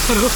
Hello.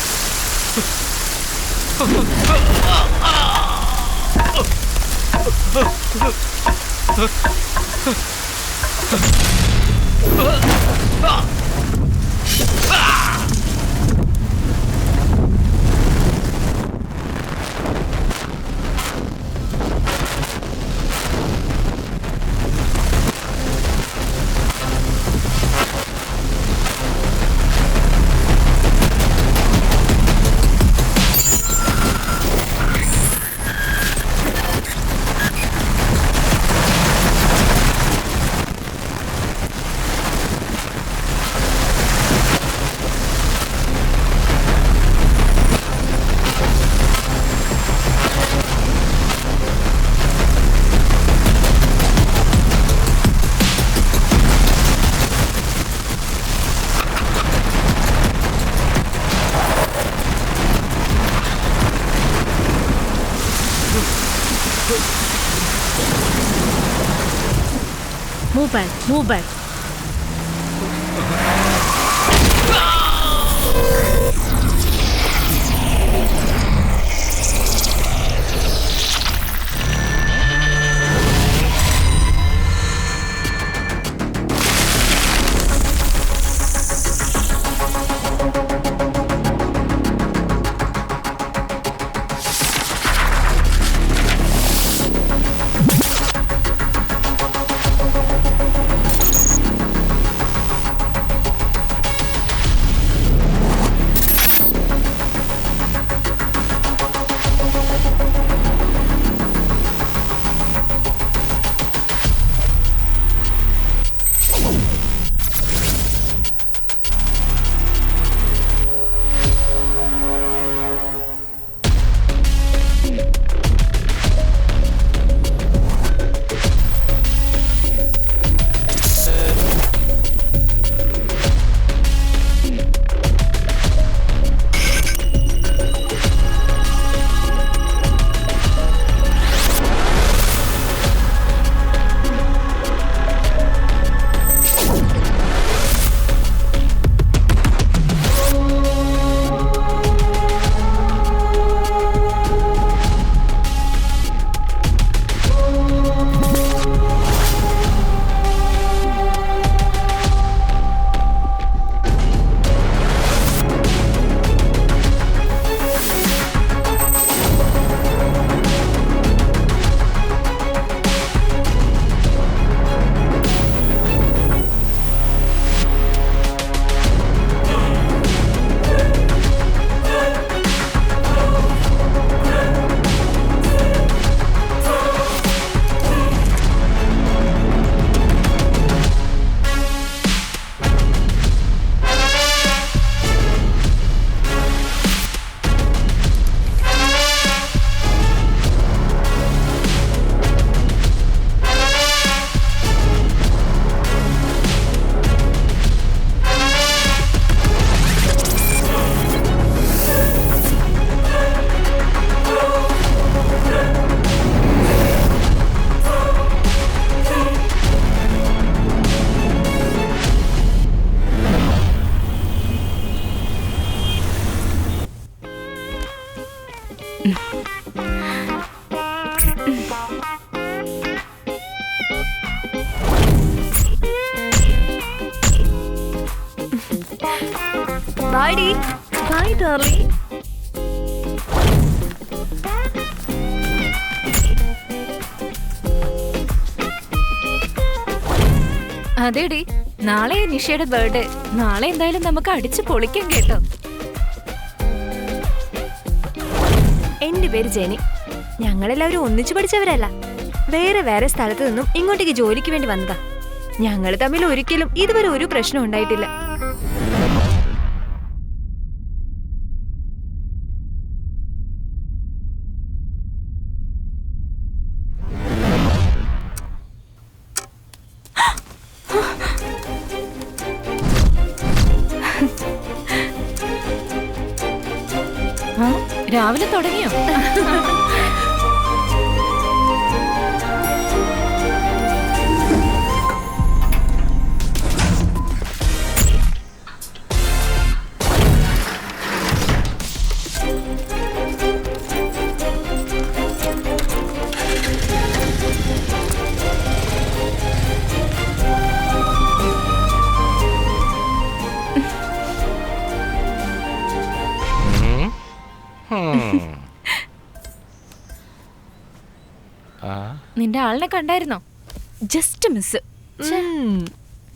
Move back, move back. Bye, Dee. Bye, darling. അതെടി, നാളെ നിഷയുടെ birthday. നാളെ എന്തായാലും നമുക്ക് അടിച്ചു പൊളിക്കാൻ കേട്ടോ. എന്റെ പേര് ജെനി. ഞങ്ങളെല്ലാവരും ഒന്നിച്ചു പഠിച്ചവരല്ല, വേറെ വേറെ സ്ഥലത്ത് നിന്നും ഇങ്ങോട്ടേക്ക് ജോലിക്ക് വേണ്ടി വന്നതാ. ഞങ്ങൾ തമ്മിൽ ഒരിക്കലും ഇതുവരെ ഒരു പ്രശ്നം ഉണ്ടായിട്ടില്ല. രാവിലെ തുടങ്ങിയോ? നിന്റെ ആളിനെ കണ്ടായിരുന്നോ? Just miss.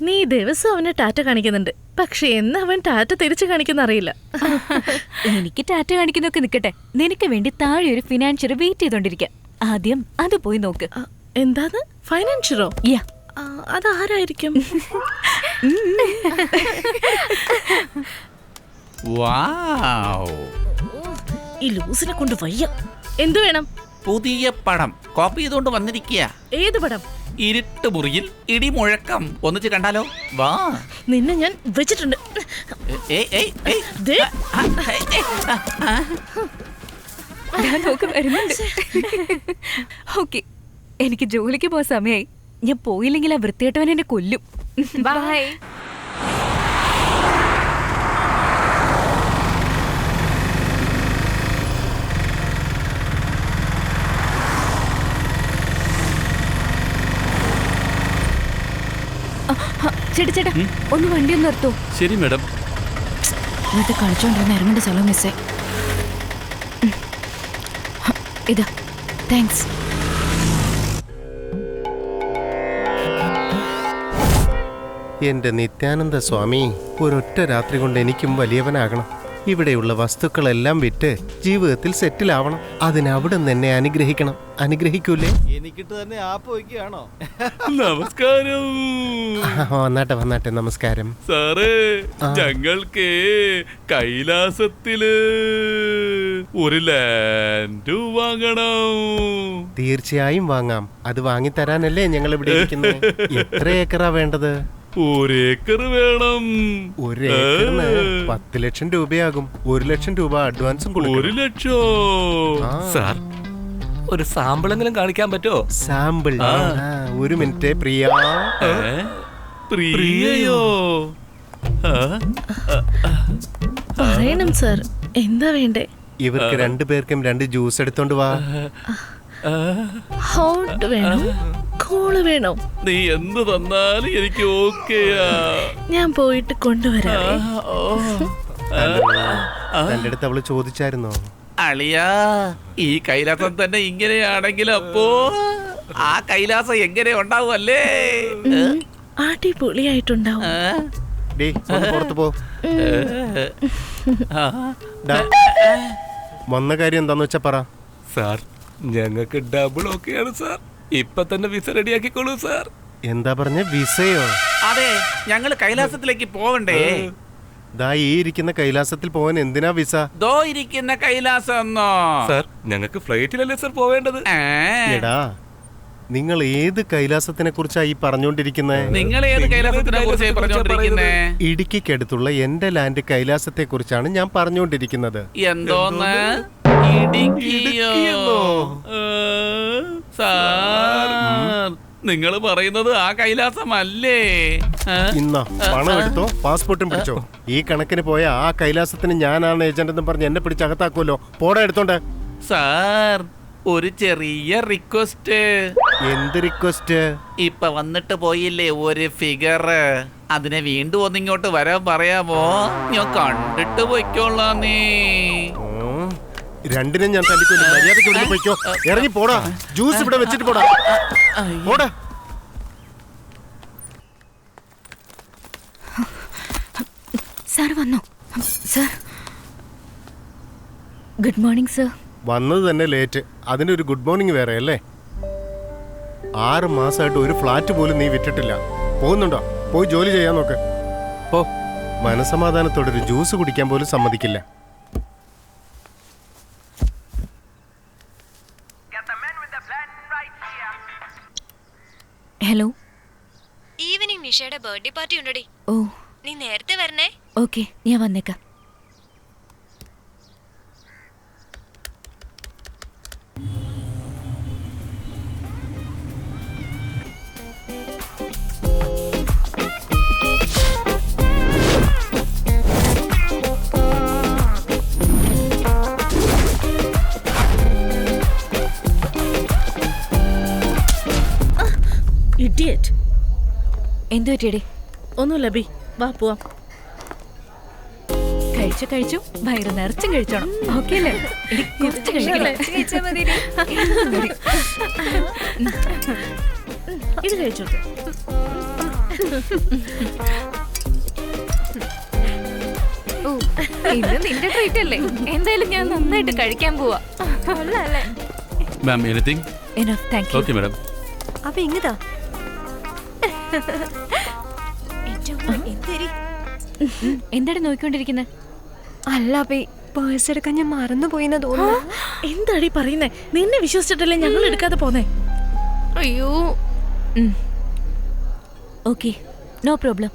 നീ ദിവസം അവന് ടാറ്റ കാണിക്കുന്നുണ്ട്, പക്ഷെ എന്ന് അവൻ ടാറ്റ തിരിച്ചു കാണിക്കുന്ന അറിയില്ല. എനിക്ക് ടാറ്റ കാണിക്കുന്നൊക്കെ നിക്കട്ടെ, നിനക്ക് വേണ്ടി താഴെ ഒരു ഫിനാൻഷ്യർ വെയിറ്റ് ചെയ്തോണ്ടിരിക്കാം. ആദ്യം അത് പോയി നോക്ക്. എന്താന്ന്? ഫൈനാൻഷ്യറോ? യാ. അതാരായിരിക്കും? ഈ ലൂസിനെ കൊണ്ട് വയ്യ. എന്തു വേണം? പുതിയ പടം കോപ്പി ചെയ്തുകൊണ്ട് വന്നിരിക്കുക. ഏത് പടം? ഇരുട്ട് മുറിയിൽ ഇടിമുഴക്കം. ഒന്നിച്ച് കണ്ടാലോ? വാ. നിന്നെ ഞാൻ വെച്ചിട്ടുണ്ട്. ദേ. ഓക്കെ, എനിക്ക് ജോലിക്ക് പോകാൻ സമയമായി. ഞാൻ പോയില്ലെങ്കിൽ ആ വൃത്തികെട്ടവൻ എന്നെ കൊല്ലും. ബൈ. ചേട്ടാ, ഒന്ന് വണ്ടി ഒന്ന് നിർത്തോ? ശരി മാഡം. ഇത് കളിച്ചോണ്ടിരുന്ന ഇറങ്ങേണ്ട സ്ഥലം മിസ്സേ. ഇതാ, താങ്ക്സ്. എന്റെ നിത്യാനന്ദ സ്വാമി, ഒരൊറ്റ രാത്രി കൊണ്ട് എനിക്കും വലിയവനാകണം. ഇവിടെയുള്ള വസ്തുക്കളെല്ലാം വിറ്റ് ജീവിതത്തിൽ സെറ്റിൽ ആവണം. അതിനവിടെ എന്നെ അനുഗ്രഹിക്കണം. അനുഗ്രഹിക്കൂലേ? എനിക്കിട്ട് തന്നെ ആപ്പ് വയ്ക്കുകയാണോ? നമസ്കാരം. വന്നാട്ടെ നമസ്കാരം സാറേ, ഞങ്ങൾക്ക് കൈലാസത്തില് ഒരു ലാൻഡ് വാങ്ങണം. തീർച്ചയായും വാങ്ങാം. അത് വാങ്ങിത്തരാനല്ലേ ഞങ്ങൾ ഇവിടെ ഇരിക്കുന്നത്. എത്ര ഏക്കറാ വേണ്ടത്? 1 ഏക്കർ വേണം. 1 ഏക്കറിന് 10 ലക്ഷം രൂപയാകും. 1 ലക്ഷം രൂപ അഡ്വാൻസും കൊടുക്കണം. 1 ലക്ഷം. സാർ, ഒരു സാമ്പിളെങ്കിലും കാണിക്കാൻ പറ്റുമോ? സാമ്പിൾ? ഒരു മിനിറ്റ്. പ്രിയ. പ്രിയയോ? പറയണം സാർ, എന്താ വേണ്ടേ? ഇവർക്ക് 2 പേർക്കും 2 ജ്യൂസ് എടുത്തോണ്ട് വാ. ഹോട്ട് വേണോ, കൂള് വേണോ? നീ എന്ത് തന്നാലും എനിക്ക് ഓക്കെയാ. ഞാൻ പോയിട്ട് കൊണ്ടുവരാം. തന്റെ അടുത്ത് അവള് ചോദിച്ചായിരുന്നോ? അളിയാ, ഈ കൈലാസം തന്നെ ഇങ്ങനെയാണെങ്കിൽ അപ്പോ ആ കൈലാസം എങ്ങനെ ഉണ്ടാവുമല്ലേ? അടിപൊളിയായിട്ടുണ്ടാവും. ഡേ, ഒന്ന് പുറത്തു പോ. വന്ന കാര്യം എന്താന്ന് വെച്ചാ പറ. സാർ, ഞങ്ങൾക്ക് ഡബിൾ ഓക്കെയാണ് സാർ. ഇപ്പൊ തന്നെ വിസ റെഡിയാക്കിക്കോളൂ സാർ. എന്താ പറഞ്ഞ? വിസയോ? അതെ, ഞങ്ങള് കൈലാസത്തിലേക്ക് പോവണ്ടേ? ദാ ഈ ഇരിക്കുന്ന കൈലാസത്തിൽ പോവാൻ എന്തിനാ വിസ? ദോ ഇരിക്കുന്ന കൈലാസം എന്നോ? സാർ, ഞങ്ങൾക്ക് ഫ്ലൈറ്റിലല്ലേ സാർ പോവേണ്ടത്? എടാ, നിങ്ങൾ ഏത് കൈലാസത്തിനെ കുറിച്ചാ ഈ പറഞ്ഞോണ്ടിരിക്കുന്നത്? നിങ്ങൾ ഏത് കൈലാസത്തിനെ കുറിച്ച് പറഞ്ഞോണ്ടിരിക്കുന്നേ? ഇടുക്കിക്കടുത്തുള്ള എന്റെ ലാൻഡ് കൈലാസത്തെ കുറിച്ചാണ് ഞാൻ പറഞ്ഞോണ്ടിരിക്കുന്നത്. എന്തോന്ന്? ഇടുക്കിയോ? സാർ, നിങ്ങൾ പറയുന്നത് ആ കൈലാസമല്ലേ? ഇന്നാ പണം എടുത്തോ, പാസ്പോർട്ടും പിടിച്ചോ. ഈ കണക്കിന് പോയ ആ കൈലാസത്തിന് ഞാനാണ് ഏജന്റ് എന്ന് പറഞ്ഞ് എന്നെ പിടിച്ച് അകത്താക്കുമല്ലോ. പോടാ എടുത്തോണ്ട്. സാർ, ഒരു ചെറിയ റിക്വസ്റ്റ്. എന്ത് റിക്വസ്റ്റ്? ഇപ്പൊ വന്നിട്ട് പോയില്ലേ ഒരു ഫിഗർ, അതിനെ വീണ്ടും ഒന്നിങ്ങോട്ട് വരാൻ പറയാമോ? ഞാൻ കണ്ടിട്ട് പോയിക്കോളാം. നീ രണ്ടിനും ഞാൻ തല്ലിക്കൊല്ലു. മര്യാദയ്ക്ക് ഇവിടെ പോയിക്കോ. ഇറങ്ങി പോടാ. ജ്യൂസ് ഇവിടെ വെച്ചിട്ട് പോടാ. പോടാ. സാർ വന്നോ? Sir, good morning sir. വന്നത് തന്നെ ലേറ്റ്, അതിനൊരു ഗുഡ് മോർണിംഗ് വേറെ അല്ലേ? 6 മാസമായിട്ട് ഒരു ഫ്ലാറ്റ് പോലും നീ വിറ്റിട്ടില്ല. പോകുന്നുണ്ടോ? പോയി ജോലി ചെയ്യാൻ നോക്ക്. പോ. മനസമാധാനത്തോടൊരു ജ്യൂസ് കുടിക്കാൻ പോലും സമ്മതിക്കില്ല. ഹലോ. ഈവനിങ് നിഷയുടെ ബർത്ത്ഡേ പാർട്ടി ഉണ്ടടി. ഓ, നീ നേരത്തെ വരണേ. ഓക്കെ, ഞാൻ വന്നേക്കാം. ഇഡിയറ്റ്. എന്തു പറ്റിയടി? ഒന്നുമില്ല ബി, വാ പോവാം. കഴിച്ചു. കഴിച്ചു വയറ് നിറച്ചും കഴിച്ചോണം. ഓക്കെ അല്ലേ? എടി, കുറച്ച് കഴിക്കല്ലേ? കഴിച്ചാ മതി. ഇത് കഴിച്ചു. ഓ, ഇത് നിന്റെ ട്രീറ്റ് അല്ലേ? എന്തായാലും ഞാൻ നന്നായിട്ട് കഴിക്കാൻ പോവാ. കൊള്ളാല്ലേ? Ma'am anything? Enough, thank you. Okay madam. അപ്പൊ ഇങ്ങതാ എന്തേരി? എന്താണ് നോക്കിക്കൊണ്ടിരിക്കുന്നത്? അല്ല അപ്പേ പേഴ്സ് എടുക്കാൻ ഞാൻ മറന്നുപോയിന്ന് തോന്നുന്നു. എന്താടി പറയുന്നേ? നിന്നെ വിശ്വസിച്ചിട്ടല്ലേ ഞങ്ങൾ എടുക്കാതെ പോന്നേ. അയ്യോ, ഓക്കെ, നോ പ്രോബ്ലം.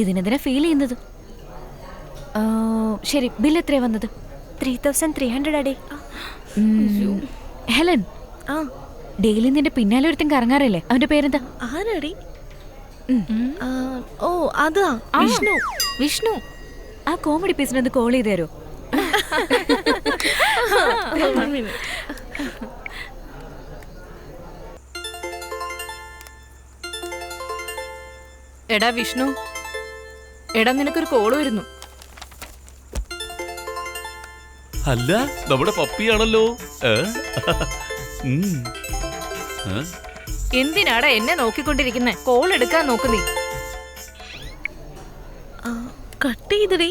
ഇതിനെന്തിനാ ഫീൽ ചെയ്യുന്നത്? ശരി, ബിൽ എത്രയാ വന്നത്? 3300 അടേ. ഹെലൻ, ആ, ഡെയിലി നിന്റെ പിന്നാലെ ഒരുത്തൻ കറങ്ങാറില്ലേ? അവന്റെ പേരെന്താ? ആരാടി? ഓ, അതാ ആ, വിഷ്ണു. വിഷ്ണു. ആ കോമഡി പീസിന് ഒന്ന് കോൾ ചെയ്ത് തരോ? എടാ വിഷ്ണു, എടാ നിനക്കൊരു കോള് വരുന്നു. അല്ല, നമ്മുടെ പപ്പിയാണല്ലോ. എന്തിനാടാ എന്നെ നോക്കിക്കൊണ്ടിരിക്കുന്നെ? കോൾ എടുക്കാൻ നോക്ക് നീ. കട്ട് ചെയ്തടി.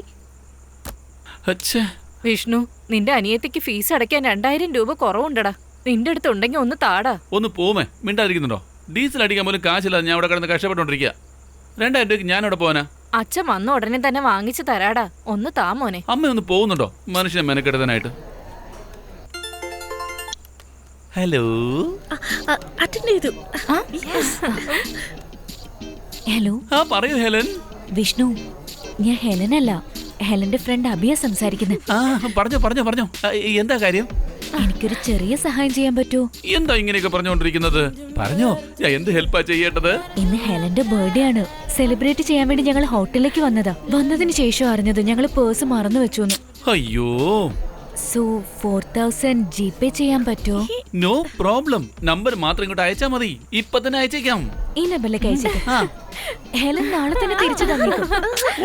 വിഷ്ണു, നിന്റെ അനിയത്തിക്ക് ഫീസ് അടയ്ക്കാൻ 2000 രൂപ കുറവുണ്ടടാ. നിന്റെ അടുത്ത് ഉണ്ടെങ്കിൽ ഒന്ന് താടാ. ഒന്ന് പോമേ, മിണ്ടാതിരിക്കുന്നുണ്ടോ? ഡീസൽ അടിക്കാൻ പോലും കാശില്ല. ഞാൻ അവിടെ കിടന്ന് കഷ്ടപ്പെട്ടോണ്ടിരിക്കുക. 2000 രൂപയ്ക്ക് ഞാൻ അവിടെ പോവാനാ? അച്ഛൻ വന്ന ഉടനെ തന്നെ വാങ്ങിച്ചു തരാടാ. ഒന്ന് താ മോനെ. അമ്മ ഒന്ന് പോകുന്നുണ്ടോ മനുഷ്യനെ മെനക്കെടുത്താനായിട്ട്? ഹലോ, അറ്റൻഡ് ചെയ്തു. ഹലോ. ആ പറയൂ ഹെലൻ. വിഷ്ണു, ഞാൻ ഹെലനല്ല, ഹെലന്റെ ഫ്രണ്ട് അബിയ സംസാരിക്കുന്നത്. ആ പറഞ്ഞോ പറഞ്ഞോ പറഞ്ഞോ. എന്താ കാര്യം? എനിക്കൊരു ചെറിയ സഹായം ചെയ്യാൻ പറ്റുമോ? എന്താ ഇങ്ങനെയൊക്കെ പറഞ്ഞുകൊണ്ടിരിക്കുന്നത്? പറഞ്ഞോ, ഞാൻ എന്ത് ഹെൽപ്പാ ചെയ്യേണ്ടത്? ഇന്ന് ഹെലന്റെ ബർത്ത്ഡേ ആണ്. സെലിബ്രേറ്റ് ചെയ്യാൻ വേണ്ടി ഞങ്ങൾ ഹോട്ടലിലേക്ക് വന്നതാ. വന്നതിന് ശേഷം അറിഞ്ഞത് ഞങ്ങൾ പേഴ്സ് മറന്നു വെച്ചു. അയ്യോ. സോ 4000 ജിപേ ചെയ്യാൻ പറ്റുമോ? No problem. നമ്പർ മാത്രം ഇങ്ങോട്ട് അയച്ചാ മതി. ഇപ്പൊ തന്നെ അയച്ചേക്കാം. ഈ നമ്പറിലേക്ക് അയച്ചേക്കാം. ഹെലൻ നാളെ തന്നെ തിരിച്ചു തന്നേക്കും.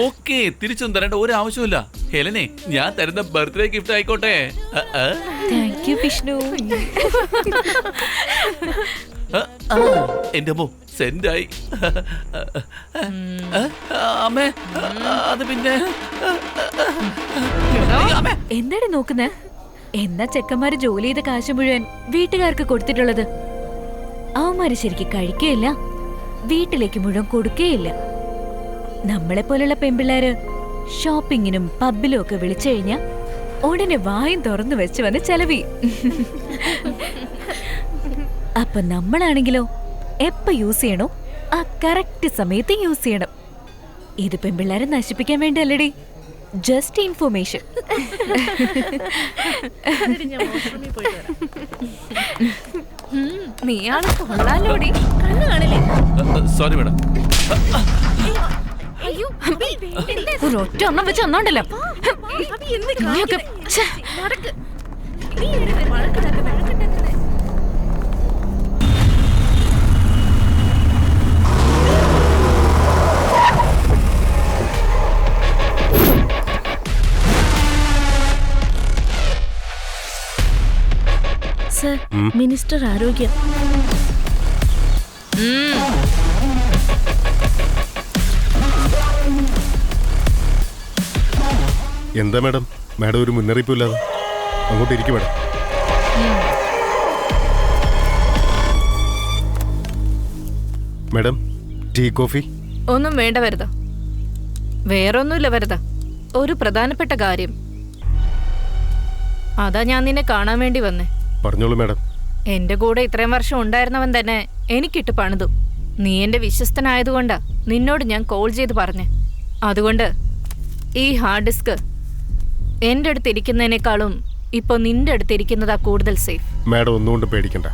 ഓക്കെ, തിരിച്ചൊന്നും തരേണ്ട ഒരു ആവശ്യമില്ല. ഹെലനെ, ഞാൻ തരുന്ന ബർത്ത്ഡേ ഗിഫ്റ്റ് ആയിക്കോട്ടെ. Thank you Vishnu. എന്റെ അമ്മോ, സെൻഡായി. അമ്മേ, അത് പിന്നെ എന്താണ് നോക്കുന്നേ? എന്നാ ചെക്കന്മാര് ജോലി ചെയ്ത കാശ് മുഴുവൻ വീട്ടുകാർക്ക് കൊടുത്തിട്ടുള്ളത്. അവന്മാര് ശരിക്കും കഴിക്കുകയില്ല, വീട്ടിലേക്ക് മുഴുവൻ കൊടുക്കുകയില്ല. നമ്മളെ പോലുള്ള പെൺപിള്ളേര് ഷോപ്പിങ്ങിനും പബ്ബിലും ഒക്കെ വിളിച്ചു കഴിഞ്ഞാ ഉടനെ വായും തുറന്നു വെച്ച് വന്ന് ചെലവി. അപ്പൊ നമ്മളാണെങ്കിലോ എപ്പ യൂസ് ചെയ്യണോ ആ കറക്റ്റ് സമയത്ത് യൂസ് ചെയ്യണം. ഇത് പെൺപിള്ളേരെ നശിപ്പിക്കാൻ വേണ്ടി അല്ലടി, ജസ്റ്റ് ഇൻഫോർമേഷൻ. നീയാണ് കൊള്ളാലോടി. കണ്ണു കാണില്ലേ? Sorry madam. ഒരു ഒറ്റ ഒന്നും വെച്ച് ഒന്നോണ്ടല്ലോ. അബി, എന്ത് കാണിക്കുന്നെ? നടക്ക്. നീ ഇവിടെ വഴക്കുണ്ടാക്കുന്നെ. സർ, മിനിസ്റ്റർ ആരോഗ്യം. എന്താ മാഡം? മാഡം ഒരു മുന്നറിയിപ്പില്ലാതെ അങ്ങോട്ട് ഇരിക്കും മാഡം. Madam, tea coffee? ഒന്നും വേണ്ട വരുത. വേറൊന്നുമില്ല വരുത. ഒരു പ്രധാനപ്പെട്ട കാര്യം. അതാ ഞാൻ നിന്നെ കാണാൻ വേണ്ടി വന്നേ. പറഞ്ഞോളൂ മാഡം. എന്റെ കൂടെ ഇത്രയും വർഷം ഉണ്ടായിരുന്നവൻ തന്നെ എനിക്കിട്ട് പണിതു. നീ എന്റെ വിശ്വസ്തനായതുകൊണ്ടാ നിന്നോട് ഞാൻ കോൾ ചെയ്ത് പറഞ്ഞേ. അതുകൊണ്ട് ഈ ഹാർഡ് ഡിസ്ക് എന്റെ അടുത്ത് ഇരിക്കുന്നതിനേക്കാളും ഇപ്പൊ നിന്റെ അടുത്ത് ഇരിക്കുന്നതാ കൂടുതൽ സേഫ്. മാഡം ഒന്നുകൊണ്ട് പേടിക്കണ്ട,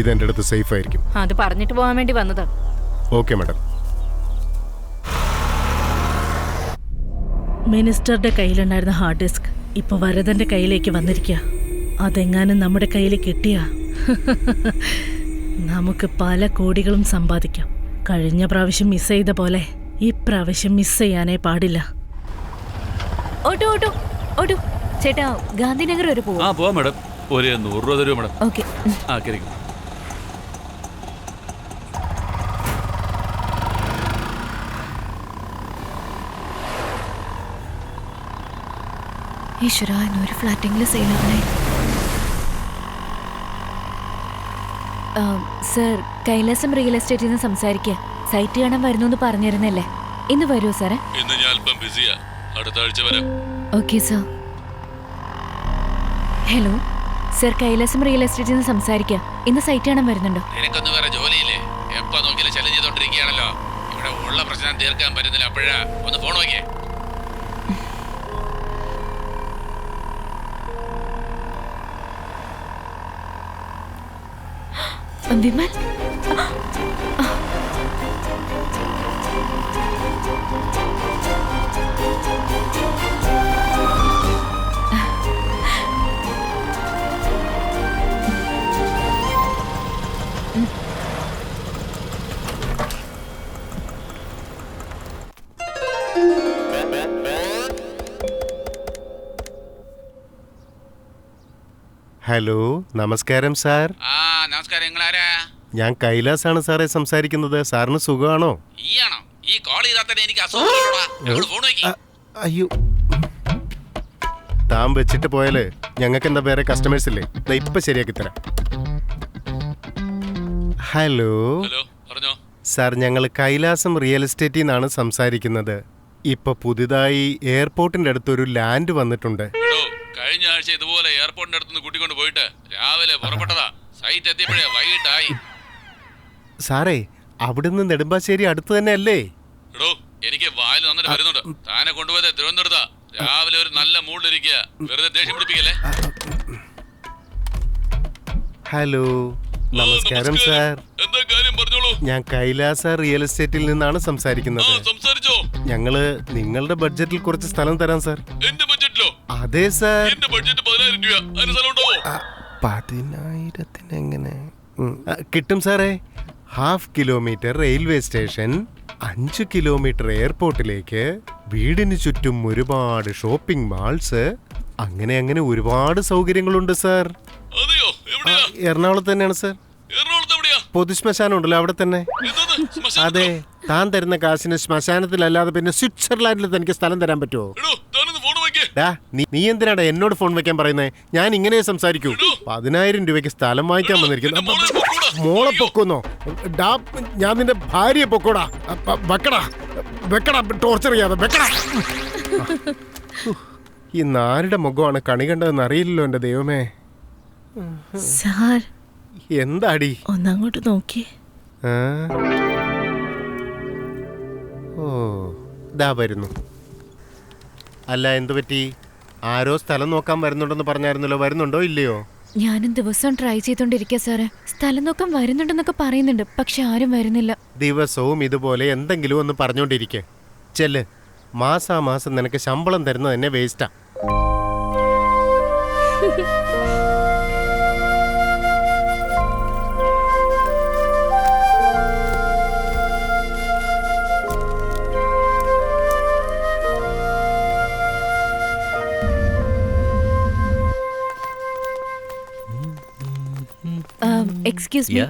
ഇതെന്റെ അടുത്ത് സേഫ് ആയിരിക്കും. അത് പറഞ്ഞിട്ട് പോകാൻ വേണ്ടി വന്നതാ. Okay madam. മിനിസ്റ്ററുടെ കയ്യിലുണ്ടായിരുന്ന ഹാർഡ് ഡിസ്ക് ഇപ്പൊ വരദന്റെ കയ്യിലേക്ക് വന്നിരിക്കുക. അതെങ്ങാനും നമ്മുടെ കയ്യിൽ കിട്ടിയാ നമുക്ക് പല കോടികളും സമ്പാദിക്കാം. കഴിഞ്ഞ പ്രാവശ്യം മിസ് ചെയ്ത പോലെ ഈ പ്രാവശ്യം മിസ് ചെയ്യാനേ പാടില്ല. ഓട്ടോ ഓട്ടോ ഓട്ടോ ചേട്ടാ ഗാന്ധിനഗർ വരെ പോവാം. ആ പോവാം മാഡം. ഒരു 100 രൂപ തരുമോ മാഡം? ഓക്കെ. ആ കയറിക്കും. ഈശ്വര, ഇന്നൊരു ഫ്ലാറ്റെങ്കിലും സെയിലാവണേ. സർ, കൈലാസം റിയൽ എസ്റ്റേറ്റിൽ നിന്ന് സംസാരിക്കുക. സൈറ്റ് കാണാൻ വരുന്നു എന്ന് പറഞ്ഞിരുന്നല്ലേ? ഇന്ന് വരുമോ സാറേ? ഇന്ന് ഞാൻ അല്പം ബിസിയാ. അടുത്ത ആഴ്ച വരാം. Okay sir. ഹലോ സർ, കൈലാസം റിയൽ എസ്റ്റേറ്റിൽ നിന്ന് സംസാരിക്കുക. ഇന്ന് സൈറ്റ് കാണാൻ വരുന്നുണ്ടോ? നിനക്കൊന്നും വേറെ ജോലിയില്ലേ? എപ്പോ നോക്കിയാലും ചലഞ്ച് ചെയ്തോണ്ടിരിക്കുകയാണല്ലോ. ഇവിടെ ഉള്ള പ്രശ്നം തീർക്കാൻ പറ്റുന്നില്ല. അപ്പോഴാ ഒന്ന് ഫോൺ നോക്കിയേ. വിമൽ, ഹലോ, നമസ്കാരം സാർ. നമസ്കാരം. നിങ്ങളാരാ? ഞാൻ കൈലാസാണ് സാറേ സംസാരിക്കുന്നത്. സാറിന് സുഖമാണോ? ഈയാണോ? ഈ കോൾ ചെയ്താൽ തന്നെ എനിക്ക് അസുഖം. ഫോൺ നോക്കി. അയ്യോ, താൻ വെച്ചിട്ട് പോയാല് ഞങ്ങൾക്ക് എന്താ വേറെ കസ്റ്റമേഴ്സ് ഇല്ലേ? ദാ ഇപ്പൊ ശരിയാക്കി തരാം. ഹലോ ഹലോ, പറഞ്ഞോ. സാർ, ഞങ്ങൾ കൈലാസം റിയൽ എസ്റ്റേറ്റിൽ നിന്നാണ് സംസാരിക്കുന്നത്. ഇപ്പൊ പുതുതായി എയർപോർട്ടിന്റെ അടുത്തൊരു ലാൻഡ് വന്നിട്ടുണ്ട്. എടോ, കഴിഞ്ഞ ആഴ്ച ഇതുപോലെ എയർപോർട്ടിന്റെ അടുത്ത് കൂട്ടിക്കൊണ്ട് പോയിട്ട് രാവിലെ പുറപ്പെട്ടതാ. സൈറ്റ് എത്തിയപ്പോഴേ വൈകിട്ടായി. സാറേ, അവിടുന്ന് നെടുമ്പാശ്ശേരി അടുത്ത് തന്നെ അല്ലേ? എടോ, എനിക്ക് വായിൽ നന്നിട്ട് വരുന്നുണ്ട്. താനെ കൊണ്ടുപോയത് തിരുവനന്തപുരത്താ. രാവിലെ ഒരു നല്ല മൂഡിലിരിക്കുക. വെറുതെ ദേഷ്യം പിടിപ്പിക്കല്ലേ. ഹലോ, നമസ്കാരം സാർ. എന്താ കാര്യം പറഞ്ഞോളൂ. ഞാൻ കൈലാസ റിയൽ എസ്റ്റേറ്റിൽ നിന്നാണ് സംസാരിക്കുന്നത്. സംസാരിച്ചോ. ഞങ്ങള് നിങ്ങളുടെ ബഡ്ജറ്റിൽ കുറച്ച് സ്ഥലം തരാം സാർ. എന്റെ ബഡ്ജറ്റിലോ? അതെ സാർ. എന്റെ ബഡ്ജറ്റ് 10,000 രൂപ. അതിന് സ്ഥലം ഉണ്ടാവോ? 10,000 എങ്ങനെ കിട്ടും സാറേ? 1/2 കിലോമീറ്റർ റെയിൽവേ സ്റ്റേഷൻ, 5 കിലോമീറ്റർ എയർപോർട്ടിലേക്ക്, വീടിന് ചുറ്റും ഒരുപാട് ഷോപ്പിംഗ് മാൾസ്, അങ്ങനെ അങ്ങനെ ഒരുപാട് സൗകര്യങ്ങളുണ്ട് സാർ. അതെയോ? എവിടെയാ? എറണാകുളത്ത് തന്നെയാണ് സാർ. എറണാകുളത്ത് എവിടെയാ? പൊതുശ്മശാനം ഉണ്ടല്ലോ, അവിടെ തന്നെ. എന്തോന്ന്? ശ്മശാനത്തിലോ? അതെ, താൻ തരുന്ന കാശിന് ശ്മശാനത്തിലല്ലാതെ പിന്നെ സ്വിറ്റ്സർലാൻഡിൽ തനിക്ക് സ്ഥലം തരാൻ പറ്റുമോ? എടോ, താനൊന്ന് ഫോൺ വെക്കേ. ഡാ, നീ എന്തിനാടാ എന്നോട് ഫോൺ വെക്കാൻ പറയുന്നേ? ഞാൻ ഇങ്ങനെ സംസാരിക്കൂ. 10,000 രൂപയ്ക്ക് സ്ഥലം വാങ്ങിക്കാൻ വന്നിരിക്കുന്നു. മോളെ പൊക്കുന്നോ? ഡാ, ഞാൻ നിന്റെ ഭാര്യയെ പൊക്കോടാ. വെക്കടാ വെക്കടാ, ടോർച്ചർ ചെയ്യാതെ വെക്കടാ. ഈ നാരുടെ മുഖമാണ് കണി കണ്ടതെന്ന് അറിയില്ലല്ലോ എന്റെ ദൈവമേ. സാർ, എന്താടി? ഒന്നങ്ങോട്ട് നോക്കി. ആ? ഓ, ദാ വരുന്നു. അല്ല, എന്തു പറ്റി? ആരോ സ്ഥലം നോക്കാൻ വരുന്നുണ്ടെന്ന് പറഞ്ഞായിരുന്നല്ലോ. വരുന്നുണ്ടോ ഇല്ലയോ? ഞാനും ദിവസവും ട്രൈ ചെയ്തോണ്ടിരിക്കുക സാറേ. സ്ഥലം നോക്കാൻ വരുന്നുണ്ടെന്നൊക്കെ പറയുന്നുണ്ട്, പക്ഷെ ആരും വരുന്നില്ല. ദിവസവും ഇതുപോലെ എന്തെങ്കിലും ഒന്ന് പറഞ്ഞോണ്ടിരിക്കെ. ചെല്ല്, മാസാമാസം നിനക്ക് ശമ്പളം തരുന്നത് തന്നെ വേസ്റ്റാ. എക്സ്ക്യൂസ് മീ,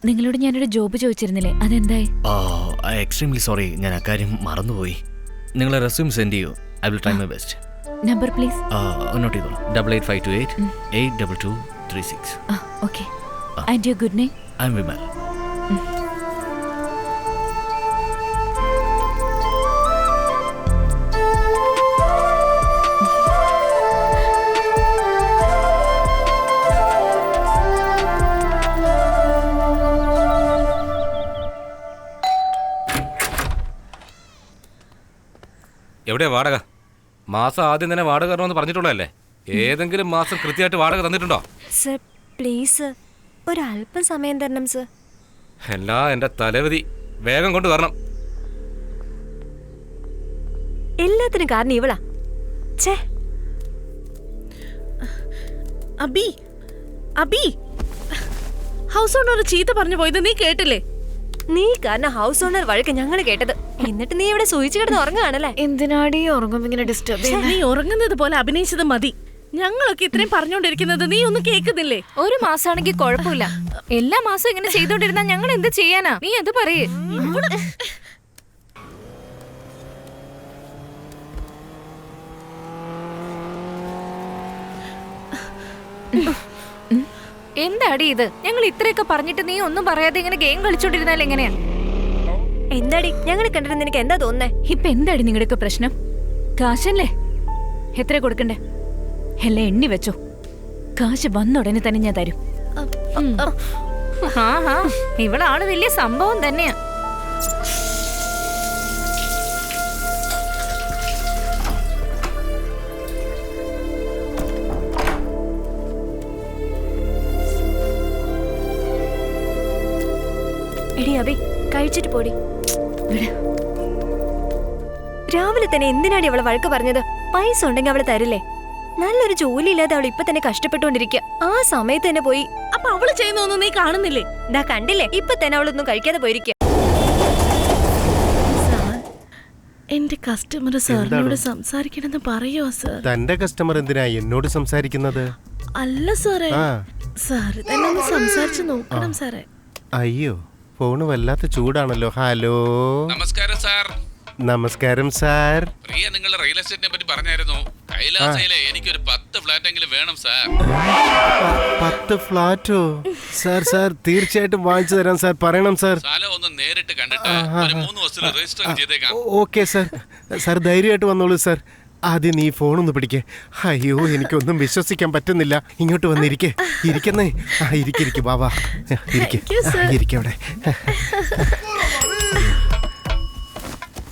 നിങ്ങളോട് ഞാനൊരു ജോബ് ചോദിച്ചിരുന്നില്ലേ, അതെന്തായി? എക്സ്ട്രീംലി സോറി, ഞാൻ അക്കാര്യം മറന്നുപോയി. നിങ്ങളെ റെസ്യൂം സെൻഡ് ചെയ്യൂ. I will try my best. Number please. Note ചെയ്തോളൂ. 8852 82236. Okay. And your good name? I am Vimal. എവിടെയാ വാടക? മാസം ആദ്യം തന്നെ വാടക തരണമെന്ന് പറഞ്ഞിട്ടുള്ളതല്ലേ? ഏതെങ്കിലും മാസം കൃത്യമായിട്ട് വാടക തന്നിട്ടുണ്ടോ? സർ പ്ലീസ്, ഒരല്പം സമയം തരണം സർ. എല്ലാം എൻ്റെ തലവിധി. വേഗം കൊണ്ട് വരണം. എല്ലാത്തിനും കാരണം ഇവളാ. ഛേ, അബി, ഹൗസ് ഓണർ ചീത്ത പറഞ്ഞു പോയത് നീ കേട്ടില്ലേ? നീ കാരണം ഹൗസ് ഓണർ വഴക്ക് ഞങ്ങൾ കേട്ടത്. എന്നിട്ട് നീ ഇവിടെ സൂചിച്ചു കിടന്ന് ഉറങ്ങുകയാണല്ലേ? എന്തിനാടി ഉറങ്ങും ഇങ്ങനെ ഡിസ്റ്റർബ് നീ ഉറങ്ങുന്നത് പോലെ അഭിനയിച്ചത് മതി. ഞങ്ങളൊക്കെ ഇത്രയും പറഞ്ഞോണ്ടിരിക്കുന്നത് നീ ഒന്നും കേൾക്കുന്നില്ലേ? ഒരു മാസമാണെങ്കിൽ കുഴപ്പമില്ല. എല്ലാ മാസവും ഇങ്ങനെ ചെയ്തോണ്ടിരുന്നാ ഞങ്ങൾ എന്ത് ചെയ്യാനാ? നീ അത് പറയേ. എന്താടി ഇത്? ഞങ്ങൾ ഇത്രയൊക്കെ പറഞ്ഞിട്ട് നീ ഒന്നും പറയാതെ ഇങ്ങനെ ഗെയിം കളിച്ചോണ്ടിരുന്നാൽ എങ്ങനെയാ? എന്താടി ഞങ്ങൾ കണ്ടിട്ട് നിനക്ക് എന്താ തോന്നുന്നേ? ഇപ്പൊ എന്താടി നിങ്ങളുടെയൊക്കെ പ്രശ്നം? കാശല്ലേ? എത്ര കൊടുക്കണ്ടേ? എല്ലാം എണ്ണി വെച്ചോ. കാശ് വന്ന ഉടനെ തന്നെ ഞാൻ തരും. ഇവളാള് വലിയ സംഭവം തന്നെയാ. എടി അബി, കഴിച്ചിട്ട് പോടി. രാവിലെ തന്നെ എന്തിനാടി അവളെ വഴക്ക് പറഞ്ഞത്? പൈസ ഉണ്ടെങ്കിൽ അവള് തരില്ലേ? നല്ലൊരു ജോലി ഇല്ലാതെ അവൾ ഇപ്പൊ തന്നെ കഷ്ടപ്പെട്ടുകൊണ്ടിരിക്കുക. ആ സമയത്ത് തന്നെ പോയി. അപ്പൊ അവള് ചെയ്യുന്നൊന്നും നീ കാണുന്നില്ലേ? ദാ കണ്ടില്ലേ, ഇപ്പൊ തന്നെ അവളൊന്നും കഴിക്കാതെ പോയിരിക്കുക. എന്റെ കസ്റ്റമർ സാറിനോട് സംസാരിക്കണമെന്ന് പറയോ സാർ? തന്റെ കസ്റ്റമർ എന്തിനാ എന്നോട് സംസാരിക്കുന്നത്? അല്ല സാറേ, സാറ് തന്നെ ഒന്ന് സംസാരിച്ച് നോക്കണം സാറേ. അയ്യോ, ഫോണ് വല്ലാത്ത ചൂടാണല്ലോ. ഹലോ, നമസ്കാരം സാർ. നമസ്കാരം സാർ. പ്രിയ നിങ്ങളുടെ റിയൽ എസ്റ്റേറ്റിനെ പറ്റി പറഞ്ഞായിരുന്നു. കൈലാസയിലെ എനിക്കൊരു 10 ഫ്ലാറ്റ് എങ്കിലും വേണം സാർ. 10 ഫ്ലാറ്റോ? സാർ തീർച്ചയായിട്ടും വാങ്ങിച്ചു തരാം സാർ. പറയണം സാർ. സ്ഥലം ഒന്ന് നേരിട്ട് കണ്ടിട്ട് ഒരു 3 ദിവസത്തിൽ രജിസ്റ്റർ ചെയ്തേക്കാം. ഓക്കെ സാർ ധൈര്യമായിട്ട് വന്നോളൂ സാർ. ആദ്യം നീ ഫോണൊന്ന് പിടിക്കേ. അയ്യോ, എനിക്കൊന്നും വിശ്വസിക്കാൻ പറ്റുന്നില്ല. ഇങ്ങോട്ട് വന്നിരിക്കേ. ഇരിക്കുന്നേ. ഇരിക്കും ബാബാ. ഇരിക്കവിടെ.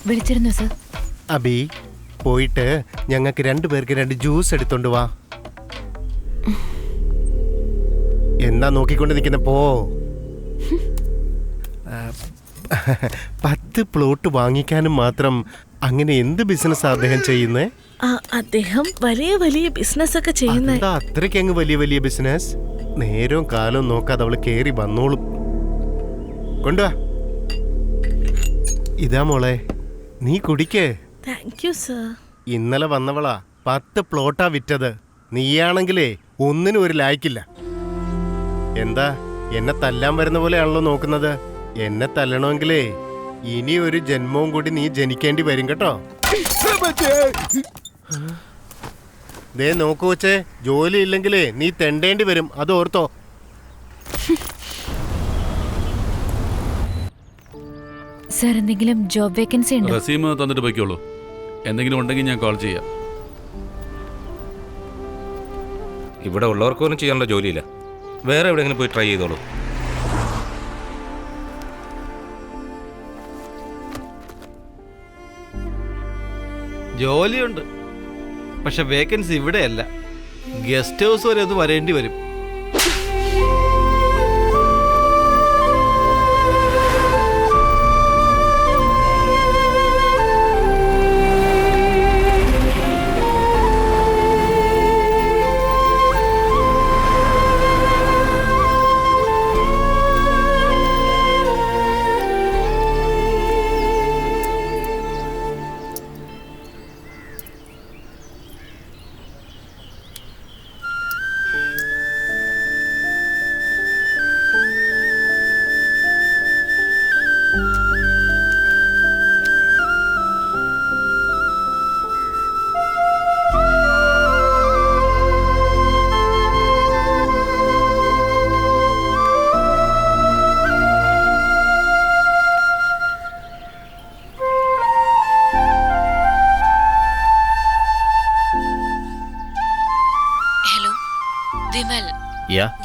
വിളിച്ചിരുന്നു സാർ. അബി, പോയിട്ട് ഞങ്ങൾക്ക് 2 പേർക്ക് 2 ജ്യൂസ് എടുത്തോണ്ട് വാ. എന്താ നോക്കിക്കൊണ്ട് നിൽക്കുന്ന? പോ. 10 പ്ലോട്ട് വാങ്ങിക്കാനും മാത്രം അങ്ങനെ എന്ത് ബിസിനസ് അദ്ദേഹം ചെയ്യുന്നേ? അദ്ദേഹം വലിയ വലിയ ബിസിനസ് ഒക്കെ ചെയ്യുന്നേ. അത്രയ്ക്ക് അങ്ങ് വലിയ ബിസിനസ്? നേരവും കാലവും നോക്കാതെ അവള് കേറി വന്നോളും. കൊണ്ടുവാ. ഇതാ മോളെ, നീ കുടിക്കേ. Thank you sir. ഇന്നലെ വന്നവളാ 10 പ്ലോട്ടാ വിറ്റത്. നീയാണെങ്കിലേ ഒന്നിനും ഒരു ലായ്ക്കില്ല. എന്താ എന്നെ തല്ലാൻ വരുന്ന പോലെയാണല്ലോ നോക്കുന്നത്? എന്നെ തല്ലണമെങ്കിലേ ഇനി ഒരു ജന്മവും കൂടി നീ ജനിക്കേണ്ടി വരും കേട്ടോ. ദേ നോക്കൂ വച്ചേ, ജോലി ഇല്ലെങ്കിലേ നീ തെണ്ടേണ്ടി വരും. അത് ഓർത്തോ. സാർ, എന്തെങ്കിലും ജോബ് വേക്കൻസി ഉണ്ടോ? റസീം തന്നിട്ട് പോയിക്കോളൂ. എന്തെങ്കിലും ഉണ്ടെങ്കിൽ ഞാൻ കോൾ ചെയ്യാം. ഇവിടെ ഉള്ളവർക്കൊന്നും ചെയ്യാനുള്ള ജോലിയില്ല. വേറെ എവിടെയെങ്കിലും പോയി ട്രൈ ചെയ്തോളൂ. ജോലിയുണ്ട്, പക്ഷെ വേക്കൻസി ഇവിടെയല്ല. ഗസ്റ്റ് ഹൗസ് വരെ ഒന്ന് വരേണ്ടി വരും.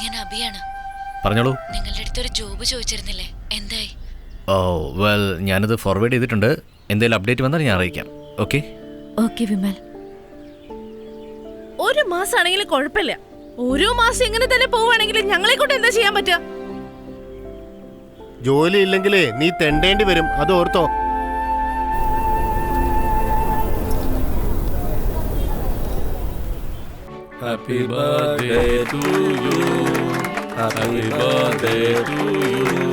ഞാൻ അബിയാണ്. പറഞ്ഞോളൂ. നിങ്ങളുടെ അടുത്തൊരു ജോബ് ചോദിച്ചിരുന്നില്ലേ, എന്തായി? ഓ വെൽ, ഞാനത് ഫോർവേഡ് ചെയ്തിട്ടുണ്ട്. എന്തെങ്കിലും അപ്ഡേറ്റ് വന്നാൽ ഞാൻ അറിയിക്കാം. Okay okay Vimal. ഒരു മാസമാണെങ്കിലും കുഴപ്പമില്ല. ഓരോ മാസം ഇങ്ങനെ തന്നെ പോവുകയാണെങ്കിൽ ഞങ്ങളെ കൊണ്ട് എന്താ ചെയ്യാൻ പറ്റുക? ജോലി ഇല്ലെങ്കിലേ നീ തെണ്ടേണ്ടി വരും. അത് ortho. Happy birthday to you. Happy birthday to you.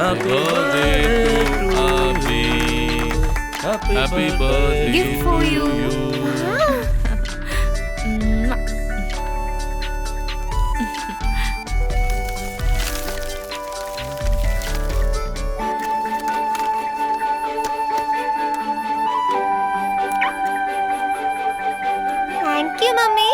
Happy birthday Gift for to you. Thank you mummy.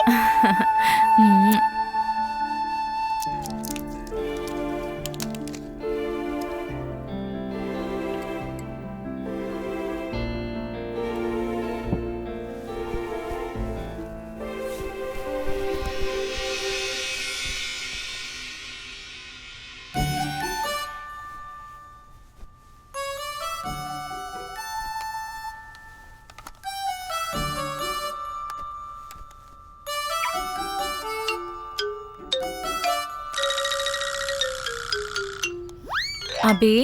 Abi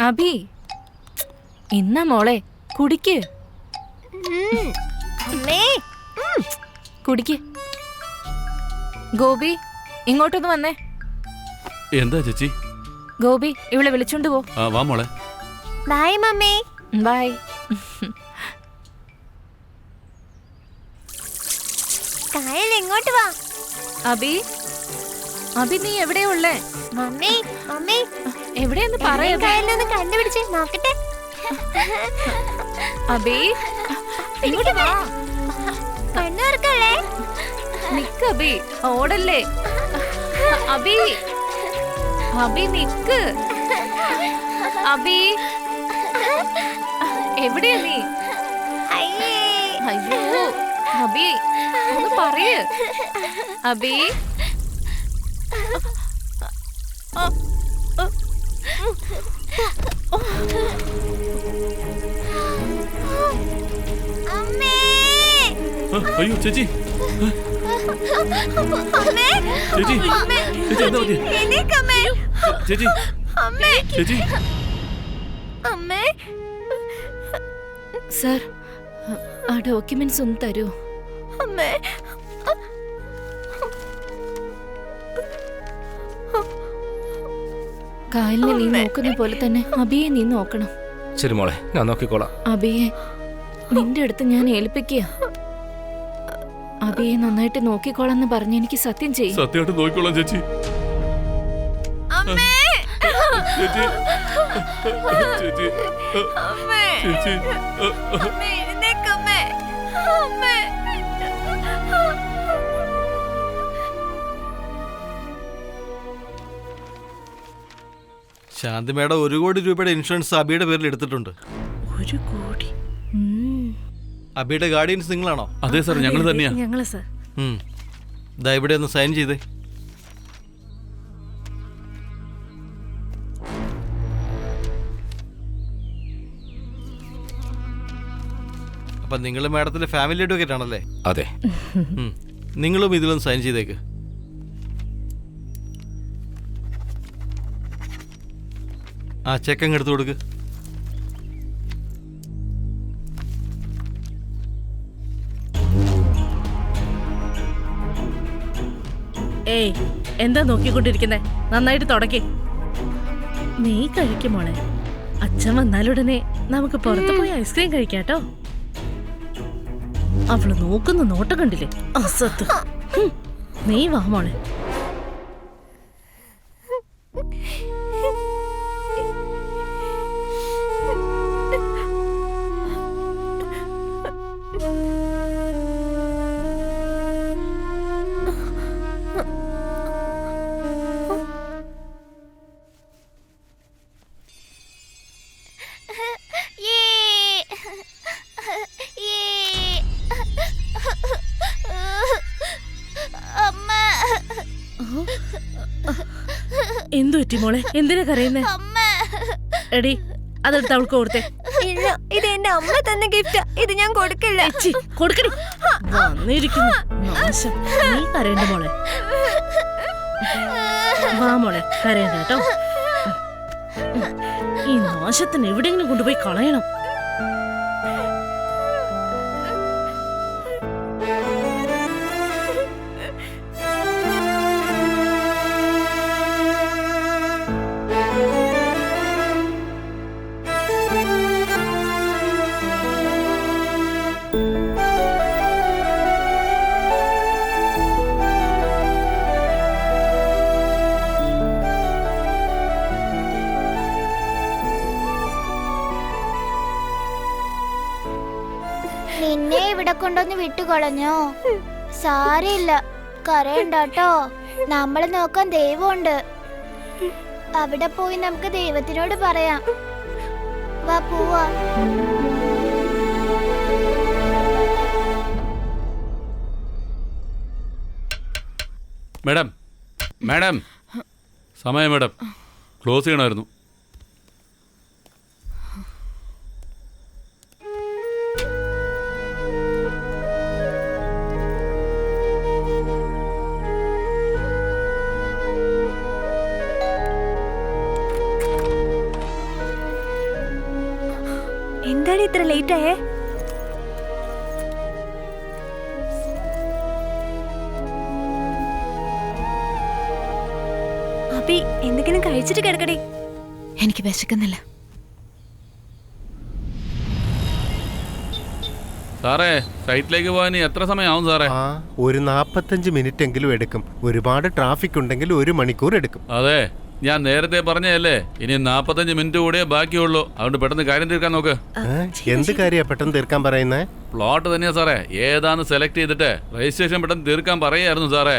Abi ഇന്നാ മോളെ കുടിക്ക് അമ്മേ. കുടിക്ക്. ഗോപി ഇങ്ങോട്ടൊന്ന് വന്നേ. എന്താ ചേച്ചി? ഗോപി ഇവളെ വിളിച്ചോണ്ട് പോ. വാ മോളെ. Bye mummy. ബൈ. കായൽ എങ്ങോട്ട് വാ. അബി അബി നീ എവിടെയാ ഉള്ളേ? മമ്മി മമ്മി എവിടെയെന്ന് പറയാ. കായലൊന്ന് കണ്ടുപിടിച്ച് നോക്കട്ടെ. അബി ഇങ്ങോട്ട് വാ. കണ്ണുറക്കല്ലേ? നിക്ക് അബി, ഓടല്ലേ. അബി അബി നിക്ക്. അബി എവിടെയാ നീ? അയ്യേ. അയ്യോ അബി ഒന്ന് പറയ്. അബി അമ്മേ. അയ്യോ ചേച്ചി, അമ്മേ. ചേച്ചി, അമ്മേ. ചേച്ചി എന്താ പറ്റിയെ? എണീക്കമ്മേ. ചേച്ചി, അമ്മേ. ചേച്ചി. അമ്മേ. സർ ആ ഡോക്യുമെന്റ്സ് ഒന്ന് തരൂ. അമ്മേ. കായലിനെ നീ നോക്കുന്ന പോലെ തന്നെ അബിയെ നീ നോക്കണം. ശരി മോളെ, ഞാൻ നോക്കിക്കോളാം. അബിയെ നിന്റെ അടുത്ത് ഞാൻ ഏൽപ്പിക്കുക. അബിയെ നന്നായിട്ട് നോക്കിക്കോളാന്ന് പറഞ്ഞ് എനിക്ക് സത്യം ചെയ്യും. സത്യമായിട്ട് നോക്കിക്കോളാം ചേച്ചി. അമ്മേ. ചേച്ചി, ചേച്ചി, അമ്മേ. ചേച്ചി. അമ്മേ എഴുന്നേക്കമ്മേ. അമ്മേ. ശാന്തി മേഡം 1 കോടി രൂപയുടെ ഇൻഷുറൻസ് അബിയുടെ പേരിൽ എടുത്തിട്ടുണ്ട്. 1 കോടി. അബിയുടെ ഗാർഡിയൻസ് നിങ്ങളാണോ? അതെ സാർ, ഞങ്ങൾ തന്നെയാ. ഞങ്ങള് സാർ. ദാ ഇവിടെ ഒന്ന് സൈൻ ചെയ്തേ. അപ്പൊ നിങ്ങൾ മാഡത്തിന്റെ ഫാമിലി അഡ്വക്കേറ്റ് ആണല്ലേ? അതെ. നിങ്ങളും ഇതിലൊന്ന് സൈൻ ചെയ്തേക്ക്. ആ ചെക്ക് അങ്ങ് എടുത്തു കൊടുക്ക്. ഏയ് എന്താ നോക്കിക്കൊണ്ടിരിക്കുന്നേ? നന്നായിട്ട് തുടക്കി. നീ കഴിക്കും മോളെ. അച്ഛൻ വന്നാലുടനെ നമുക്ക് പുറത്ത് പോയി ഐസ്ക്രീം കഴിക്കാട്ടോ. അവള് നോക്കുന്ന നോട്ടം കണ്ടില്ലേ? അസത്ത്. നീ വാ മോളെ. എന്തു പറ്റി മോളെ? എന്തിനാ കരയുന്നേ? എടി അതെടുത്ത് അവൾക്ക് കൊടുത്തേ. ഇല്ല, ഇത് എന്റെ അമ്മ തന്ന ഗിഫ്റ്റ്. ഇത് ഞാൻ കൊടുക്കില്ല. കൊടുക്കടി. വന്നിരിക്കുന്നു നാശം. നീ കരയണ്ട മോളെ. വാ മോളെ, കരയണ്ട കേട്ടോ. ഈ നാശത്തിന് എവിടെയെങ്കിലും കൊണ്ടുപോയി കളയണം. നിന്നെ ഇവിടെ കൊണ്ടൊന്ന് വിട്ടുകളഞ്ഞോ? സാരമില്ല, കരയണ്ടാട്ടോ. നമ്മളെ നോക്കാൻ ദൈവമുണ്ട്. അവിടെ പോയി നമുക്ക് ദൈവത്തിനോട് പറയാം. വാ പോവാ. മാഡം മാഡം സമയം മാഡം ക്ലോസ് ചെയ്യണമായിരുന്നു. എന്താണ് ഇത്ര ലേറ്റ് ആയേ? അബി, എന്തെങ്കിലും കഴിച്ചിട്ട് കിടക്കടി. എനിക്ക് വിശക്കുന്നില്ല. സാറേ, സൈറ്റിലേക്ക് പോകാൻ എത്ര സമയമാവും സാറേ? ഒരു 45 മിനിറ്റ് എങ്കിലും എടുക്കും. ഒരുപാട് ട്രാഫിക് ഉണ്ടെങ്കിൽ 1 മണിക്കൂർ എടുക്കും. അതെ, ഞാൻ നേരത്തെ പറഞ്ഞല്ലേ, ഇനി 45 മിനിറ്റ് കൂടെ ബാക്കിയുള്ളൂ. അതുകൊണ്ട് പെട്ടെന്ന് കാര്യം തീർക്കാൻ നോക്ക്. എന്ത് കാര്യ പെട്ടെന്ന് തീർക്കാൻ പറയുന്നേ? പ്ലോട്ട് തന്നെയാ സാറേ. ഏതാന്ന് സെലക്ട് ചെയ്തിട്ട് രജിസ്ട്രേഷൻ പെട്ടെന്ന് തീർക്കാൻ പറയായിരുന്നു സാറേ.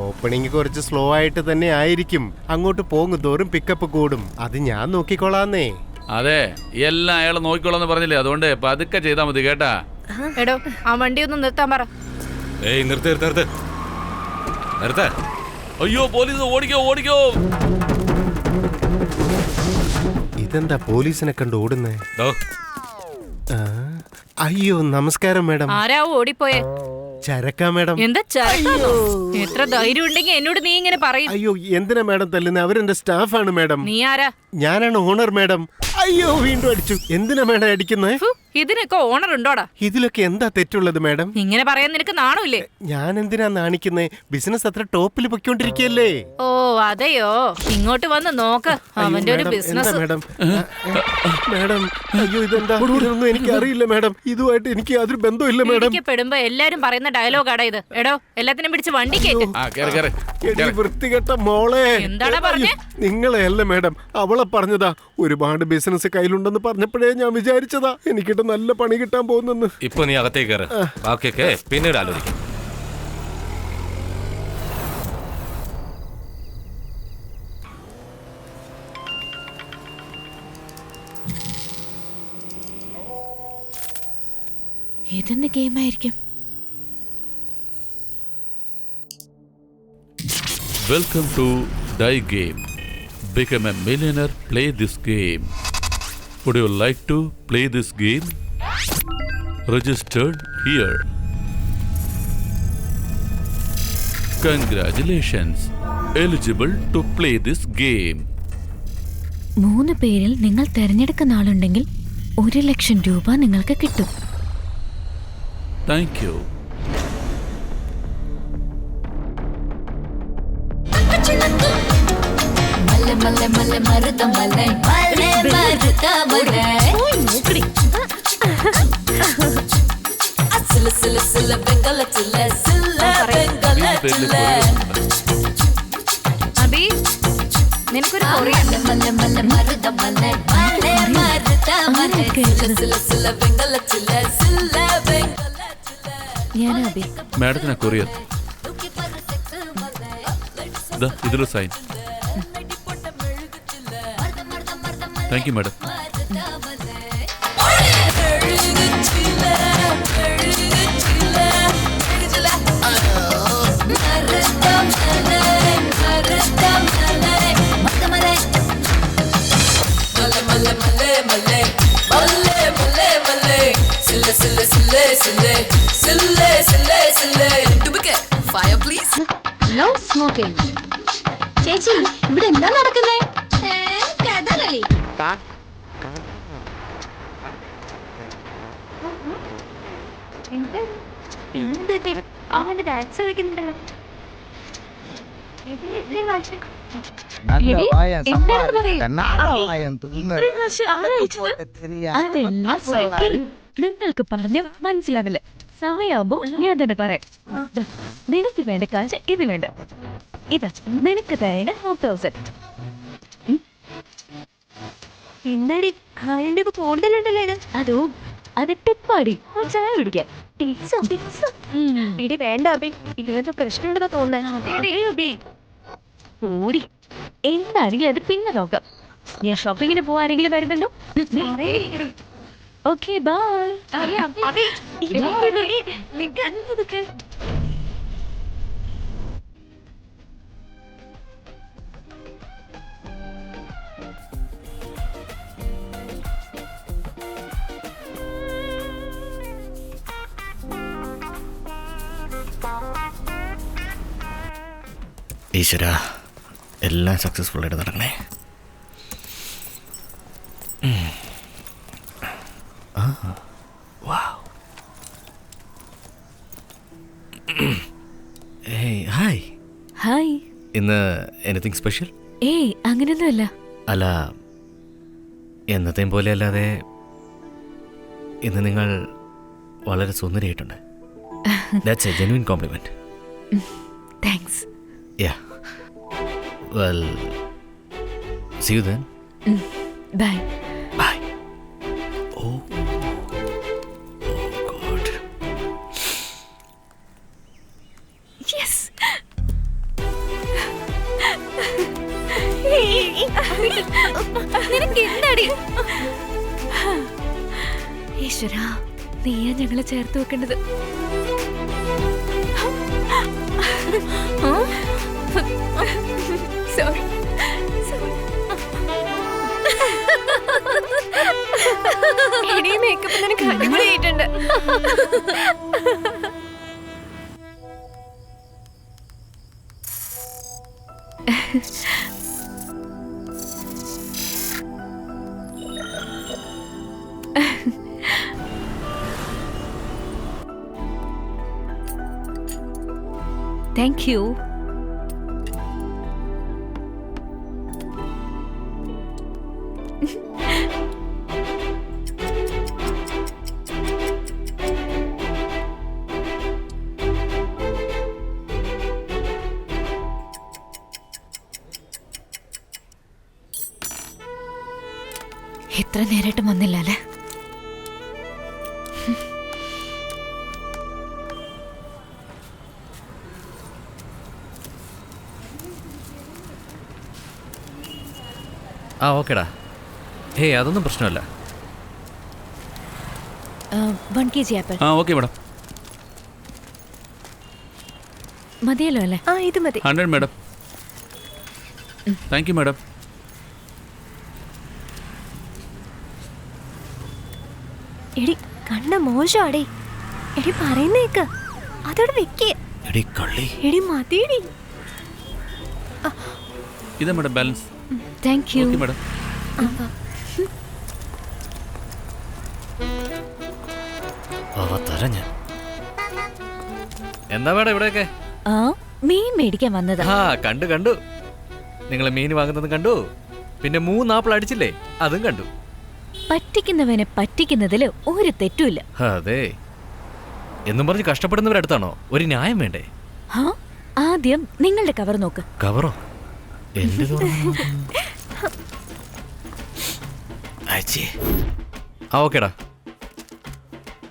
ഓപ്പണിംഗ് കുറച്ച് സ്ലോ ആയിട്ട് തന്നെ ആയിരിക്കും. അങ്ങോട്ട് പോകും തോറും പിക്കപ്പ് കൂടും. അത് ഞാൻ നോക്കിക്കോളാന്നേ. അതെ, എല്ലാം അയാൾ നോക്കിക്കോളാന്ന് പറഞ്ഞില്ലേ, അതുകൊണ്ട് പതുക്കെ ചെയ്താൽ മതി കേട്ടാ. എടോ, ആ വണ്ടി ഒന്ന് നിർത്താൻ പറ. ഏയ് നിർത്ത് നിർത്ത് നിർത്ത്. അയ്യോ, പോലീസ്! ഓടിക്കോ ഓടിക്കോ. ഇതെന്താ പോലീസിനെ കണ്ട് ഓടുന്നേ? അയ്യോ, നമസ്കാരം മാഡം. ആരാ ഓടിപ്പോയേ? ചരക്കാ മാഡം. എന്താ ചരക്കാണോ? എത്ര ധൈര്യം ഉണ്ടെങ്കിൽ എന്നോട് നീ ഇങ്ങനെ പറയും? അയ്യോ, എന്തിനാ മാഡം തല്ലുന്നത്? അവരെന്റെ സ്റ്റാഫാണ് മാഡം. നീ ആരാ? ഞാനാണ് ഓണർ മാഡം. അയ്യോ, വീണ്ടും അടിച്ചു. എന്തിനാ മാഡം അടിക്കുന്നത്? ഇതിനൊക്കെ ഓണർ ഉണ്ടോടാ? ഇതിലൊക്കെ എന്താ തെറ്റുള്ളത് മാഡം? ഇങ്ങനെ പറയാൻ നിനക്ക് നാണമില്ലേ? ഞാൻ എന്തിനാ നാണിക്കുന്നത്? ബിസിനസ് അത്ര ടോപ്പിൽ പൊയ്ക്കൊണ്ടിരിക്കുകയല്ലേ. ഓ അതെയോ, ഇങ്ങോട്ട് വന്ന് നോക്ക്. അവന്റെ ഒരു ബിസിനസ്. മാഡം മാഡം, അയ്യോ ഇതെന്താ? ഇതൊന്നും എനിക്ക് അറിയില്ല മാഡം. ഇതുമായിട്ട് എനിക്ക് യാതൊരു ബന്ധമില്ല മാഡം. പെടുമ്പോ എല്ലാരും പറയുന്ന ഡയലോഗാടാ ഇത്. എടോ, എല്ലാത്തിനും പിടിച്ച് വണ്ടി കേറ്റ്. വൃത്തികെട്ട മോളെ. എന്താടാ പറഞ്ഞേ? നിങ്ങളെ അല്ല മാഡം, അവളെ പറഞ്ഞതാ. ഒരുപാട് ബിസിനസ് കയ്യിലുണ്ടെന്ന് പറഞ്ഞപ്പോഴേ ഞാൻ വിചാരിച്ചതാ എനിക്കിട്ട് നല്ല പണി കിട്ടാൻ പോകുന്നെന്ന്. ഇപ്പൊ നീ അകത്തേക്ക് കയറ്. ബാക്കിയൊക്കെ പിന്നീട് ആലോചിക്കും. ഏതെന്ത് ഗെയിമായിരിക്കും? Welcome to Die Game. Become a millionaire. Play this game. Would you like to play this game? Registered here. Congratulations. Eligible to play this game. 3 പേരിൽ നിങ്ങൾ തിരഞ്ഞെടുക്കുന്ന ആളുണ്ടെങ്കിൽ 1 ലക്ഷം രൂപ നിങ്ങൾക്ക് കിട്ടും. Thank you. അബി, നിനക്കൊരു ഞാൻ അബി. മാഡത്തിന് കൊറിയർ. ഇതിലൊരു സൈൻ. Thank you madam. ചേച്ചി, ഇവിടെ എന്താ നടക്കുന്നേ? കഥകളി. അവന്റെ ഡാൻസ് കളിക്കുന്നുണ്ടല്ലോ. നിങ്ങൾക്ക് പറഞ്ഞ് മനസ്സിലാവില്ല. സമയമാകുമ്പോ ഞാൻ തന്നെ പറയാം. നിനക്ക് വേണ്ട കാശ് ഇത് വേണ്ട. ഇതാ നിനക്ക് തരേണ്ട 4000. എന്താടി, കൂടുതലുണ്ടല്ലോ ഇത്. അതോ അതിട്ട് പാടി ചായ കുടിക്കാൻ. ഇടി വേണ്ട അബി, ഇതിനകത്ത് പ്രശ്നമുണ്ടെന്ന് തോന്നുന്നേ. ഓടി എന്താണെങ്കിലും അത് പിന്നെ നോക്കാം. ഞാൻ ഷോപ്പിങ്ങിന് പോവാനെങ്കിലും വരുന്നുണ്ടോ? Okay bye. ഈശ്വര, എല്ലാം സക്സസ്ഫുൾ ആയിട്ട് നടക്കണേ. ഹായ്. ഹായ്. ഇന്ന് എനിത്തിങ് സ്പെഷ്യൽ? ഏയ് അങ്ങനെയൊന്നുമല്ല. അല്ല, എന്നത്തെയും പോലെ അല്ലാതെ ഇന്ന് നിങ്ങൾ വളരെ സുന്ദരിയായിട്ടുണ്ട്. That's a genuine compliment. Thanks. Yeah. Well, see you then. Bye. Bye. Oh God. Yes. നിനക്ക് എന്താടി? ഈശ്വരാ, നീയാ ഞങ്ങളെ ചേർത്ത് വെക്കേണ്ടത്. സോറി. എടി മേക്കപ്പ് നിനക്ക് അടിപൊളിയായിട്ടുണ്ട്. Thank you. ഇത്ര നേരിട്ട് വന്നില്ല അല്ലേ? ആ ഓക്കേടാ. ഹേയ്, അതൊന്നും പ്രശ്നമല്ല. 1 kg ആപ്പിൾ. ആ ഓക്കെ മാഡം. മതിയല്ലോ അല്ലേ? ആ ഇത് മതി. 100 മാഡം. Thank you madam. എടി കണ്ണ മോശാടേ. എടി പറയുന്നേക്ക്, അതോടെ വെക്കേ. എടി കള്ളി. എടി മതിയടി. ഇതാ madam balance. Thank you. Okay madam. ഞാൻ എന്താ മേഡം ഇവിടെയൊക്കെ? ആ മീൻ മേടിക്കാൻ വന്നതാ. ആ കണ്ടു. നിങ്ങൾ മീൻ വാങ്ങുന്നത് കണ്ടു. പിന്നെ 3 ആപ്പിൾ അടിച്ചില്ലേ, അതും കണ്ടു. പറ്റിക്കുന്നവനെ പറ്റിക്കുന്നതില് ഒരു തെറ്റുമില്ല. അതെ, എന്നും പറഞ്ഞ് കഷ്ടപ്പെടുന്നവരടുത്താണോ ഒരു ന്യായം വേണ്ടേ? ആദ്യം നിങ്ങളുടെ കവർ നോക്ക്. കവറോ? എന്റെ ആ ഓക്കേടാ.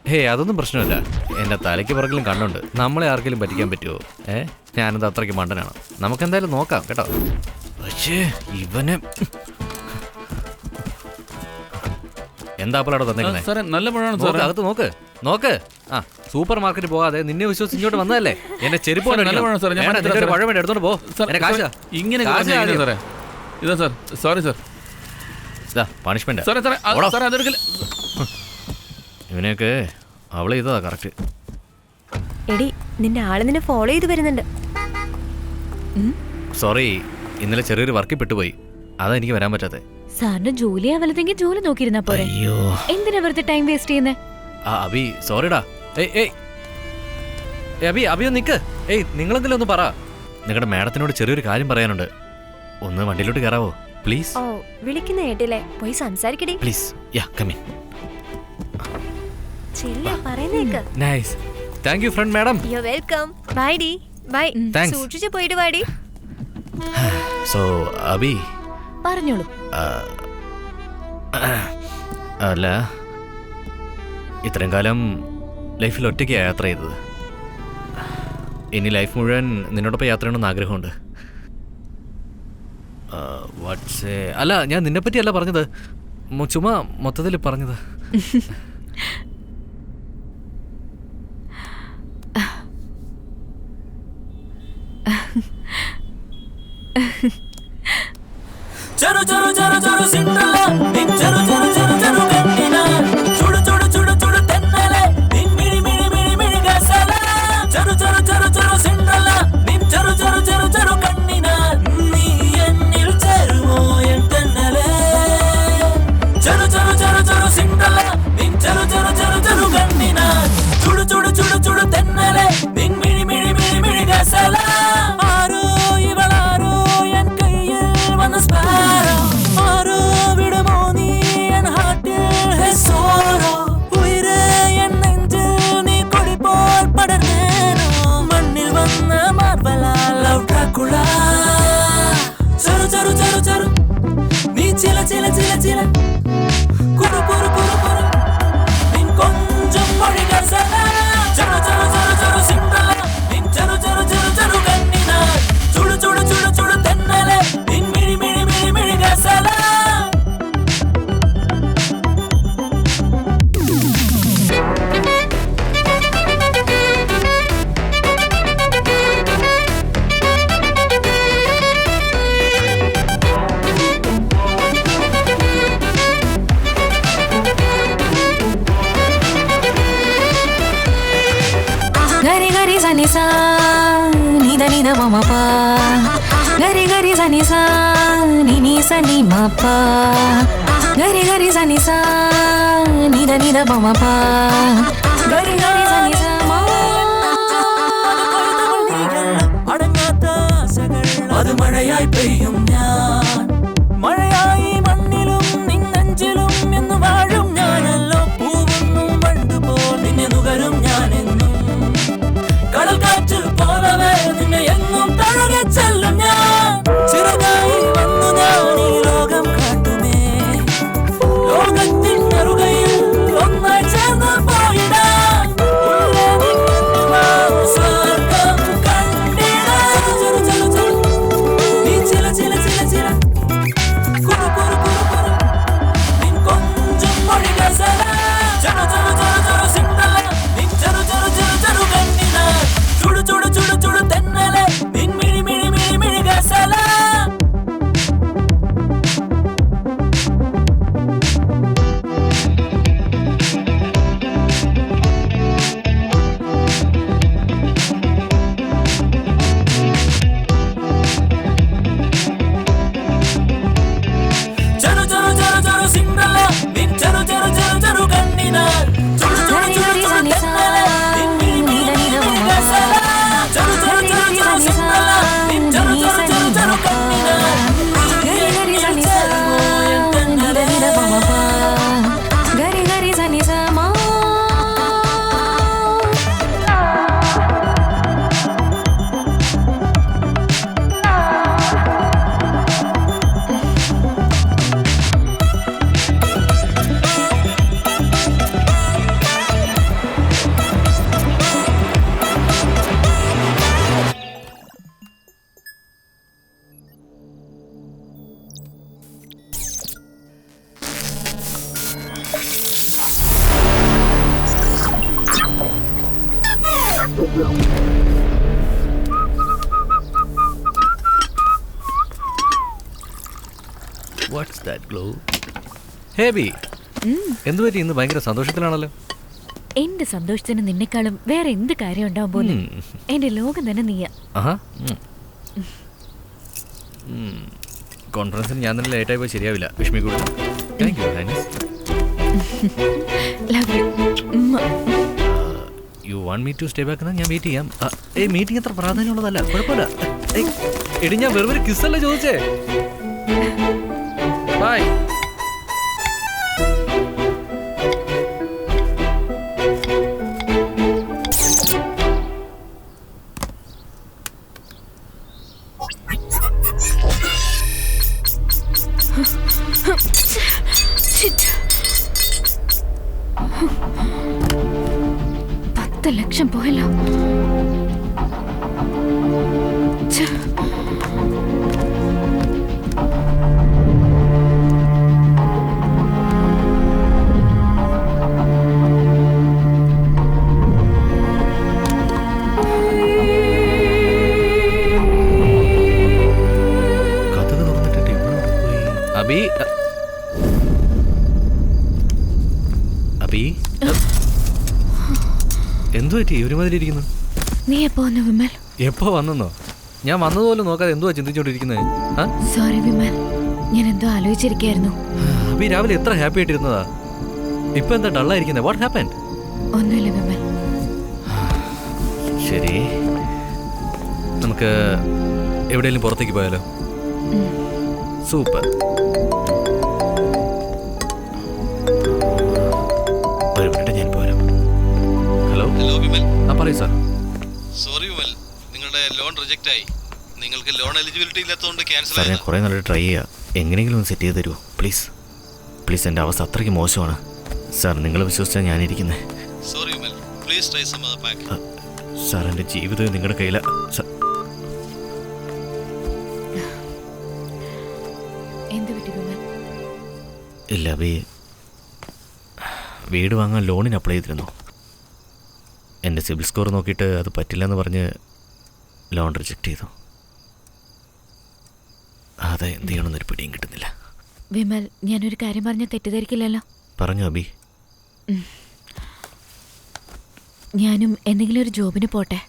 ഹേയ്, അതൊന്നും പ്രശ്നമില്ല. എന്റെ തലയ്ക്ക് പുറകിലും കണ്ണുണ്ട്. നമ്മളെ ആർക്കെങ്കിലും പറ്റിക്കാൻ പറ്റുമോ? ഞാനത് അത്രയ്ക്ക് മണ്ടനാണ്. നമുക്കെന്തായാലും നോക്കാം കേട്ടോ. പക്ഷേ ഇവനെ എന്താ ആപ്പിളാടോ തന്നേക്കുന്നേ? നല്ല പഴമാണ് സാർ. അകത്ത് നോക്ക്. ആ സൂപ്പർ മാർക്കറ്റ് പോകാതെ നിന്നെ വിശ്വസിച്ച് ഇങ്ങോട്ട് വന്നതല്ലേ? എന്റെ ചെരുപ്പ് പഴം വേണ്ടി എടുത്തോണ്ട് പോ. ഇങ്ങനെ ഇതാ സാർ. Sorry sir. പണിഷ്മെന്റ് ഇവനെയൊക്കെ അവളെ ഇതാ കറക്റ്റ്. എടി നിന്റെ ആള് നിന്നെ ഫോളോ ചെയ്ത് വരുന്നുണ്ട്. സോറി, ഇന്നലെ ചെറിയൊരു വർക്കിൽ പെട്ടുപോയി. അതാ എനിക്ക് വരാൻ പറ്റാത്തെ. സാറിന് ജോലി ആവലത്തെങ്കിൽ ജോലി നോക്കിയിരുന്നാ പോരെ. എന്തിനാ വെറുതെ ടൈം വേസ്റ്റ് ചെയ്യുന്നേ? അബി സോറിടാ. അബിയോ നിക്ക്. നിങ്ങളെന്തെങ്കിലും ഒന്ന് പറ. നിങ്ങളുടെ മാഡത്തിനോട് ചെറിയൊരു കാര്യം പറയാനുണ്ട്. ഒന്ന് വണ്ടിയിലോട്ട് കയറാവോ പ്ലീസ്? ഓ വിളിക്കുന്ന കേട്ടില്ലേ, പോയി സംസാരിക്കടി പ്ലീസ്. Yeah come in. ചെല്ല പറയുന്നേക്ക്. Nice. Thank you friend madam. You welcome. Bye ഡി. ബൈ. Thanks. സൂക്ഷിച്ചു പോയിട്ട് വാടി. സോ അബി പറഞ്ഞോളൂ. അല്ല ഇത്രയും കാലം ലൈഫിൽ ഒറ്റയ്ക്കാണ് യാത്ര ചെയ്തത്. ഇനി ലൈഫ് മുഴുവൻ നിന്നോടൊപ്പം യാത്ര ചെയ്യണമെന്ന് ആഗ്രഹമുണ്ട്. അല്ല, ഞാൻ നിന്നെപ്പറ്റിയല്ല പറഞ്ഞത്, ചുമ്മാ മൊത്തത്തിൽ പറഞ്ഞത്. చరు చరు చరు చరు సిండ్రలా నిన్ చరు చరు చరు చరు కన్నినా చూడు చూడు చూడు చూడు తెన్నలే నిన్ మిడి మిడి మిడి మిడి గసల చరు చరు చరు చరు సిండ్రలా నిన్ చరు చరు చరు చరు కన్నినా నీ ఎన్నిల్ చెరువో ఎంటన్నలే చరు చరు చరు చరు సిండ్రలా నిన్ చరు చరు చరు చరు కన్నినా చూడు చూడు చూడు చూడు తెన్నలే నిన్ మిడి മിഴി മിഴി മിഴി ഗസല ആരോ ഇവളാരോ എൻ കയ്യിൽ വന്ന സ്പാരോ ആരോ വിടുമോ നീ എൻ ഹാർട്ടിൽ ഹെ സോറോ ഉയരെ എൻ നെഞ്ചിൽ നീ കൊടി പോൽ പടർന്നേനോ മണ്ണിൽ വന്ന മാർബല ലവ് ഡ്രാക്കുള ചരു ചരു ചരു ചരു നീ ചില ചില ചില ചില കുറു കുറു കുറു കുറു നിൻ കൊഞ്ചം മൊഴി ഗസല ചരു ചരു ചരു ചരു സിംഗല ചരു ചരു ചരു ചരു കന്നിന ചുടു ചുടു ചുടു ചുടു തെന്നലെ നിൻ മിഴി മിഴി മിഴി മിഴി ഗസല ഗരി ഗരി സനി സാ നിദ നിദ മമ പ ഗരി ഗരി സനി സാ നി നി സനി മ പ ഗരി ഗരി സനി സാ നിദ നിദ മമ പ ഗരി ഗരി സനി സാ അടങ്ങാത്ത ആശകൾ അത് മഴയായി പെയ്യും ഞാൻ മഴയായി മണ്ണിലും നിന്നെഞ്ചിലും എന്ന് വാഴും ഞാനല്ലോ പൂവൊന്നും പണ്ടുപോൽ നിന്നെ നുകരും ഞാനെന്നും കടൽ കാറ്റിൽ പോലവേ നിന്നെ എന്നും തഴകെ ചെല്ലും ഞാൻ ചിറകായി വന്നു ഞാൻ ഈ ലോകം കാട്ടുമേ ലോകത്തിൻ നെറുകയിൽ ഒന്നായി ചേർന്ന് പോയിടാൻ ഉള്ളേ നിന്നിടുവാൻ സ്വർഗം കണ്ടിടാൻ ചരു ചരു ചരു നീ ചില ചില ചില ചില കുറു കുറു കുറു കുറു നിൻ കൊഞ്ചം മൊഴി ഗസല ചരു ചരു ചരു ചരു സിംഗല നിൻ ചരു ചരു ചരു ചരു കന്നിന ചുടു ചുടു ചുടു ചുടു തെന്നലെ നിൻ മിഴി മിഴി മിഴി മിഴി ഗസല ചരു ചരു ചരു ചരു സിംഗല നിൻ ചരു ചരു ചരു ചരു കന്നിന ചുടു ചുടു ചുടു ചുടു തെന്നലെ നിൻ മിഴി മിഴി മിഴി മിഴി ഗസല ചരു ചരു ചരു ചരു സിംഗല നിൻ ചരു ചരു ചരു ചരു കന്നിന ഗരി ഗരി സനി സാ നിദ നിദ മമ പ ഗരി ഗരി സനി സാ മ വാട്ട്സ് ദാറ്റ് ഗ്ലോ? ഹേബി, എന്തുപറ്റി ഇന്ന് ഭയങ്കര സന്തോഷത്തിലാണല്ലോ? എന്റെ സന്തോഷത്തിന് നിന്നെക്കാളും വേറെ എന്ത് കാര്യം ഉണ്ടാവും പോലും. എന്റെ ലോകം തന്നെ നീയാ. കോൺഫറൻസിന് ഞാൻ തന്നെ ലേറ്റായി പോയി ശരിയാവില്ല. വിഷ്മിക്കൂടെ. Thank you highness. Love you. You want me to stay back എന്നാ ഞാൻ വെയിറ്റ് ചെയ്യാം. മീറ്റിംഗ് അത്ര പ്രാധാന്യമുള്ളതല്ല, കുഴപ്പമില്ല. എടി, ഞാൻ വെറുതെ കിസ്സല്ലേ ചോദിച്ചേ. ബൈ. Shit. 10 ലക്ഷം പോയല്ലോ. ഛെ. അബി അബി എന്തു പറ്റി ഒരുമാതിരി ഇരിക്കുന്നു? നീ എപ്പോ വന്നു വിമൽ? എപ്പോ വന്നെന്നോ? ഞാൻ വന്നതുപോലെ നോക്കാതെ എന്തുവാ ചിന്തിച്ചോണ്ടിരിക്കുന്നത്? സോറി വിമൽ, ഞാൻ എന്തോ ആലോചിച്ചിരിക്കായിരുന്നു. അബി രാവിലെ എത്ര ഹാപ്പി ആയിട്ടിരുന്നതാ, ഇപ്പൊ എന്താ ഡള്ളായിരിക്കുന്നത്? What happen? ഒന്നുമില്ല വിമൽ. ശരി, നമുക്ക് എവിടെയെങ്കിലും പുറത്തേക്ക് പോയാലോ? സൂപ്പർ. ഒരു മിനിറ്റ്, ഞാൻ പോരാം. ഹലോ വിമൽ. പറയൂ സാർ. സോറി വിമൽ, നിങ്ങളുടെ ലോൺ റിജക്റ്റ് ആയി. നിങ്ങൾക്ക് ലോൺ എലിജിബിലിറ്റി ഇല്ലാത്തതുകൊണ്ട് ക്യാൻസൽ സാർ, ഞാൻ കുറേ നാളെ ട്രൈ ചെയ്യാം. എങ്ങനെയെങ്കിലും ഒന്ന് സെറ്റ് ചെയ്ത് തരുമോ പ്ലീസ്? പ്ലീസ്, എൻ്റെ അവസ്ഥ അത്രയ്ക്ക് മോശമാണ് സാർ. നിങ്ങൾ വിശ്വസിച്ചാണ് ഞാനിരിക്കുന്നത്. Sorry Vimal, please try some other pack. Sir, എൻ്റെ ജീവിതം നിങ്ങളുടെ കയ്യിലാണ്. ഇല്ല അബി, വീട് വാങ്ങാൻ ലോണിന് അപ്ലൈ ചെയ്തിരുന്നു. എൻ്റെ സിബിൽ സ്കോർ നോക്കിയിട്ട് അത് പറ്റില്ലെന്ന് പറഞ്ഞ് ലോൺ റിജക്റ്റ് ചെയ്തു. അതെ, എന്ത് ചെയ്യണമെന്നൊരു പിടിയും കിട്ടുന്നില്ല. വിമൽ, ഞാനൊരു കാര്യം പറഞ്ഞാൽ തെറ്റിദ്ധരിക്കില്ലല്ലോ? പറഞ്ഞു അബി. ഞാനും എന്തെങ്കിലും ഒരു ജോബിന് പോട്ടെ.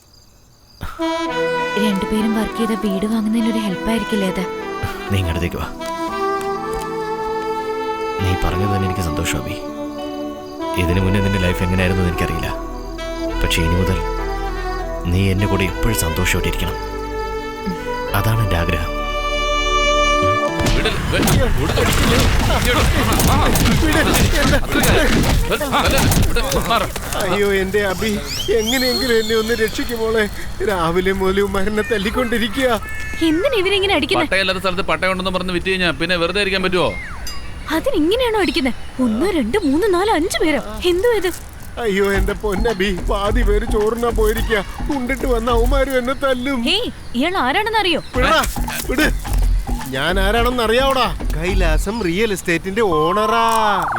രണ്ടുപേരും വർക്ക് ചെയ്ത വീട് വാങ്ങുന്നതിനൊരു ഹെൽപ്പായിരിക്കില്ലേ അത്? നീ ഇങ്ങോട്ടേക്ക് വാ. നീ പറഞ്ഞത് തന്നെ എനിക്ക് സന്തോഷം അബി. ഇതിനു മുന്നേ നിന്റെ ലൈഫ് എങ്ങനെയായിരുന്നു എന്ന് എനിക്കറിയില്ല. പക്ഷേ ഇനി മുതൽ നീ എൻ്റെ കൂടെ എപ്പോഴും സന്തോഷമായിട്ടിരിക്കണം. അതാണ് എൻ്റെ ആഗ്രഹം. അയ്യോ എന്റെ അബി, എങ്ങനെയെങ്കിലും എന്നെ ഒന്ന് രക്ഷിക്കുമോളെ. രാവിലെ മുതലും മരണ തല്ലിക്കൊണ്ടിരിക്കുക. എന്തിനെങ്ങനെ അടിക്കുന്നത്? പട്ടയല്ലാത്ത സ്ഥലത്ത് പട്ടയുണ്ടെന്ന് പറഞ്ഞ് വിറ്റ് കഴിഞ്ഞാൽ പിന്നെ വെറുതെ ഇരിക്കാൻ പറ്റുമോ? അതിനിങ്ങനെയാണോ അടിക്കുന്നത്? 1 2 3 4 5 പേരോ? എന്തോ ഇത്? അയ്യോ എന്റെ പൊന്നബി, പാതി പേര് ചോറിനാ പോയിരിക്കുക. ഉണ്ടിട്ട് വന്ന അവന്മാരും എന്നെ തല്ലും. ഇയാൾ ആരാണെന്ന് അറിയോ? ഞാൻ ആരാണെന്ന് അറിയാവടാ? കൈലാസം റിയൽ എസ്റ്റേറ്റിന്റെ ഓണറാ.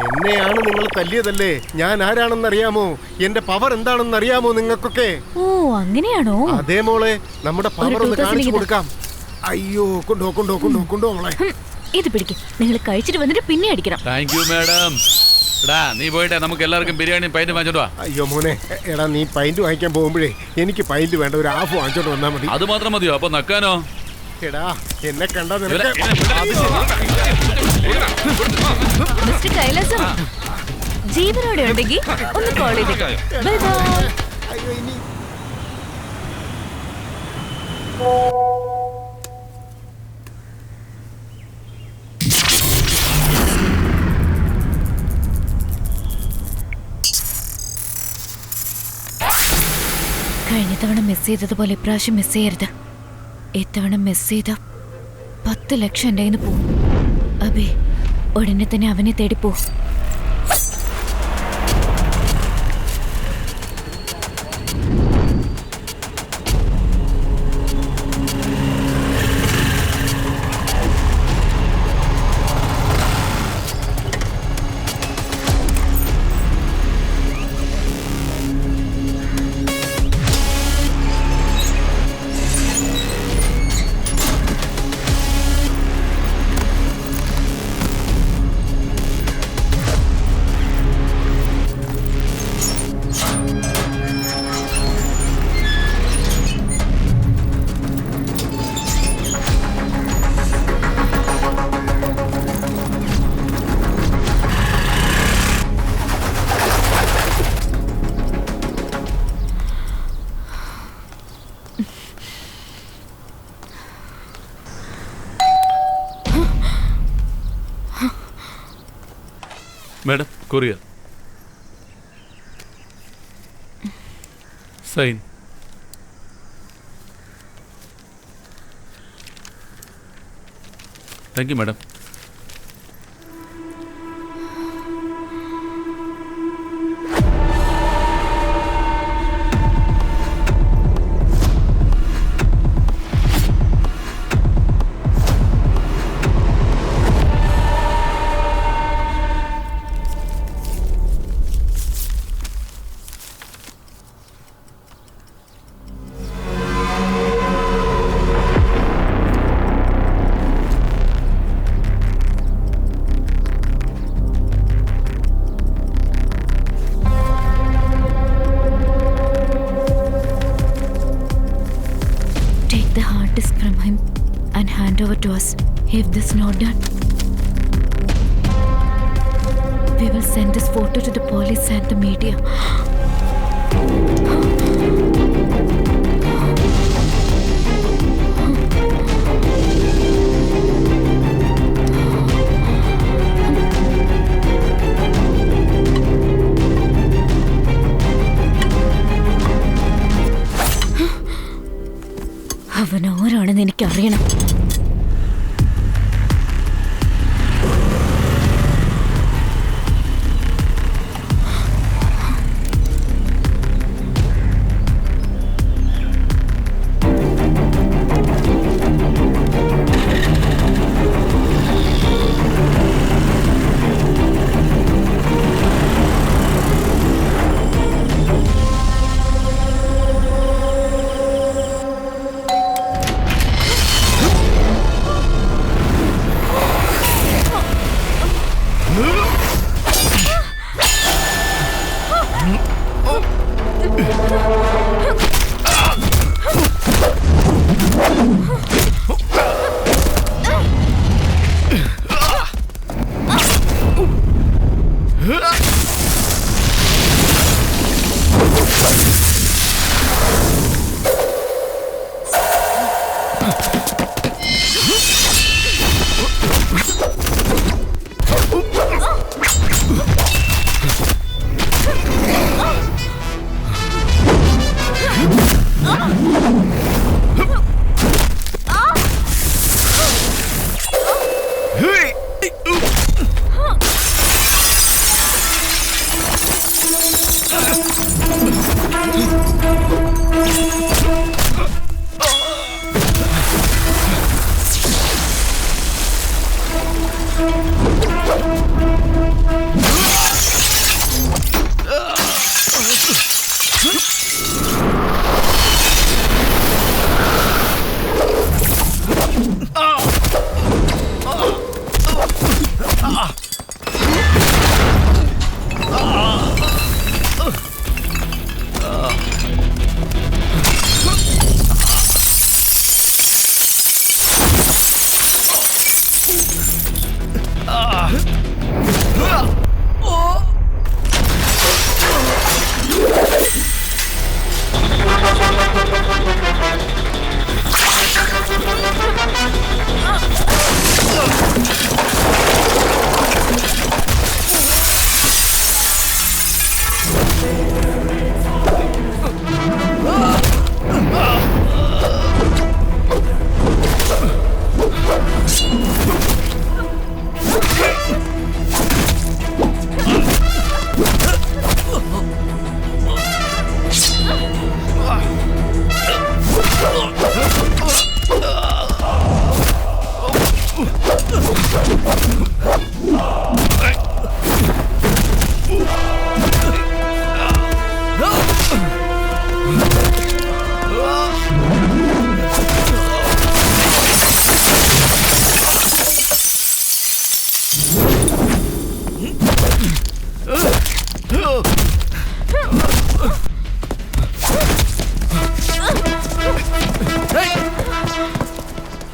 എന്നെയാണ് നിങ്ങൾ തല്ലിയതല്ലേ? ഞാൻ ആരാണെന്ന് അറിയാമോ? എന്റെ പവർ എന്താണെന്ന് അറിയാമോ നിങ്ങൾക്കൊക്കെ? ഓ, അങ്ങനെയാണോ? അതേ മോളെ, നമ്മുടെ പവർ ഒന്ന് കാണിച്ചു കൊടുക്കാം. അയ്യോ, കൊണ്ടോ മോളെ. ഇത് പിടിക്കും. നിങ്ങൾ കഴിച്ചിട്ട് വന്നിട്ട് പിന്നെ അടിക്കണം. Thank you madam. എടാ, നീ പോയിട്ടെ നമുക്ക് എല്ലാവർക്കും ബിരിയാണി പൈന്റ് വാങ്ങിച്ചോട്ട് വാ. അയ്യോ മോനെ, എടാ നീ പൈന്റ് വാങ്ങിക്കാൻ പോകുമ്പോഴേ എനിക്ക് പൈന്റ് വേണ്ട, ഒരു ഹാഫ് വാങ്ങിച്ചോട്ട് വന്നാൽ മതി. അത് മാത്രം മതിയോ? അപ്പൊ നക്കാനോ? എടാ, എന്നെ കണ്ടാ മിസ്റ്റർ കൈലാസം ജീവനോടെ ഉണ്ടെങ്കിൽ ഒന്ന് കോൾ ചെയ്തേക്കാം. Bye bye. അയ്യോ ഇനി കഴിഞ്ഞ തവണ മിസ് ചെയ്തതുപോലെ ഇപ്രാവശ്യം മിസ് ചെയ്യരുത്. ഇത്തവണ മിസ് ചെയ്ത 10 ലക്ഷം എൻ്റെ കയ്യിൽ നിന്ന് പോവും. അബേ, ഉടനെ തന്നെ അവനെ തേടിപ്പോ. Madam, courier sign. Thank you madam. If this is not done, we will send this photo to the police and the media. അവൻ ആരാണെന്ന് എനിക്കറിയണം.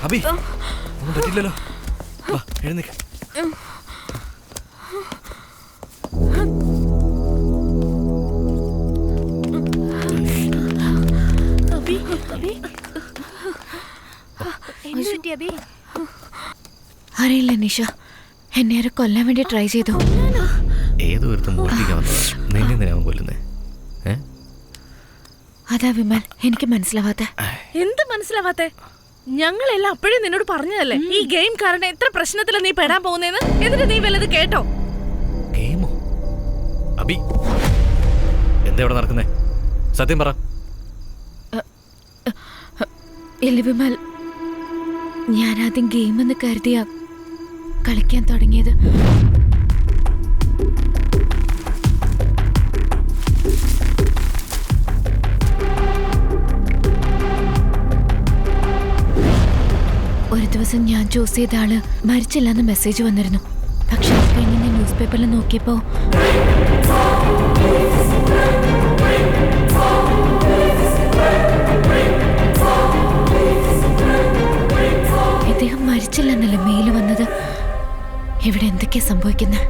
അബി ഒന്നും പറ്റില്ലല്ലോ. വാ എഴുന്നേക്ക്. അറിയില്ല നിഷ, എന്നെ ആരെ കൊല്ലാൻ വേണ്ടി ട്രൈ ചെയ്തു. ഏതോ ഒരുത്തം മോഷ്ടിക്കാൻ വന്നതാ. നിന്നെ എന്തിനാ അവൻ കൊല്ലുന്നേ? അതാ വിമൽ, എനിക്ക് മനസ്സിലാവാത്ത. എന്ത് മനസ്സിലാവാത്തെ? ഞങ്ങളെല്ലാം അപ്പോഴേ നിന്നോട് പറഞ്ഞതല്ലേ ഈ ഗെയിം കാരണം എത്ര പ്രശ്നത്തിലാ നീ പെടാൻ പോകുന്നേന്ന്. എന്നിട്ട് നീ വല്ലത് കേട്ടോ? ഗെയിമോ? അബി എന്താ ഇവിടെ നടക്കുന്നേ? സത്യം പറ. ഇല്ല വിമൽ, ഞാൻ ആദ്യം ഗെയിം എന്ന് കരുതിയാ കളിക്കാൻ തുടങ്ങിയത്. ഒരു ദിവസം ഞാൻ ചൂസ് ചെയ്ത ആള് മരിച്ചില്ലെന്ന് മെസ്സേജ് വന്നിരുന്നു. പക്ഷെ അത് കഴിഞ്ഞ് ഞാൻ ന്യൂസ് പേപ്പറിൽ നോക്കിയപ്പോ ഇദ്ദേഹം മരിച്ചില്ലെന്നല്ല മെയിൽ വന്നത്. ഇവിടെ എന്തൊക്കെയാ സംഭവിക്കുന്നത്?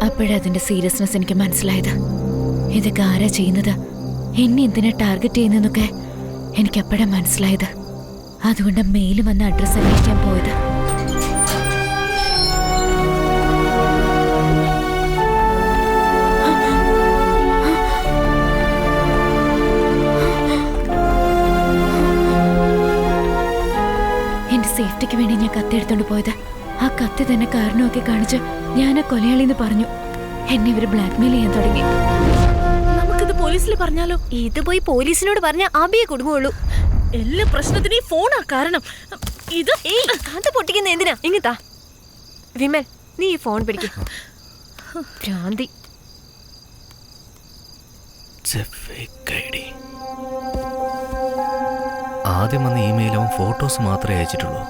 അപ്പോഴതിന്റെ സീരിയസ്നെസ് എനിക്ക് മനസ്സിലായത്. ഇതൊക്കെ ആരാ ചെയ്യുന്നത്, എന്നെ എന്തിനാ ടാർഗറ്റ് ചെയ്യുന്നതെന്നൊക്കെ എനിക്ക് അപ്പോഴാ മനസ്സിലായത്. അതുകൊണ്ട് മെയിൽ വന്ന അഡ്രസ്സ് അന്വേഷിക്കാൻ പോയത്. എന്റെ സേഫ്റ്റിക്ക് വേണ്ടി ഞാൻ കത്തി എടുത്തോണ്ട് പോയത്. ആ കത്തി തന്നെ കാരണമൊക്കെ കാണിച്ച് ഞാൻ ആ കൊലയാളിന്ന് പറഞ്ഞു. എന്നെ ഇവര് ബ്ലാക്ക്മെയിൽ ചെയ്യാൻ തുടങ്ങി. നമുക്കിത് പോലീസിൽ പറഞ്ഞാലോ? ഇത് പോയി പോലീസിനോട് പറഞ്ഞ അബിയെ കൊടുങ്ങുള്ളൂ. എല്ലാ പ്രശ്നത്തിനും ഈ ഫോണാ കാരണം. ഇത് അത് പൊട്ടിക്കുന്ന എന്തിനാ? ഇങ്ങത്താ വിമൽ, നീ ഈ ഫോൺ പിടിക്ക. ഭ്രാന്തി. ആദ്യം വന്ന ഇമെയിൽ അവൻ ഫോട്ടോസ് മാത്രമേ അയച്ചിട്ടുള്ളൂ.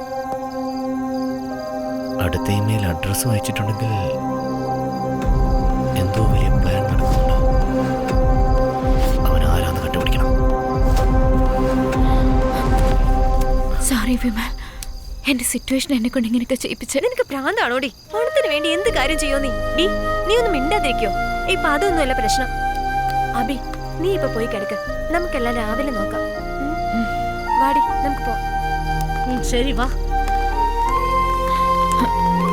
അടുത്ത ഇമെയിൽ അഡ്രസ്സും അയച്ചിട്ടുണ്ടെങ്കിൽ എന്തോ വലിയ പ്ലാൻ നടക്കുന്നുണ്ട്. അവൻ ആരാന്ന് കണ്ടുപിടിക്കണം. സോറി വിമൽ, എന്റെ സിറ്റുവേഷൻ എന്നെ കൊണ്ട് ഇങ്ങനെയൊക്കെ ചെയ്യിപ്പിച്ച്. നിനക്ക് ഭ്രാന്താണോടി? ഓണത്തിന് വേണ്ടി എന്ത് കാര്യം ചെയ്യോ നീ? നീ ഒന്നും മിണ്ടാതിരിക്കോ? ഇപ്പൊ അതൊന്നുമല്ല പ്രശ്നം. അബി, നീ ഇപ്പൊ പോയി കിടക്ക്. നമുക്കെല്ലാം രാവിലെ നോക്കാം. വാടി, നമുക്ക് പോ. ശരി, വാ.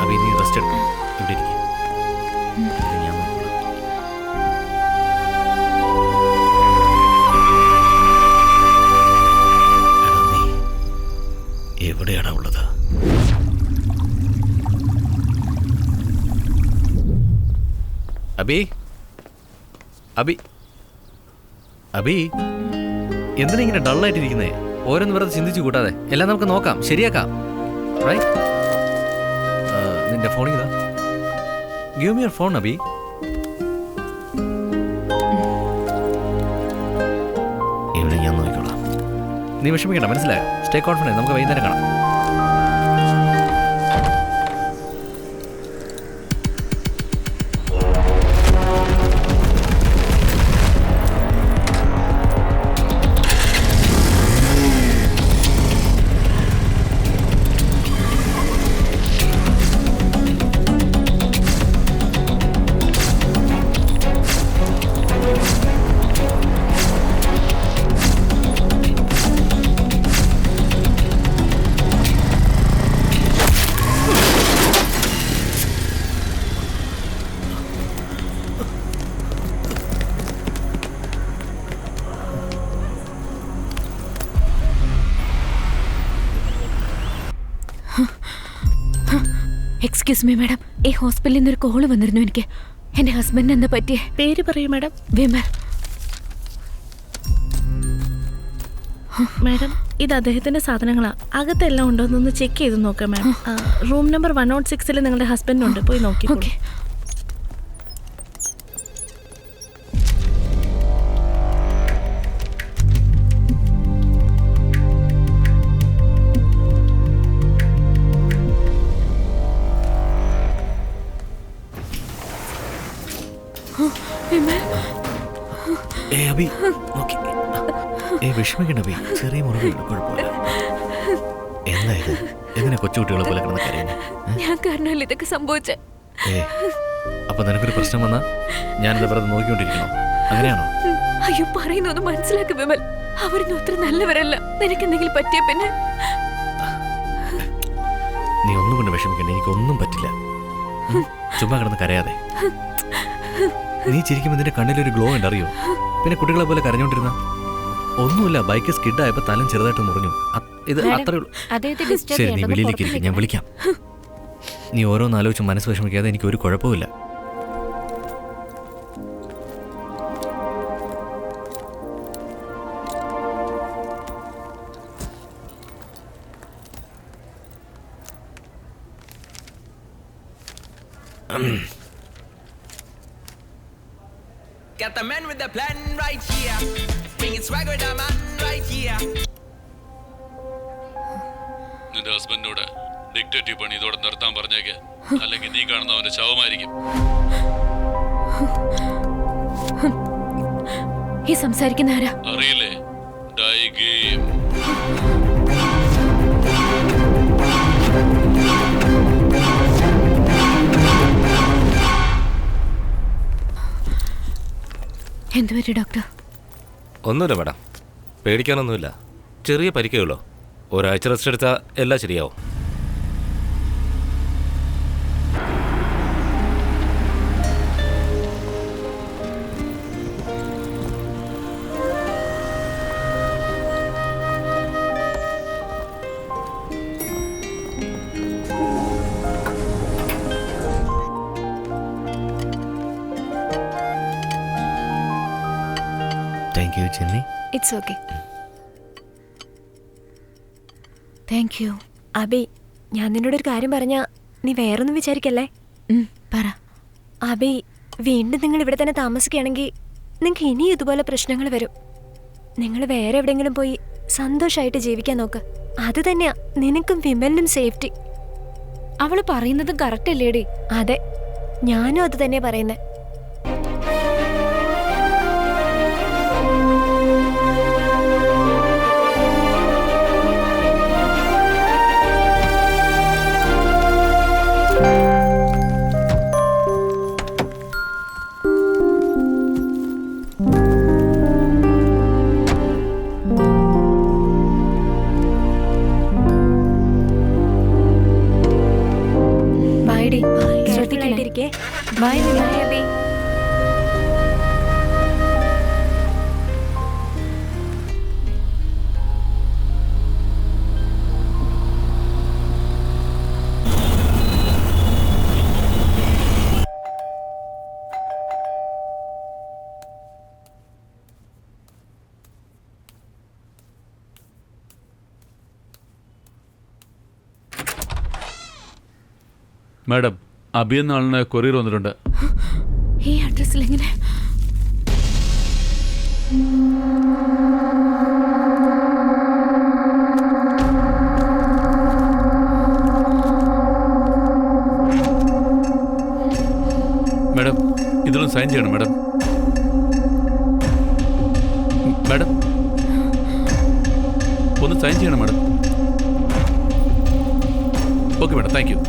അബി, നീ റെസ്റ്റ് എടുക്കും. ഇവിടെ ഇരിക്കും. ഞാൻ നോക്കാം. എവിടെയാടാ ഉള്ളത്? അബി, അബി, അബി, എന്തിനാ ഇങ്ങനെ ഡള്ളായിട്ടിരിക്കുന്നേ? ഓരോന്ന് വെറുതെ ചിന്തിച്ചു കൂട്ടാതെ എല്ലാം നമുക്ക് നോക്കാം, ശരിയാക്കാം. നിന്റെ ഫോണിൽ ഇതാ. Give me your phone Abi. ഇവിടെ ഞാൻ നോക്കിക്കോളാം. നീ വിഷമിക്കണ്ട, മനസ്സിലായോ? Stay confident. നമുക്ക് വൈകുന്നേരം കാണാം. എക്സ്ക്യൂസ് മീ മാഡം, ഈ ഹോസ്പിറ്റലിൽ നിന്നൊരു കോള് വന്നിരുന്നു എനിക്ക്. എൻ്റെ ഹസ്ബൻഡിന് എന്താ പറ്റിയേ? പേര് പറയൂ മാഡം. വിമൽ. മാഡം, ഇത് അദ്ദേഹത്തിന്റെ സാധനങ്ങളാ. അകത്തെല്ലാം ഉണ്ടോ എന്നൊന്ന് ചെക്ക് ചെയ്ത് നോക്കാം മാഡം. റൂം നമ്പർ 106 നിങ്ങളുടെ ഹസ്ബൻഡുണ്ട്, പോയി നോക്കി. ഓക്കെ. അബി, നോക്കി. വിഷമിക്കണ്ട അബി, ചെറിയ മുറിവുണ്ട്, കുഴപ്പമില്ല. എന്താ ഇത്? എങ്ങനെ കൊച്ചുകുട്ടികളെ പോലെ കിടന്ന് കരയുന്നു? ഞാൻ കാരണമല്ല ഇതൊക്കെ സംഭവിച്ചേ. അപ്പൊ നിനക്കൊരു പ്രശ്നം വന്നാ ഞാനിത് വെറുതെ നോക്കിക്കൊണ്ടിരിക്കണോ? അങ്ങനെയാണോ? അയ്യോ, പറയുന്നൊന്നും മനസ്സിലാക്കും വിമൽ. അവരൊന്നും അത്ര നല്ലവരല്ല. നിനക്ക് എന്തെങ്കിലും പറ്റിയ പിന്നെ നീ ഒന്നും കൊണ്ട് വിഷമിക്കണ്ട, എനിക്കൊന്നും പറ്റില്ല. ചുമ്മാ കിടന്ന് കരയാതെ. നീ ചിരിക്കുമ്പോൾ നിന്റെ കണ്ണിലൊരു ഗ്ലോ ഉണ്ട്, അറിയോ? പിന്നെ കുട്ടികളെ പോലെ കരഞ്ഞോണ്ടിരുന്ന ഒന്നുമില്ല. ബൈക്ക് സ്കിഡായപ്പോ തലം ചെറുതായിട്ട് മുറിഞ്ഞു. ഇത് അത്രേ ഉള്ളൂ. ശരി, നീ വെളിയിലേക്ക് ഇരിക്കും, ഞാൻ വിളിക്കാം. നീ ഓരോന്നാലോചിച്ച് മനസ്സ് വിഷമിക്കാതെ. എനിക്ക് ഒരു കുഴപ്പമില്ല. Got the man with the plan right here. Bring it swag with the man right here. നിന്റെ ഹസ്ബൻഡിനോട് ഡിക്റ്റേറ്റീവ് പണി ഇതോടെ നിർത്താൻ പറഞ്ഞേക്ക്, അല്ലെങ്കിൽ നീ കാണുന്നവന്റെ ശവമായിരിക്കും. ഈ സംസാരിക്കുന്ന ആരാ? അറിയില്ലേ? Die game. എന്തുപറ്റി ഡോക്ടർ? ഒന്നുമില്ല മാഡം, പേടിക്കാനൊന്നുമില്ല. ചെറിയ പരിക്കേ ഉള്ളൂ. ഒരാഴ്ച റെസ്റ്റ് എടുത്താൽ എല്ലാം ശരിയാവും. Thank you Jenny. It's okay. Thank you. Abhi, ഞാൻ നിന്നോടൊരു കാര്യം പറഞ്ഞാ നീ വേറൊന്നും വിചാരിക്കല്ലേ? പറ. അബി, വീണ്ടും നിങ്ങൾ ഇവിടെ തന്നെ താമസിക്കുകയാണെങ്കിൽ നിങ്ങൾക്ക് ഇനിയും ഇതുപോലെ പ്രശ്നങ്ങൾ വരും. നിങ്ങൾ വേറെ എവിടെയെങ്കിലും പോയി സന്തോഷമായിട്ട് ജീവിക്കാൻ നോക്ക്. അത് തന്നെയാ നിനക്കും വിമലിനും സേഫ്റ്റി. അവള് പറയുന്നതും കറക്റ്റ് അല്ലേടി? അതെ, ഞാനും അത് തന്നെയാ പറയുന്നത്. ബൈ അബി. മാഡം, അബി എന്ന ആളിന് കൊറിയർ വന്നിട്ടുണ്ട്. ഈ അഡ്രസ്സിൽ എങ്ങനെ? മാഡം, ഇതിലൊന്ന് സൈൻ ചെയ്യണം മാഡം. മാഡം, ഒന്ന് സൈൻ ചെയ്യണം madam. Okay madam, thank you.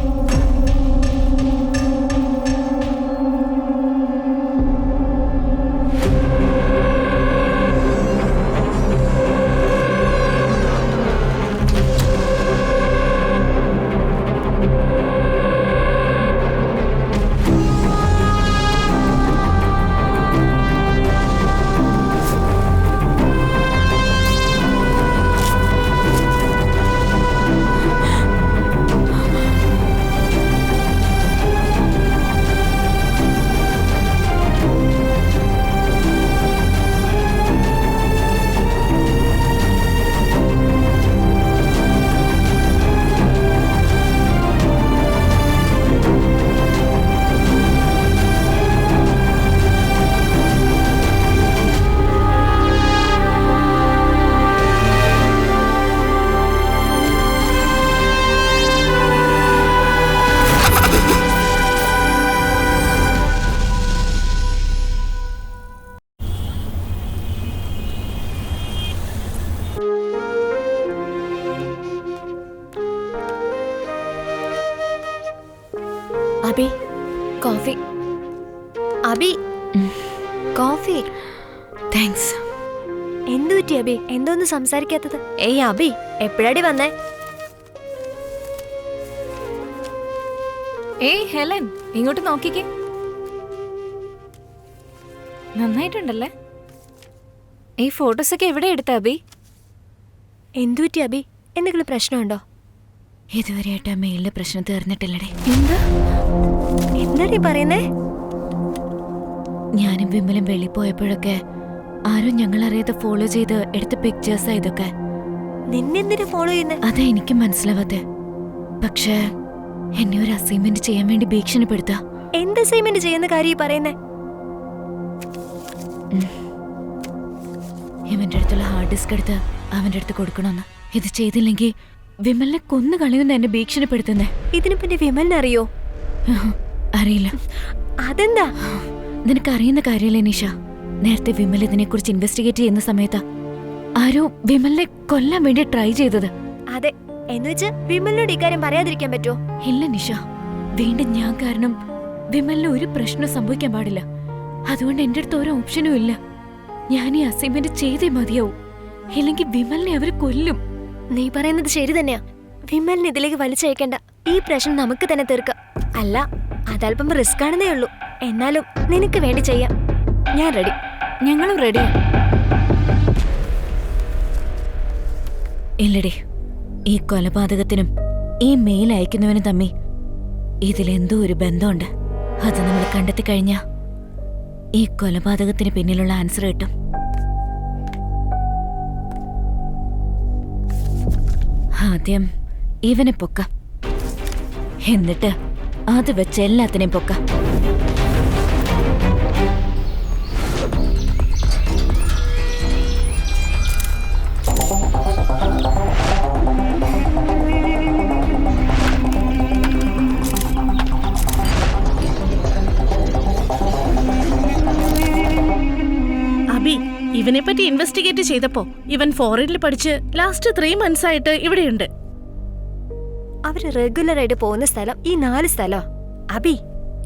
Abi, coffee. Abi, coffee. Thanks. എന്തു പറ്റി അബി? എന്തോന്ന് സംസാരിക്കാത്തത്? ഏയ് അബി, എപ്പോഴാടി വന്നേ? ഏയ് ഹെലൻ, ഇങ്ങോട്ട് നോക്കിക്കേ. നന്നായിട്ടുണ്ടല്ലേ? ഈ ഫോട്ടോസൊക്കെ എവിടെ എടുത്ത അബി? എന്തു പറ്റി അബി? എന്തെങ്കിലും പ്രശ്നമുണ്ടോ? ഇതുവരെയായിട്ട് ആ മെയിലിന്റെ പ്രശ്നം തീർന്നിട്ടില്ലടേ. എന്താടി പറയുന്നേ? ഞാനും വിമലും വെളി പോയപ്പോഴൊക്കെ ആരും ഞങ്ങളറിയാതെ ഫോളോ ചെയ്ത് എടുത്ത പിക്ചേഴ്സാ ഇതൊക്കെ. നിന്നെന്തിനാ ഫോളോ ചെയ്യുന്നേ? അതാ എനിക്ക് മനസ്സിലാവാത്തെ. പക്ഷേ എന്നെ ഒരു അസൈൻമെന്റ് ചെയ്യാൻ വേണ്ടി ഭീഷണിപ്പെടുത്താ. എന്ത് അസൈൻമെന്റ് ചെയ്യുന്ന കാര്യം പറയുന്നേ? ഇവന്റെ അടുത്തുള്ള ഹാർഡ് ഡിസ്ക് എടുത്ത് അവന്റെ അടുത്ത് കൊടുക്കണമെന്ന്. ഇത് ചെയ്തില്ലെങ്കിൽ വിമലിനെ കൊന്നു കളയുന്ന എന്നെ ഭീഷണിപ്പെടുത്തുന്നേ. ഇതിനെ പറ്റി വിമലിനെ അറിയോ? അറിയില്ല. അതെന്താ? നിനക്കറിയുന്ന കാര്യമല്ലേ നിഷ? നേരത്തെ വിമൽ ഇതിനെ കുറിച്ച് ഇൻവെസ്റ്റിഗേറ്റ് ചെയ്യുന്ന സമയത്താ ആരോ വിമലിനെ കൊല്ലാൻ വേണ്ടി ട്രൈ ചെയ്തത്. അതെ, എന്നുവെച്ച് വിമലിനോട് ഇക്കാര്യം പറയാതിരിക്കാൻ പറ്റുമോ? ഇല്ല നിഷ, വീണ്ടും ഞാൻ കാരണം വിമലിന് ഒരു പ്രശ്നം സംഭവിക്കാൻ പാടില്ല. അതുകൊണ്ട് എന്റെ അടുത്ത് ഒരു ഓപ്ഷനും ഇല്ല. ഞാൻ ഈ അസൈൻമെന്റ് ചെയ്തേ മതിയാവും, ഇല്ലെങ്കിൽ വിമലിനെ അവര് കൊല്ലും. നീ പറയുന്നത് ശരി തന്നെയാ. വിമലിന് ഇതിലേക്ക് വലിച്ചയക്കേണ്ട. ഈ പ്രശ്നം നമുക്ക് തന്നെ തീർക്കാം. അല്ല, അതല്പം റിസ്ക് ആണെന്നേ ഉള്ളൂ. എന്നാലും നിനക്ക് വേണ്ടി ചെയ്യാം. ഞാൻ റെഡി. ഞങ്ങളും റെഡിയാ. ഇല്ലടി, ഈ കൊലപാതകത്തിനും ഈ മെയിൽ അയക്കുന്നവനും തമ്മി ഇതിലെന്തോ ഒരു ബന്ധമുണ്ട്. അത് നമ്മൾ കണ്ടെത്തി കഴിഞ്ഞാ ഈ കൊലപാതകത്തിന് പിന്നിലുള്ള ആൻസർ കിട്ടും. ആദ്യം ഇവനെ പൊക്കാം, എന്നിട്ട് അത് വെച്ച് എല്ലാത്തിനെയും പൊക്കാം. അബി, ഇവനെ പറ്റി ഇൻവെസ്റ്റിഗേറ്റ് ചെയ്തപ്പോ ഇവൻ ഫോറിനിൽ പഠിച്ച് ലാസ്റ്റ് 3 months ആയിട്ട് ഇവിടെയുണ്ട്. അവര് റെഗുലർ ആയിട്ട് പോകുന്ന സ്ഥലം ഈ 4 സ്ഥലോ? അബി,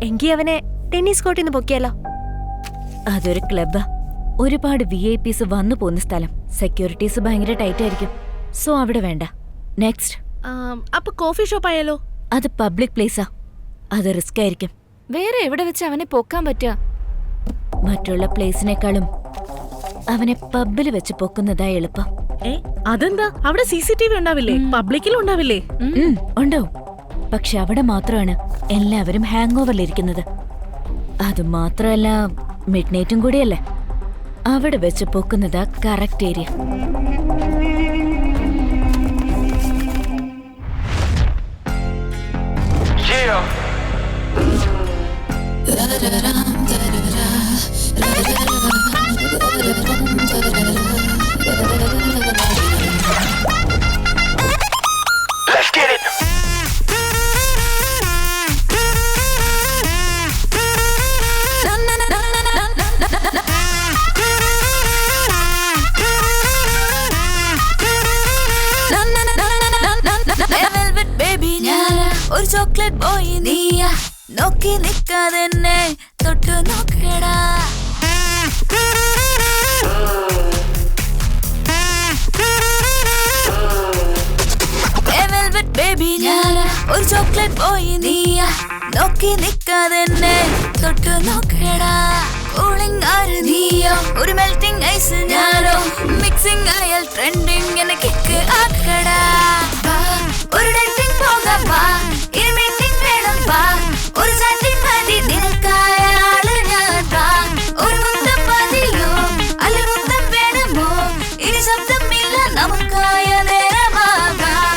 എങ്കി അവനെ ടെന്നീസ് കോർട്ടിൽ നിന്ന് പൊക്കിയാലോ? അതൊരു ക്ലബ്ബാ, ഒരുപാട് VIPs വന്നു പോകുന്ന സ്ഥലം. സെക്യൂരിറ്റീസ് ഭയങ്കര ടൈറ്റ് ആയിരിക്കും, സോ അവിടെ വേണ്ട. നെക്സ്റ്റ്, അപ്പൊ കോഫി ഷോപ്പ് ആയാലോ? അത് പബ്ലിക് പ്ലേസാ, അത് റിസ്ക് ആയിരിക്കും. വേറെ എവിടെ വെച്ച് അവനെ പൊക്കാൻ പറ്റുക? മറ്റുള്ള പ്ലേസിനേക്കാളും അവനെ പബ്ബിൽ വെച്ച് പൊക്കുന്നതാ എളുപ്പം. അതെന്താ? അവിടെ CCTV ഉണ്ടാവില്ലേ? പബ്ലിക്കിലും ഉണ്ടാവില്ലേ? ഉണ്ടാവും, പക്ഷെ അവിടെ മാത്രമാണ് എല്ലാവരും ഹാങ് ഓവറിലിരിക്കുന്നത്. അത് മാത്രമല്ല, മിഡ് നൈറ്റും കൂടിയല്ലേ. അവിടെ വെച്ച് പൊക്കുന്നതാ correct area. Let's get it. Baby, ഒരു ചോക്ലേറ്റ് ബോയ് നീയാ, നോക്കി നിൽക്കാതെ എന്നെ തൊട്ടു നോക്കടാ. Baby, ഒരു ചോക്ലേറ്റ് ബോയ് നീയാ, നോക്കി നിൽക്കാതെ എന്നെ തൊട്ടു നോക്കടാ. കൂളിംഗ് ആര് നീയോ, ഒരു മെൽറ്റിംഗ് ഐസ് ഞാനോ, മിക്സിംഗ് ആയാൽ ട്രെൻഡിങ് എന്നെ കിക്ക് ആക്കടാ. ഒരു ഡേറ്റിംഗ് പോകാം വാ, ഇനി മീറ്റിംഗ് വേണം വാ, ഒരു ചാറ്റിംഗ് മതി നിനക്കായ ആള് ഞാൻ വാ. ഒരു മുത്തം മതിയോ അല്ല മുത്തം വേണമോ, ഇനി ശബ്ദമില്ല നമുക്കായ നേരമാകാം.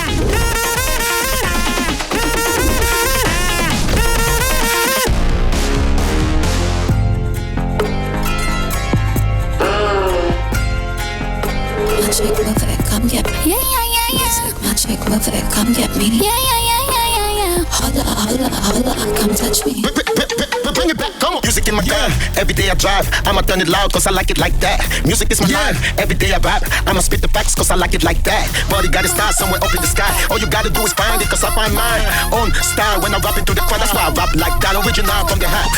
chick with it, come get me. Yeah, yeah, yeah, yeah. My chick with it, come get me. Yeah, yeah, yeah, yeah, yeah, yeah. Holla, holla, holla, come touch me. Bring it back, come on. Music in my car, every day I drive. I'ma turn it loud cause I like it like that. Music is my life, every day I rap. I'ma spit the facts cause I like it like that. Body got a star somewhere up in the sky. All you gotta do is find it cause I find mine. On style when I rap into the crowd, that's why I rap like that. Original from the hat.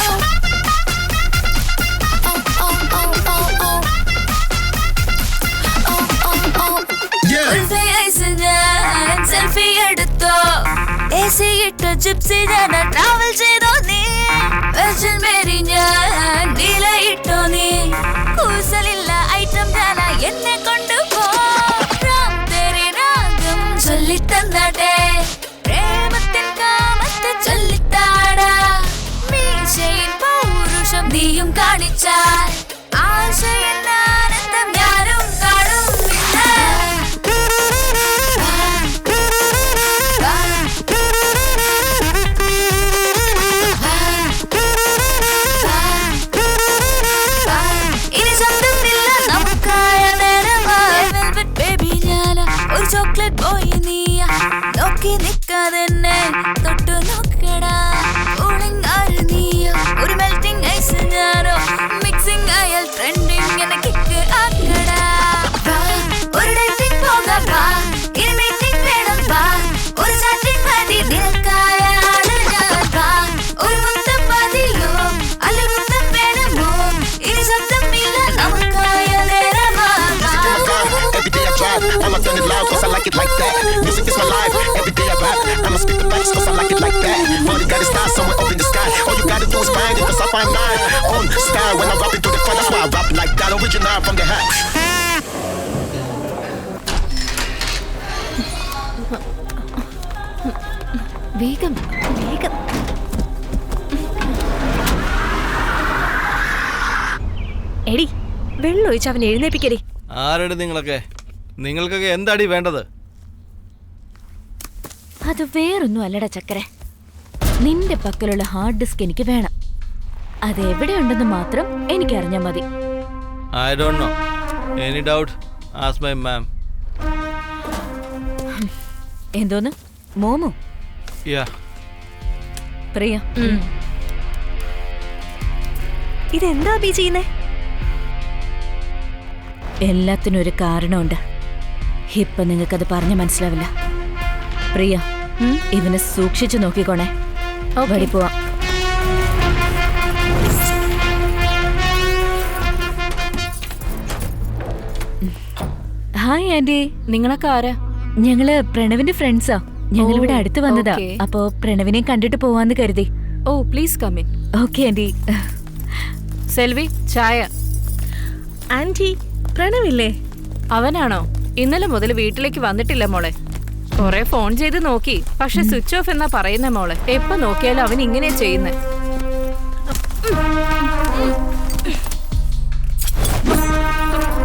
Selfie എടുത്തോ, AC ഇട്ട gypsy ഞാൻ travel ചെയ്തോ നീ, virgin Mary ഞാൻ നീലയിട്ടോ നീ, കൂസലില്ല item ഞാനാ എന്നെ കൊണ്ടുപോ. രാം തേരി രാഗം ചൊല്ലിത്തന്നടേ, പ്രേമത്തിൻ കാമത്തെ ചൊല്ലിത്താടാ, മീശയിൽ പൗരുഷം നീയും കാണിച്ചാൽ ആശയൻ ആനന്ദം ഞാനും കാണും. ഇനി ശബ്ദമില്ല നമുക്കായ നേരം style when I rap into the crowd. That's why I rap like that. Original from the hat. വേഗം വേഗം. എടി വെള്ളം ഒഴിച്ച് അവൻ എഴുന്നേപ്പിക്കടി. ആരടി നിങ്ങളൊക്കെ? നിങ്ങൾക്കൊക്കെ എന്താടി വേണ്ടത്? അത് വേറൊന്നും അല്ലടാ ചക്കരെ, നിന്റെ പക്കലുള്ള ഹാർഡ് ഡിസ്ക് എനിക്ക് വേണം. അത് എവിടെയുണ്ടെന്ന് മാത്രം എനിക്കറിഞ്ഞാൽ മതി. I don't know. Any doubt ask my ma'am. എന്തോന്ന് മോമോ? യാ. പ്രിയ, ഇതെന്താ ബി ചെയ്യുന്നേ? എല്ലാത്തിനും ഒരു കാരണമുണ്ട്. ഇപ്പൊ നിങ്ങൾക്കത് പറഞ്ഞു മനസ്സിലാവില്ല. പ്രിയ, ഇവനെ സൂക്ഷിച്ചു നോക്കിക്കോണേ. വഴി പോവാ. Hi aunty. നിങ്ങളൊക്കെ ആരാ? ഞങ്ങള് പ്രണവിന്റെ ഫ്രണ്ട്സാ. ഞങ്ങൾ ഇവിടെ അടുത്ത് വന്നതാ. അപ്പോ പ്രണവിനെ കണ്ടിട്ട് പോവാന്ന് കരുതി. ഓ please come in. Okay aunty. Selvi, ചായ. ആന്റി, പ്രണവില്ലേ? അവനാണോ? ഇന്നലെ മുതൽ വീട്ടിലേക്ക് വന്നിട്ടില്ല മോളെ. കൊറേ ഫോൺ ചെയ്ത് നോക്കി, പക്ഷെ സ്വിച്ച് ഓഫ് എന്നാ പറയുന്നേ മോളെ. എപ്പോ നോക്കിയാലും അവൻ ഇങ്ങനെ ചെയ്യുന്നേ.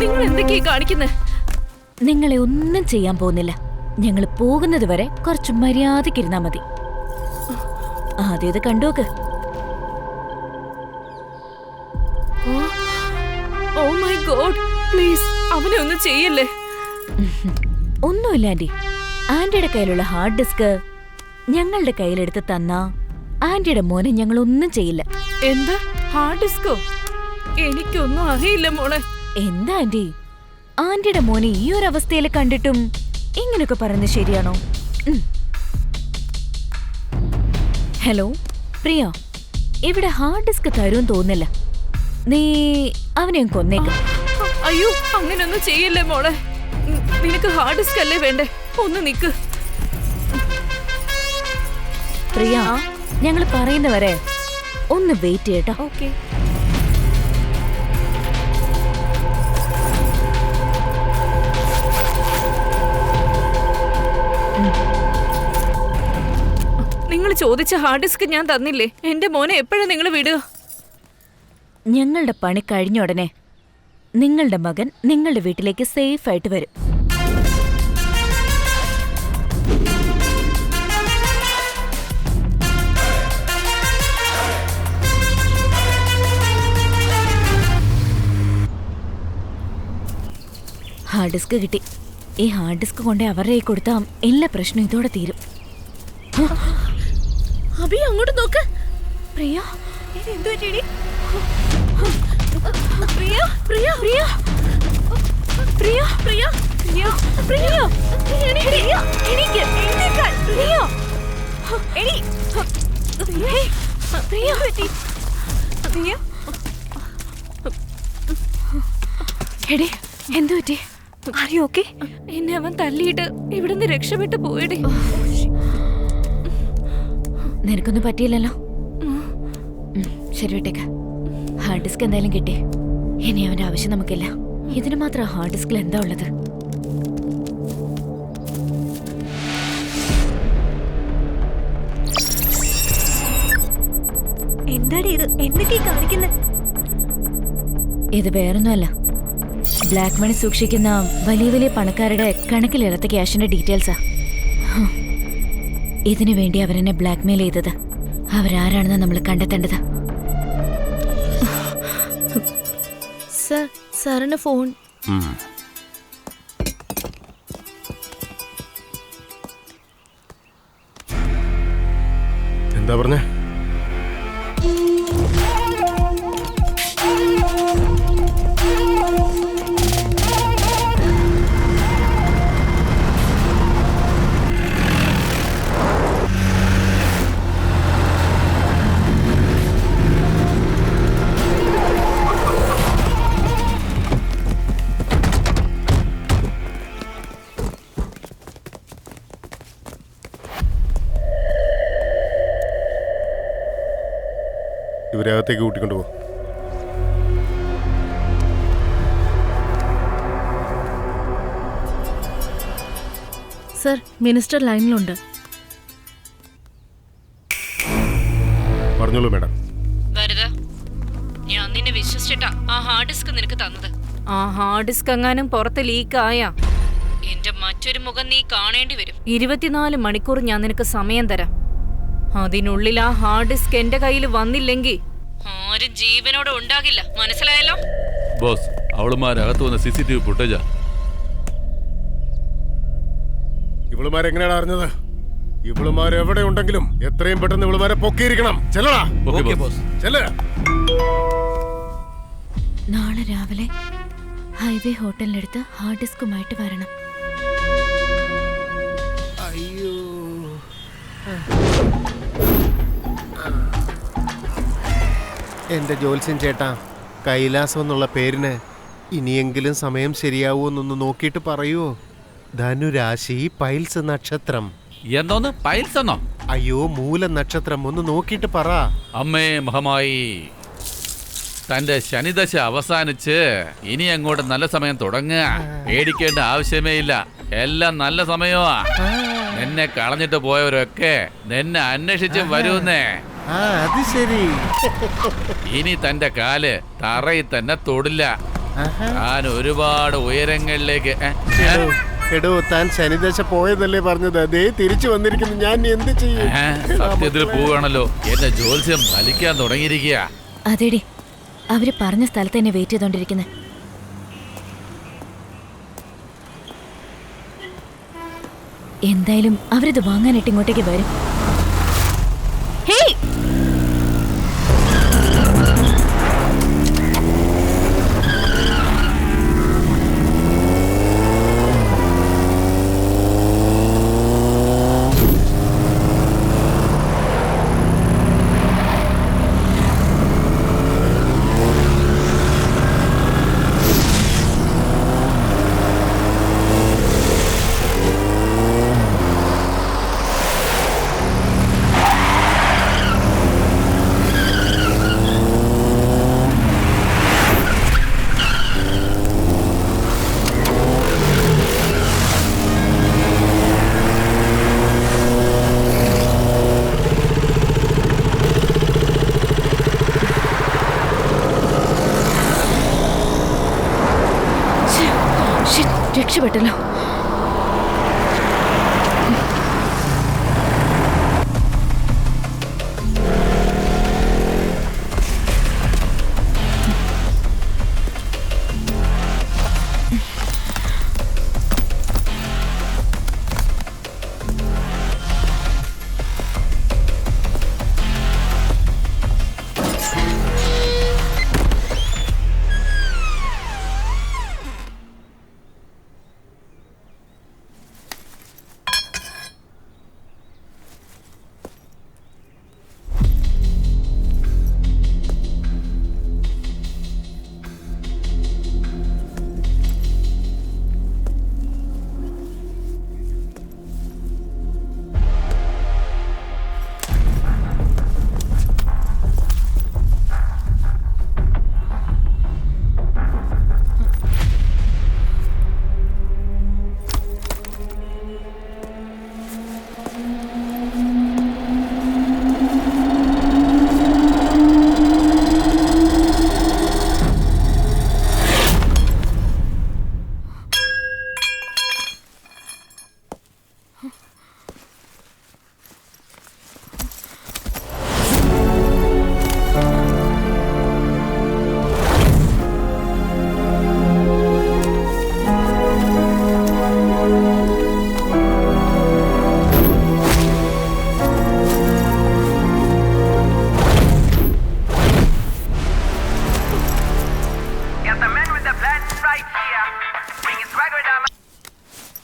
നിങ്ങൾ എന്തൊക്കെയാ കാണിക്കുന്നേ? നിങ്ങളെ ഒന്നും ചെയ്യാൻ പോകുന്നില്ല. ഞങ്ങൾ പോകുന്നത് വരെ കുറച്ച് മര്യാദക്കിരുന്നാ മതി. ആദ്യം ഇത് കണ്ടോക്ക്. ഓ മൈ ഗോഡ്, പ്ലീസ് അവനെ ഒന്നും ചെയ്യല്ലേ. ഒന്നുമില്ല ആന്റി. ആന്റിയുടെ കയ്യിലുള്ള ഹാർഡ് ഡിസ്ക് ഞങ്ങളുടെ കയ്യിലെടുത്ത് തന്നാ ആന്റിയുടെ മോനെ ഞങ്ങൾ ഒന്നും ചെയ്യില്ല. എന്താ ഹാർഡ് ഡിസ്കോ? എനിക്കൊന്നും അറിയില്ല മോളെ. എന്താ ആന്റി, ആന്റിയുടെ മോനെ ഈ ഒരു അവസ്ഥയിൽ കണ്ടിട്ടും ഇങ്ങനൊക്കെ പറയുന്നത് ശരിയാണോ? ഹലോ പ്രിയ, ഇവിടെ ഹാർഡ് ഡിസ്ക് തരുമെന്ന് തോന്നില്ല. നീ അവനെ കൊന്നേക്ക. അയ്യോ, അങ്ങനൊന്നും ചെയ്യല്ലേ മോളെ. നിനക്ക് ഹാർഡ് ഡിസ്ക് അല്ലേ വേണ്ടേ? ഒന്ന് നിക്ക്. പ്രിയ, ഞങ്ങൾ പറയുന്നവരെ ഒന്ന് വെയിറ്റ് ചെയ്യട്ടോ. ഓക്കെ. നിങ്ങൾ ചോദിച്ച ഹാർഡ് ഡിസ്ക് ഞാൻ തന്നില്ലേ? എന്റെ മോനെ എപ്പോഴാ നിങ്ങൾ വിടുക? ഞങ്ങളുടെ പണി കഴിഞ്ഞ ഉടനെ നിങ്ങളുടെ മകൻ നിങ്ങളുടെ വീട്ടിലേക്ക് സേഫ് ആയിട്ട് വരും. ഹാർഡ് ഡിസ്ക് കിട്ടി. ഈ ഹാർഡ് ഡിസ്ക് കൊണ്ട് അവരുടെ കൈ കൊടുത്താൽ എല്ലാ പ്രശ്നവും ഇതോടെ തീരും. അബി, അങ്ങോട്ട് നോക്ക്. പ്രിയ, ഇതെന്തു പറ്റിയെടി? പ്രിയ, പ്രിയ, പ്രിയ, പ്രിയ, പ്രിയ, പ്രിയ, പ്രിയ, എനിക്ക് എഴുന്നേൽക്കാൻ. പ്രിയ, എടി, പ്രിയ, പ്രിയ, എടി എന്തു പറ്റി? അറിയോ? ഓക്കെ, എന്നെ അവൻ തല്ലിയിട്ട് ഇവിടുന്ന് രക്ഷപ്പെട്ടു പോയടി. നിനക്കൊന്നും പറ്റിയില്ലല്ലോ. ശരി, വിട്ടേക്ക്. ഹാർഡ് ഡിസ്ക് എന്തായാലും കിട്ടി. ഇനി അവന്റെ ആവശ്യം നമുക്കില്ല. ഇതിന് മാത്രം ഹാർഡ് ഡിസ്കിൽ എന്താ ഉള്ളത്? എന്താടി ഇത്? എന്തൊക്കെയാ കാണിക്കുന്നത്? ഇത് വേറൊന്നുമല്ല, ബ്ലാക്ക് മണി സൂക്ഷിക്കുന്ന വലിയ വലിയ പണക്കാരുടെ കണക്കിലെടുത്ത ക്യാഷിന്റെ ഡീറ്റെയിൽസാ. ഇതിനു വേണ്ടി അവരെന്നെ ബ്ലാക്ക്മെയിൽ ചെയ്തത്. അവരാരാണെന്ന് നമ്മൾ കണ്ടെത്തേണ്ടത്. സർ, സാറിന്റെ ഫോൺ. എന്താ പറഞ്ഞേ? ഇവരെ അകത്തേക്ക് കൂട്ടിക്കൊണ്ടു പോകും. സർ, മിനിസ്റ്റർ ലൈനിലുണ്ട്. പറഞ്ഞോളൂ മാഡം. വെറുതെ ഞാൻ നിന്നെ വിശ്വസിച്ചിട്ടാ ആ ഹാർഡ് ഡിസ്ക് നിനക്ക് തന്നത്. ആ ഹാർഡ് ഡിസ്ക് എങ്ങാനും പുറത്ത് ലീക്ക് ആയാ എന്റെ മറ്റൊരു മുഖം നീ കാണേണ്ടി വരും. 24 മണിക്കൂർ ഞാൻ നിനക്ക് സമയം തരാം. അതിനുള്ളിൽ ആ ഹാർഡ് ഡിസ്ക് എന്റെ കയ്യിൽ വന്നില്ലെങ്കിൽ ആരും ജീവനോടെ ഉണ്ടാകില്ല. മനസ്സിലായല്ലോ? ബോസ്, അവളുമാരകത്ത് വന്ന CCTV ഫുട്ടേജാ. ഇവളുമാരെങ്ങനെയാണ് അറിഞ്ഞത്? ഇവളുമാർ എവിടെ ഉണ്ടെങ്കിലും എത്രയും പെട്ടെന്ന് ഇവളുമാരെ പൊക്കിയിരിക്കണം. ചെല്ലടാ. Okay boss. ചെല്ല. നാളെ രാവിലെ ഹൈവേ ഹോട്ടലിനടുത്ത് ഹാർഡ് ഡിസ്കുമായിട്ട് വരണം. അയ്യോ, എന്റെ ജോത്സ്യൻ ചേട്ടാ, കൈലാസം എന്നുള്ള പേരിന് ഇനിയെങ്കിലും സമയം ശരിയാവൂന്നൊന്ന് നോക്കിയിട്ട് പറയുവോ? ധനുരാശി, പൈൽസ് നക്ഷത്രം. എന്തോന്ന് പൈൽസ് എന്നോ? അയ്യോ, മൂല നക്ഷത്രം. ഒന്ന് നോക്കിയിട്ട് പറ. അമ്മേ മഹമായി, തന്റെ ശനിദശ അവസാനിച്ച് ഇനി അങ്ങോട്ട് നല്ല സമയം തുടങ്ങുക. പേടിക്കേണ്ട ആവശ്യമേ ഇല്ല, എല്ലാം നല്ല സമയമാ. നിന്നെ കളഞ്ഞിട്ട് പോയവരൊക്കെ നിന്നെ അന്വേഷിച്ച് വരുന്നേ. അത് ശരി. ഇനി തന്റെ കാല് തറയിൽ തന്നെ തൊടില്ല. താൻ ഒരുപാട് ഉയരങ്ങളിലേക്ക്. എടോ, താൻ ശനിദശ പോയതല്ലേ പറഞ്ഞത്? അതേ തിരിച്ചു വന്നിരിക്കുന്നു. ഞാൻ എന്ത് ചെയ്യും? സത്യത്തിൽ പോവുകയാണല്ലോ. എന്റെ ജോത്സ്യം വലിക്കാൻ തുടങ്ങിയിരിക്കുക. അതെടി, അവര് പറഞ്ഞ സ്ഥലത്ത് തന്നെ വെയിറ്റ് ചെയ്തോണ്ടിരിക്കുന്നത്. എന്തായാലും അവരിത് വാങ്ങാനായിട്ട് ഇങ്ങോട്ടേക്ക് വരും. ഹേയ്, രക്ഷപ്പെട്ടല്ലോ.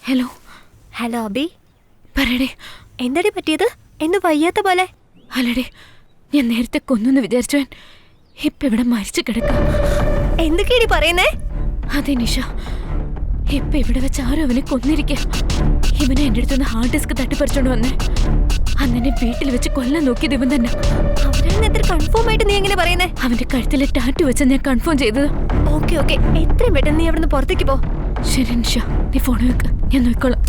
ഹലോ. ഹലോ അബി, പറയടേ. എന്താടി പറ്റിയത്? എന്ത് വയ്യാത്ത പോലെ? അല്ലടേ, ഞാൻ നേരത്തെ കൊന്നു വിചാരിച്ചവൻ ഇപ്പൊ ഇവിടെ മരിച്ചു കിടക്കാം. എന്തൊക്കെയാടി പറയുന്നേ? അതെ നിഷ, ഇപ്പൊ ഇവിടെ വെച്ച് ആരും അവനെ കൊന്നിരിക്കുക. ഇവനെ എന്റെ അടുത്തുനിന്ന് ഹാർഡ് ഡിസ്ക് തട്ടിപ്പറിച്ചോണ്ട് വന്നേ. അന്നെ വീട്ടിൽ വെച്ച് കൊല്ലാൻ നോക്കിയത് ഇവൻ തന്നെ. അവരാണ് എത്ര കൺഫേം ആയിട്ട് നീ എങ്ങനെ പറയുന്നേ? അവന്റെ കഴുത്തിലെ ടാറ്റു വെച്ച് ഞാൻ കൺഫേം ചെയ്തത്. ഓക്കെ ഓക്കെ, എത്രയും പെട്ടെന്ന് നീ അവിടുന്ന് പുറത്തേക്ക് പോ. ശരി നിഷ, നീ ഫോൺ വെക്ക്, ഞാൻ നോക്കിക്കോളാം.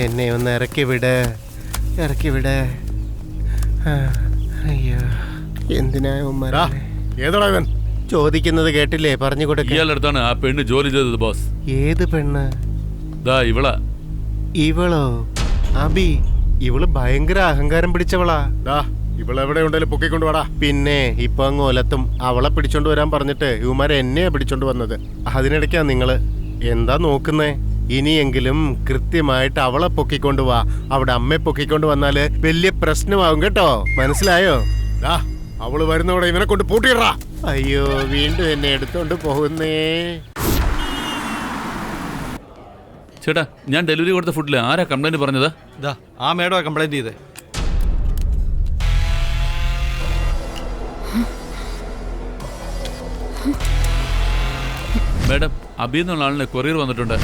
എന്നെ ഒന്ന് ഇറക്കി വിട്, ഇറക്കി വിട്. അയ്യോ, എന്തിനാ ഏതോടാ ഇവൻ? ചോദിക്കുന്നത് കേട്ടില്ലേ? പറഞ്ഞു കൊടുക്ക. ഇയാളടുത്താണ് ആ പെണ്ണ് ജോലി ചെയ്തത് ബോസ്. ഏത് പെണ്ണ്? ദാ ഇവളാ. ഇവളോ? അബി, ഇവള് ഭയങ്കര അഹങ്കാരം പിടിച്ചവളാ. ഇവളെവിടെ ഉണ്ടല്ലോ പൊക്കിക്കൊണ്ട് വാടാ. പിന്നെ ഇപ്പൊ അങ്ങ് ഒലത്തും. അവളെ പിടിച്ചോണ്ട് വരാൻ പറഞ്ഞിട്ട് ഇവന്മാരെ എന്നെയാ പിടിച്ചോണ്ട് വന്നത്. അതിനിടയ്ക്കാ നിങ്ങള് എന്താ നോക്കുന്നേ? ഇനിയെങ്കിലും കൃത്യമായിട്ട് അവളെ പൊക്കിക്കൊണ്ട് വാ. അവിടെ അമ്മയെ പൊക്കിക്കൊണ്ട് വന്നാല് വലിയ പ്രശ്നമാവും കേട്ടോ, മനസ്സിലായോ? അവള് വരുന്നവിടെ ഇവനെ കൊണ്ട് പൂട്ടിയിടാ. അയ്യോ, വീണ്ടും എന്നെ എടുത്തോണ്ട് പോകുന്നേ. ചേട്ടാ, ഞാൻ ഡെലിവറി കൊടുത്ത ഫുഡിൽ ആരാ കംപ്ലൈന്റ് പറഞ്ഞത്? ആ മേഡോ കംപ്ലൈന്റ് ചെയ്തേ. മേഡം, അബി എന്നുള്ള ആളിന് കൊറിയർ വന്നിട്ടുണ്ട്.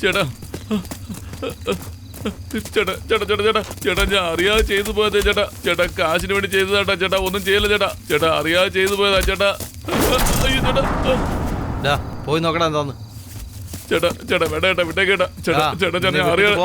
ചേട്ടാ, ചേട്ടാ ചേട്ടാ ചേട്ടാ ചേട്ടാ ചേട്ടാ ഞാൻ അറിയാതെ ചെയ്തു പോയതേ ചേട്ടാ. ചേട്ടാ കാശിന് വേണ്ടി ചെയ്തതാട്ടാ ചേട്ടാ. ഒന്നും ചെയ്യല്ല ചേട്ടാ. ചേട്ടാ അറിയാതെ ചെയ്തു പോയതാ ചേട്ടാ. അയ്യോ ചേട്ടാ, പോയി നോക്കടാ എന്താന്ന്. ചേട്ടാ ചേട്ടാ വേണ്ട ചേട്ടാ, വിട്ടേക്കേട്ടാ. ചേട്ടാ ചേട്ടാ ചേട്ടാ ഞാൻ അറിയാതെ.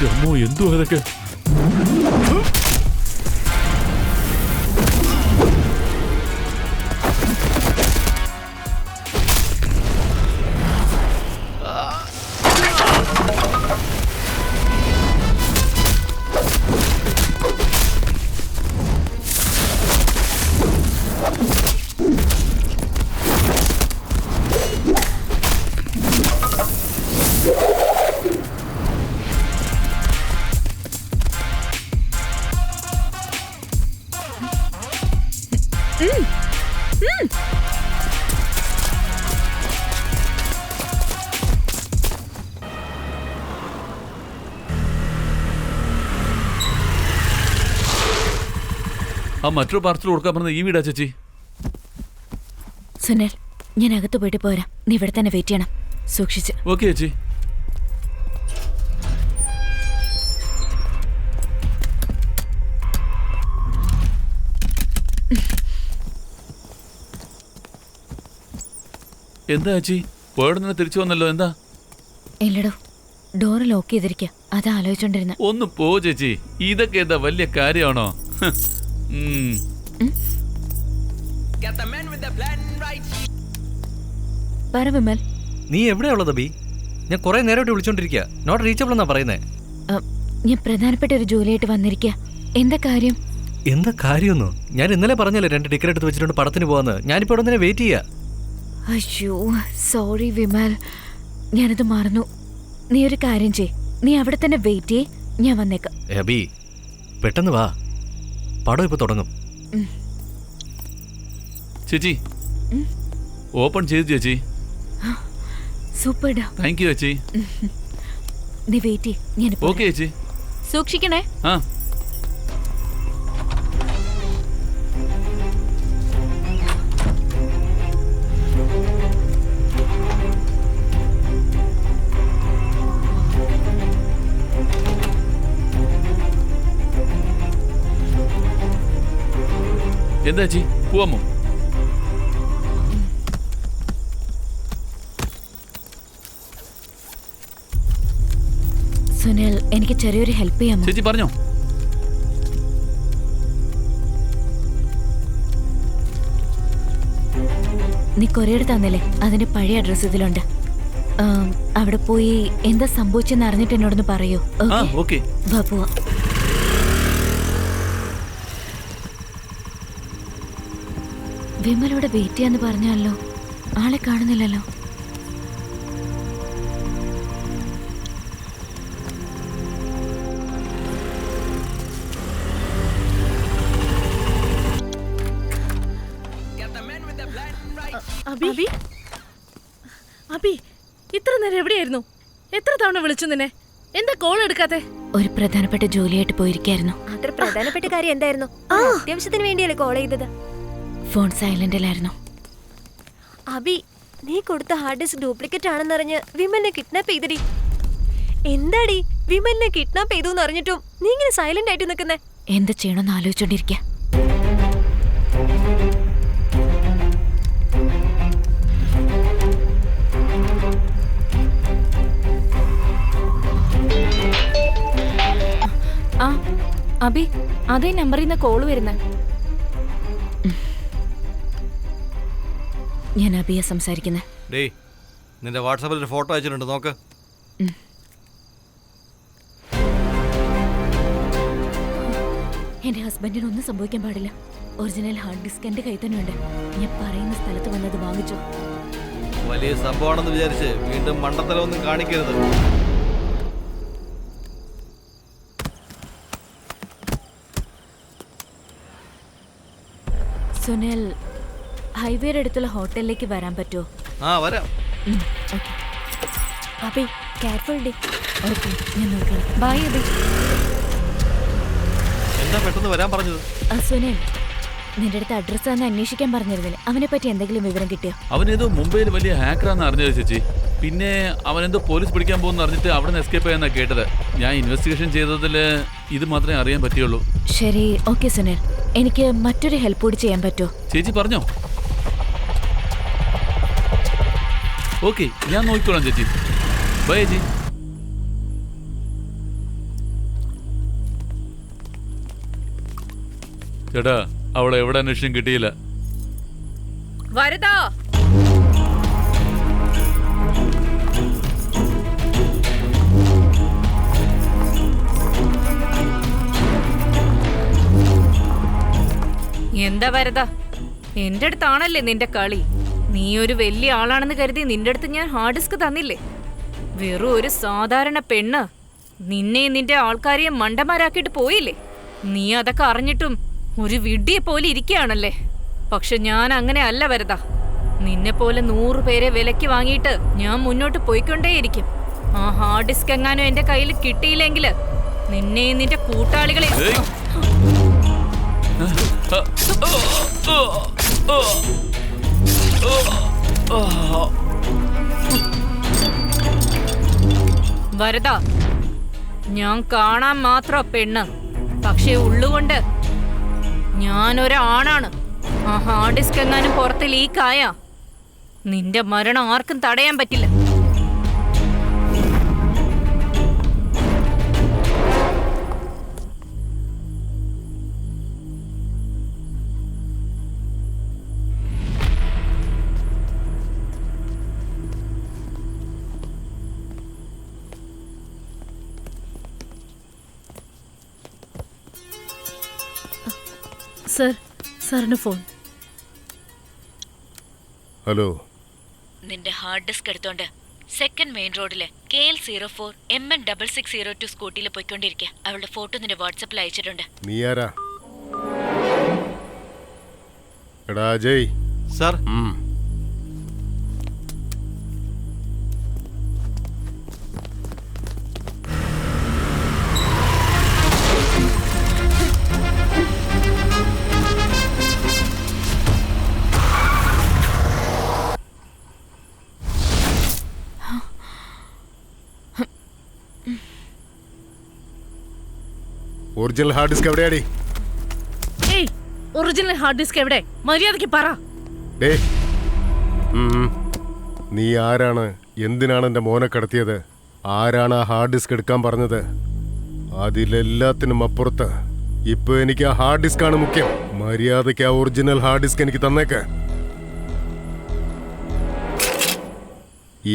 അമ്മോ, എന്തോ അതൊക്കെ. ആ മറ്റൊരു പാർസൽ കൊടുക്കാൻ പറഞ്ഞ ഈ വീടാ ചേച്ചി. സുനിൽ, ഞാൻ അകത്ത് പോയിട്ട് പോരാം. നീ ഇവിടെ തന്നെ വെയിറ്റ് ചെയ്യണം, സൂക്ഷിച്ച്. ഓക്കെ ചേച്ചി. എന്താ ചേച്ചി, പോയുടെ തന്നെ തിരിച്ചു വന്നല്ലോ, എന്താ? ഇല്ലടോ, ഡോറ് ലോക്ക് ചെയ്തിരിക്കുക. അതാ ആലോചിച്ചോണ്ടിരുന്ന. ഒന്ന് പോ ചേച്ചി, ഇതൊക്കെ എന്താ വലിയ കാര്യമാണോ? പറ വിമൽ. നീ എവിടെയുള്ളത് ബി? ഞാൻ കുറെ നേരമായിട്ട് വിളിച്ചോണ്ടിരിക്കുക. നോട്ട് റീച്ചബിൾ എന്നാ പറയുന്നേ. ഞാൻ പ്രധാനപ്പെട്ട ഒരു ജോലിയായിട്ട് വന്നിരിക്കുക. എന്താ കാര്യം? എന്താ കാര്യമൊന്നോ? ഞാൻ ഇന്നലെ പറഞ്ഞല്ലേ 2 ടിക്കറ്റ് എടുത്ത് വെച്ചിട്ടുണ്ട് പടത്തിന് പോവാന്ന്. ഞാനിപ്പോ ഇവിടെ തന്നെ വെയിറ്റ് ചെയ്യാ. അയ്യോ സോറി വിമൽ, ഞാനത് മറന്നു. നീ ഒരു കാര്യം ചെയ്, നീ അവിടെ തന്നെ വെയിറ്റ് ചെയ്യ്, ഞാൻ വന്നേക്കാം. ബി പെട്ടെന്ന് വാ, പടം ഇപ്പൊ തുടങ്ങും. ചേച്ചി ഓപ്പൺ ചെയ്തു ചേച്ചി. സൂപ്പർഡാ. താങ്ക് യു ചേച്ചി. നീ വെയിറ്റ് ചെയ്യ്, ഞാൻ ഓക്കെ ചേച്ചി. സൂക്ഷിക്കണേ. ആ എന്താ ചേച്ചി പോവാമോ? സുനിൽ, എനിക്ക് ചെറിയൊരു ഹെൽപ്പ് ചെയ്യാമോ? ചേച്ചി പറഞ്ഞോ. നീ കൊറിയർ തന്നില്ലേ, അതിന്റെ പഴയ അഡ്രസ് ഇതിലുണ്ട്. അവിടെ പോയി എന്താ സംഭവിച്ചെന്ന് അറിഞ്ഞിട്ട് എന്നോടൊന്ന് പറയൂ. ഓക്കേ, വാ പോവാ. വിമലോടെ വെയിറ്റ് ചെയ്യാന്ന് പറഞ്ഞല്ലോ, ആളെ കാണുന്നില്ലല്ലോ. അബി, അബി, ഇത്ര നേരം എവിടെയായിരുന്നു? എത്ര തവണ വിളിച്ചു നിന്നെ? എന്താ കോൾ എടുക്കാത്തെ? ഒരു പ്രധാനപ്പെട്ട ജോലിയായിട്ട് പോയിരിക്കായിരുന്നു. അത്ര പ്രധാനപ്പെട്ട കാര്യം എന്തായിരുന്നു? അത്യാവശ്യത്തിന് വേണ്ടിയല്ലേ കോൾ ചെയ്തത്? ഫോൺ സൈലന്റിലായിരുന്നു. അബി, നീ കൊടുത്ത ഹാർഡ് ഡിസ്ക് ഡ്യൂപ്ലിക്കേറ്റ് ആണെന്നറിഞ്ഞ് വിമലിനെ കിഡ്നാപ്പ് ചെയ്തടി. എന്താടി, വിമലിനെ കിഡ്നാപ്പ് ചെയ്തു എന്നറിഞ്ഞിട്ടും നീ ഇങ്ങനെ സൈലന്റ് ആയിട്ട് നിൽക്കുന്നേ? എന്താ ചെയ്യണമെന്ന് ആലോചിച്ചോണ്ടിരിക്കുക. ആ അബി, അതേ നമ്പറിൽ നിന്ന് കോള് വരുന്നേ. ഞാൻ അബിയെ സംസാരിക്കുന്നത്. ഡേയ്, നിന്റെ വാട്സാപ്പിൽ ഒരു ഫോട്ടോ അയച്ചിട്ടുണ്ട്, നോക്ക്. എന്റെ ഹസ്ബൻഡിന് ഒന്നും സംഭവിക്കാൻ പാടില്ല. ഒറിജിനൽ ഹാർഡ് ഡിസ്ക് എന്റെ കയ്യിൽ തന്നെ ഉണ്ട്. ഞാൻ പറയുന്ന സ്ഥലത്ത് വന്നത് വാങ്ങിച്ചു. വലിയ സംഭവമാണെന്ന് വിചാരിച്ച് വീണ്ടും മണ്ടത്തരമൊന്നും കാണിക്കരുത്. സുനിൽ, ഹൈവേയുടെ അടുത്തുള്ള ഹോട്ടലിലേക്ക് വരാൻ പറ്റുമോ? ആ, വരാം. Abi, careful D. ഓക്കെ, ഞാൻ നോക്കാം. ബൈ അബി. എന്താ പെട്ടെന്ന് വരാൻ പറഞ്ഞത്? സുനിൽ, നിന്റെ അടുത്ത് അഡ്രസ് തന്നെ അന്വേഷിക്കാൻ പറഞ്ഞിരുന്നില്ലേ, അവനെ പറ്റി എന്തെങ്കിലും വിവരം കിട്ടിയോ? അവനേതോ മുംബൈയിൽ വലിയ ഹാക്കറാന്ന് അറിഞ്ഞത് ചേച്ചി. പിന്നെ അവനെന്തോ പോലീസ് പിടിക്കാൻ പോകുന്ന അറിഞ്ഞിട്ട് അവിടെ നിന്ന് എസ്കേപ്പ് ചെയ്യാന്നാ കേട്ടത്. ഞാൻ ഇൻവെസ്റ്റിഗേഷൻ ചെയ്തതിൽ ഇത് മാത്രമേ അറിയാൻ പറ്റുള്ളൂ. ശരി, ഓക്കെ സുനിൽ, എനിക്ക് മറ്റൊരു ഹെൽപ്പ് കൂടി ചെയ്യാൻ പറ്റുമോ? ചേച്ചി പറഞ്ഞോ. ഓക്കെ, ഞാൻ നോക്കിക്കോളാം ചേച്ചി. ബൈ ചേച്ചി. ചേട്ടാ, അവളെ എവിടെ അന്വേഷണം കിട്ടിയില്ല. വരദാ, എന്താ വരദാ, എന്റെ അടുത്താണല്ലേ നിന്റെ കളി? നീ ഒരു വലിയ ആളാണെന്ന് കരുതി നിന്റെ അടുത്ത് ഞാൻ ഹാർഡ് ഡിസ്ക് തന്നില്ലേ? വെറും ഒരു സാധാരണ പെണ്ണ് നിന്നെ നിന്റെ ആൾക്കാരെയും മണ്ടന്മാരാക്കിയിട്ട് പോയില്ലേ? നീ അതൊക്കെ അറിഞ്ഞിട്ടും ഒരു വിഡ്ഢിയെ പോലെ ഇരിക്കുകയാണല്ലേ. പക്ഷെ ഞാൻ അങ്ങനെ അല്ല വരദാ. നിന്നെ പോലെ 100 പേരെ വിലക്ക് വാങ്ങിയിട്ട് ഞാൻ മുന്നോട്ട് പോയിക്കൊണ്ടേയിരിക്കും. ആ ഹാർഡ് ഡിസ്ക് എങ്ങാനും എന്റെ കയ്യിൽ കിട്ടിയില്ലെങ്കിൽ നിന്നെ നിന്റെ കൂട്ടാളികളെ വരദാ, ഞാൻ കാണാൻ മാത്രം പെണ്ണ്, പക്ഷെ ഉള്ളുകൊണ്ട് ഞാനൊരാണാണ്. ആ ഹാർഡ് ഡിസ്ക് എങ്ങാനും പുറത്ത് ലീക്കായ നിന്റെ മരണം ആർക്കും തടയാൻ പറ്റില്ല. സർ, സാറിന് ഫോൺ. ഹലോ. നിന്റെ ഹാർഡ് ഡിസ്ക് എടുത്തോണ്ട് സെക്കൻഡ് മെയിൻ റോഡില് KL04 MN6602 സ്കൂട്ടിയിൽ പോയിക്കൊണ്ടിരിക്കുക. അവളുടെ ഫോട്ടോ നിന്റെ വാട്സാപ്പിൽ അയച്ചിട്ടുണ്ട്. നീ ആരാ? എടാ Ajay. Sir. Original hard disk എവിടെയാടി? ഏയ്, ഒറിജിനൽ ഹാർഡ് ഡിസ്ക് എവിടെ? മര്യാദയ്ക്ക് പറ. ഡേ, നീ ആരാണ്? എന്തിനാണ് എൻ്റെ മോനെ കടത്തിയത്? ആരാണ് ആ ഹാർഡ് ഡിസ്ക് എടുക്കാൻ പറഞ്ഞത്? അതിലെല്ലാത്തിനും അപ്പുറത്ത് ഇപ്പൊ എനിക്ക് ആ ഹാർഡ് ഡിസ്ക് ആണ് മുഖ്യം. മര്യാദയ്ക്ക് ആ ഒറിജിനൽ ഹാർഡ് ഡിസ്ക് എനിക്ക് തന്നേക്ക്.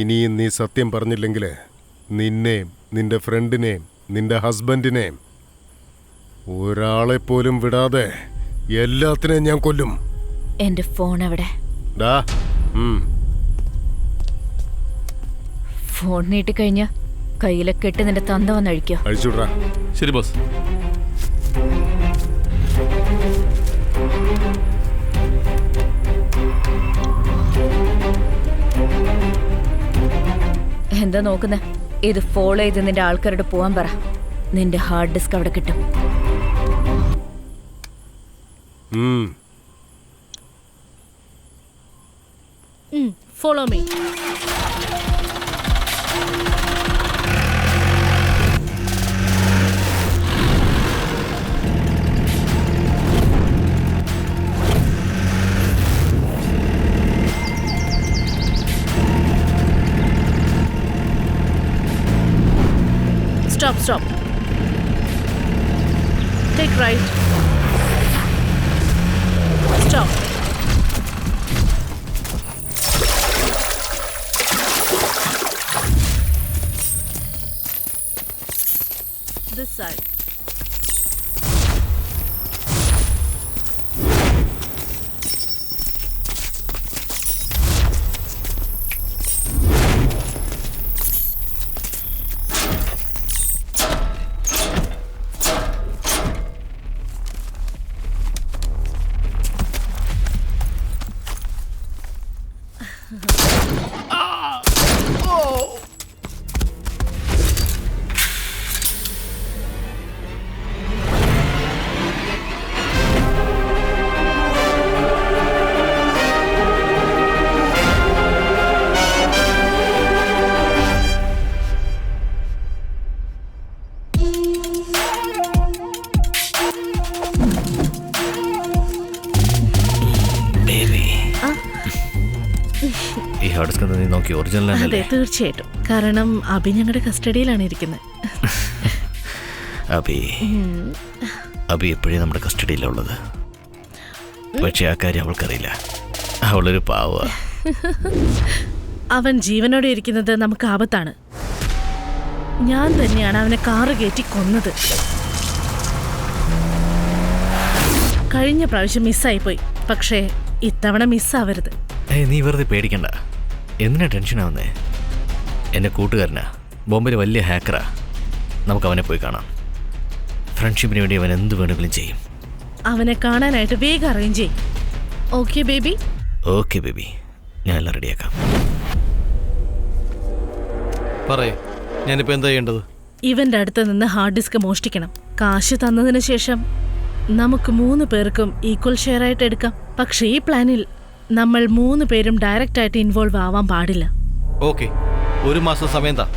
ഇനിയും നീ സത്യം പറഞ്ഞില്ലെങ്കിൽ നിന്നെയും നിന്റെ ഫ്രണ്ടിനെയും നിന്റെ ഹസ്ബൻഡിനെയും ഒരാളെ പോലും വിടാതെ എല്ലാത്തിനെയും ഞാൻ കൊല്ലും. എന്റെ ഫോൺ എവിടെ? ഫോൺ നീട്ടി കഴിഞ്ഞ കയ്യിലെ കെട്ട് നിന്റെ തന്ത വന്ന് അഴിക്കോ? അഴിച്ചുവിടാ. ശരി ബോസ്. എന്താ നോക്കുന്നേ? ഇത് ഫോളോ ചെയ്ത് നിന്റെ ആൾക്കാരോട് പോവാൻ പറ. നിന്റെ ഹാർഡ് ഡിസ്ക് അവിടെ കിട്ടും. Follow me. Stop. Take right. Stop. This side. അതെ, തീർച്ചയായിട്ടും. കാരണം അഭി ഞങ്ങളുടെ കസ്റ്റഡിയിലാണ് ഇരിക്കുന്നത്. അഭി എപ്പോഴും നമ്മുടെ കസ്റ്റഡിയിലുള്ളത്. പക്ഷെ ആ കാര്യം അവൾക്കറിയില്ല. അവളൊരു പാവ. അവൻ ജീവനോടെ ഇരിക്കുന്നത് നമുക്ക് ആപത്താണ്. ഞാൻ തന്നെയാണ് അവനെ കാറ് കയറ്റി കൊന്നത്. കഴിഞ്ഞ പ്രാവശ്യം മിസ്സായിപ്പോയി. പക്ഷേ ഇത്തവണ മിസ്സാവരുത്. നീ വെറുതെ പേടിക്കണ്ട. എന്തിനാ ടെൻഷനാവുന്നേ? എൻ്റെ കൂട്ടുകാരനാ, ബോംബെയിൽ വലിയ ഹാക്കറാ. നമുക്ക് അവനെ പോയി കാണാം. ഫ്രണ്ട്ഷിപ്പിന് വേണ്ടി അവൻ എന്ത് വേണമെങ്കിലും ചെയ്യും. അവനെ കാണാനായിട്ട് വേഗം അറേഞ്ച് ചെയ്യും. Okay baby? ഓക്കെ ബേബി, ഞാൻ എല്ലാം റെഡിയാക്കാം. പറയേ, ഞാനിപ്പോൾ എന്താ ചെയ്യേണ്ടത്? ഇവന്റെ അടുത്ത് നിന്ന് ഹാർഡ് ഡിസ്ക് മോഷ്ടിക്കണം. കാശ് തന്നതിന് ശേഷം നമുക്ക് 3 പേർക്കും ഈക്വൽ ഷെയർ ആയിട്ട് എടുക്കാം. പക്ഷേ ഈ പ്ലാനിൽ നമ്മൾ 3 പേരും ഡയറക്റ്റ് ആയിട്ട് ഇൻവോൾവ് ആവാൻ പാടില്ല. ഓക്കെ, 1 മാസം സമയം താ.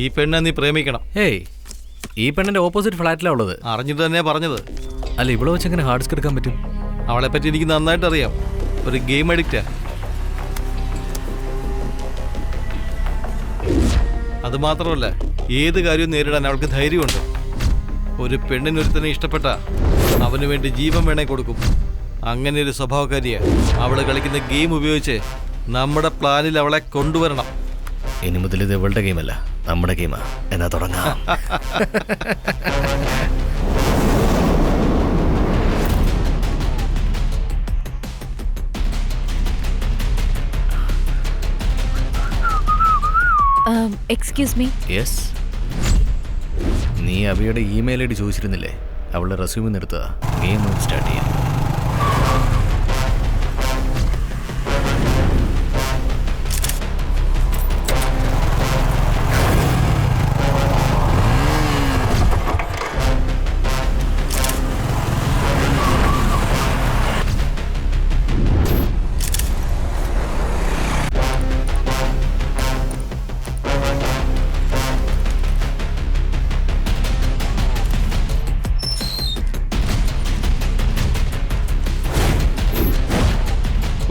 ഈ പെണ്ണെ നീ പ്രേമിക്കണം. ഏയ്, ഈ പെണ്ണിന്റെ ഓപ്പോസിറ്റ് ഫ്ലാറ്റിലാണ് ഉള്ളത്. അറിഞ്ഞിട്ട് തന്നെ പറഞ്ഞത്. അല്ല, ഇവിടെ വെച്ച് എങ്ങനെ ഹാർഡ് ഡിസ്ക് എടുക്കാൻ പറ്റും? അവളെ പറ്റി എനിക്ക് നന്നായിട്ട് അറിയാം. ഒരു ഗെയിം അഡിക്റ്റാ. അത് മാത്രമല്ല, ഏത് കാര്യവും നേരിടാൻ അവൾക്ക് ധൈര്യമുണ്ട്. ഒരു പെണ്ണിനൊരുത്തനെ ഇഷ്ടപ്പെട്ട അവന് വേണ്ടി ജീവൻ വേണേ കൊടുക്കും. അങ്ങനെ ഒരു സ്വഭാവക്കാരിയാ. അവള് കളിക്കുന്ന ഗെയിം ഉപയോഗിച്ച് നമ്മുടെ പ്ലാനിൽ അവളെ കൊണ്ടുവരണം. ഇനി മുതൽ ഇത് ഇവളുടെ ഗെയിമല്ല, നമ്മുടെ ഗെയിമാ. എന്നാ തുടങ്ങാം. Excuse me. യെസ്. നീ അബിയുടെ ഇമെയിൽ ഐ ഡി ചോദിച്ചിരുന്നില്ലേ? അവളുടെ റെസ്യൂമിൽ നിന്ന് എടുത്തതാ. ഗെയിം സ്റ്റാർട്ട് ചെയ്യാം.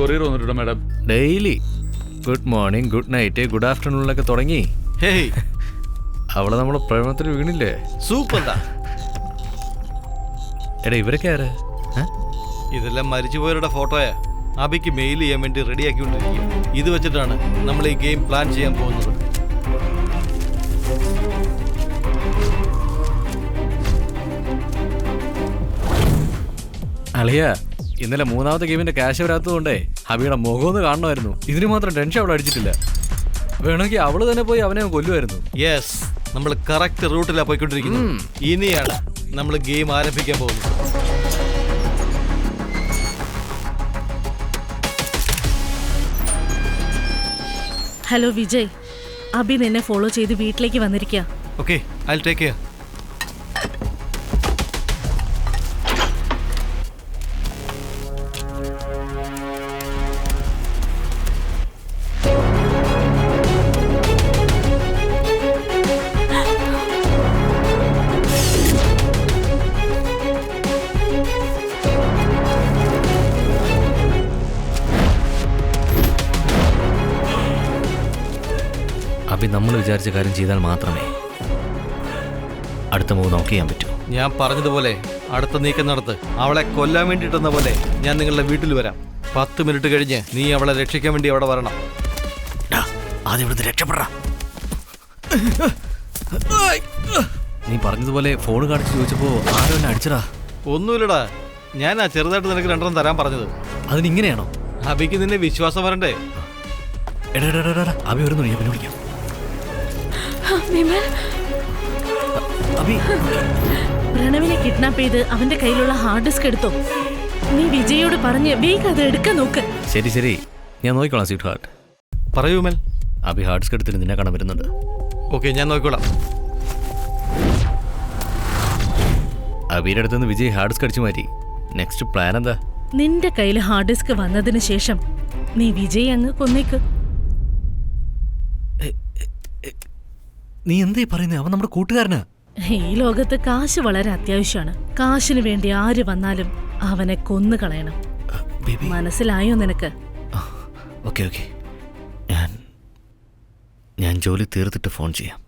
കൊറിയർ വന്നിട്ടുണ്ടോ മാഡം? Daily good morning, good night, good ആഫ്റ്റർനൂണിലൊക്കെ തുടങ്ങി. ഹേയ്, അവളെ നമ്മളെ പ്രേമത്തിൽ വീണില്ലേ? സൂപ്പർ. എടാ ഇവരൊക്കെ ആര്? ഇതെല്ലാം മരിച്ചുപോയവരുടെ ഫോട്ടോയാ. അബിക്ക് മെയിൽ ചെയ്യാൻ വേണ്ടി റെഡിയാക്കിക്കൊണ്ടിരിക്കും. ഇത് വെച്ചിട്ടാണ് നമ്മൾ ഈ ഗെയിം പ്ലാൻ ചെയ്യാൻ പോകുന്നത്. അളിയ, ഇന്നലെ മൂന്നാമത്തെ ഗെയിമിന്റെ ക്യാഷ് വരാത്തതുകൊണ്ടേ അബിയുടെ മുഖമൊന്ന് കാണണമായിരുന്നു. ഇതിന് മാത്രം ടെൻഷൻ അവൾ അടിച്ചിട്ടില്ല. വേണമെങ്കിൽ അവള് തന്നെ പോയി അവനെ കൊല്ലുമായിരുന്നു. യെസ്, നമ്മൾ കറക്റ്റ് റൂട്ടിലാണ് പോയിക്കൊണ്ടിരിക്കുന്നത്. ഇനിയാണ് നമ്മൾ ഗെയിം ആരംഭിക്കാൻ പോകുന്നത്. ഹലോ വിജയ്, അബി നിന്നെ ഫോളോ ചെയ്ത് വീട്ടിലേക്ക് വന്നിരിക്കുക. Okay, I will take care. Abi നമ്മൾ വിചാരിച്ച കാര്യം ചെയ്താൽ മാത്രമേ അടുത്ത മൂവ് നോക്ക് ചെയ്യാൻ പറ്റൂ. ഞാൻ പറഞ്ഞതുപോലെ അടുത്ത നീക്കം നടത്ത്. അവളെ കൊല്ലാൻ വേണ്ടിട്ടെന്ന പോലെ ഞാൻ നിങ്ങളുടെ വീട്ടിൽ വരാം. 10 മിനിറ്റ് കഴിഞ്ഞ് നീ അവളെ രക്ഷിക്കാൻ വേണ്ടി അവിടെ വരണം. ആദ്യം ഇവിടുന്ന് രക്ഷപ്പെടാ. നീ പറഞ്ഞതുപോലെ ഫോൺ കാണിച്ച് ചോദിച്ചപ്പോ ആരോ എന്നെ അടിച്ചടാ. ഒന്നുമില്ലടാ, ഞാൻ ആ ചെറുതായിട്ട് നിനക്ക് 2 തരാൻ പറഞ്ഞത്. അതിനിങ്ങനെയാണോ? അബിക്ക് നിന്നെ വിശ്വാസം വരണ്ടേ? അബി വരുന്നു, ഞാൻ പിന്നെ വിളിക്കാം. പ്രണവിനെ കിഡ്നാപ്പ് ചെയ്ത് അവന്റെ കയ്യിലുള്ള ഹാർഡ് ഡിസ്ക് എടുത്തോ. നീ വിജയോട് പറഞ്ഞ് വേഗം അത് എടുക്കാൻ നോക്ക്. ശരി ശരി, ഞാൻ നോക്കിക്കോളാം സ്വീറ്റ് ഹാർട്ട്. പറയൂ മേൽ. അബി ഹാർഡ് ഡിസ്ക് എടുത്തിട്ട് നിന്നെ കാണാൻ വരുന്നുണ്ട്. ഓക്കെ, ഞാൻ നോക്കിക്കോളാം. അബിയുടെ അടുത്തുനിന്ന് വിജയ് ഹാർഡ് ഡിസ്ക് അടിച്ചു മാറ്റി. നെക്സ്റ്റ് പ്ലാൻ എന്താ? നിന്റെ കയ്യിൽ ഹാർഡ് ഡിസ്ക് വന്നതിന് ശേഷം നീ വിജയ് അങ്ങ് കൊന്നേക്ക്. നീ എന്താ പറയുന്നത്? അവൻ നമ്മുടെ കൂട്ടുകാരനാ. ഈ ലോകത്ത് കാശ് വളരെ അത്യാവശ്യമാണ്. കാശിന് വേണ്ടി ആര് വന്നാലും അവനെ കൊന്നു കളയണം. മനസ്സിലായോ നിനക്ക്? ഓക്കെ ഓക്കെ, ഞാൻ ജോലി തീർത്തിട്ട് ഫോൺ ചെയ്യാം.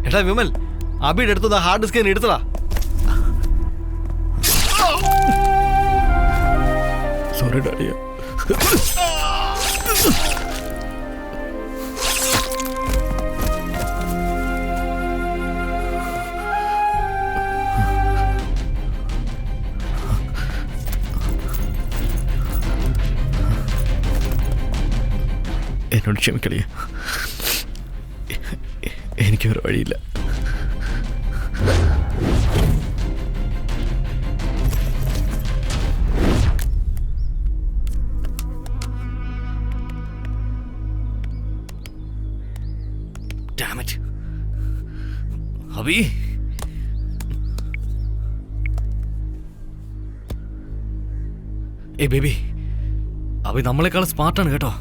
എടാ വിമൽ, അബിയുടെ അടുത്ത് ഹാർഡ് ഡിസ്ക് എടുത്തടാ. സോറി ഡാഡിയ. എന്നോട് ക്ഷമിക്കളിയ, എനിക്ക് വേറെ വഴിയില്ല. അബി, ഏയ് ബേബി, അബി നമ്മളെക്കാളും സ്മാർട്ടാണ് കേട്ടോ.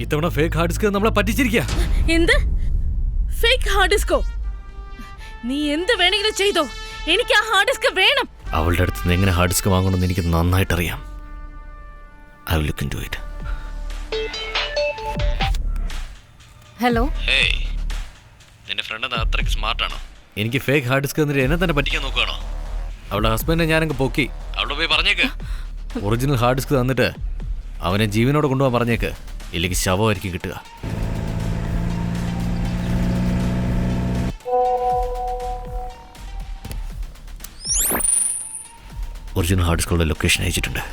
ഇത്തവണ ഫേക്ക് ഹാർഡ് ഡിസ്ക് നമ്മളെ പറ്റിച്ചിരിക്കുക. എന്ത് ഫേക്ക് ഹാർഡ് ഡിസ്കോ? നീ എന്ത് വേണമെങ്കിലും ചെയ്തോ, എനിക്ക് ആ ഹാർഡ് ഡിസ്ക് വേണം. അവളുടെ അടുത്ത് നിന്ന് എങ്ങനെ ഹാർഡ് ഡിസ്ക് വാങ്ങണമെന്ന് എനിക്ക് നന്നായിട്ട് അറിയാം. I will look into it. Hello. Hey, നിന്റെ ഫ്രണ്ട് എന്താ അത്രയ്ക്ക് സ്മാർട്ടാണോ? എനിക്ക് ഫേക്ക് ഹാർഡ് ഡിസ്ക് എന്നിട്ട് എന്നെ തന്നെ പറ്റിക്കാൻ നോക്കുകയാണോ? അവളുടെ ഹസ്ബൻഡിനെ ഞാനങ്ങ് പൊക്കി. അവിടെ പോയി പറഞ്ഞേക്ക് ഒറിജിനൽ ഹാർഡ് ഡിസ്ക് തന്നിട്ട് അവനെ ജീവനോടെ കൊണ്ടുപോകാൻ പറഞ്ഞേക്ക്. ഇല്ലെങ്കിൽ ശവമായിരിക്കും കിട്ടുക. ഒറിജിനൽ ഹാർഡ് ഡിസ്കുകളുടെ ലൊക്കേഷൻ അയച്ചിട്ടുണ്ട്.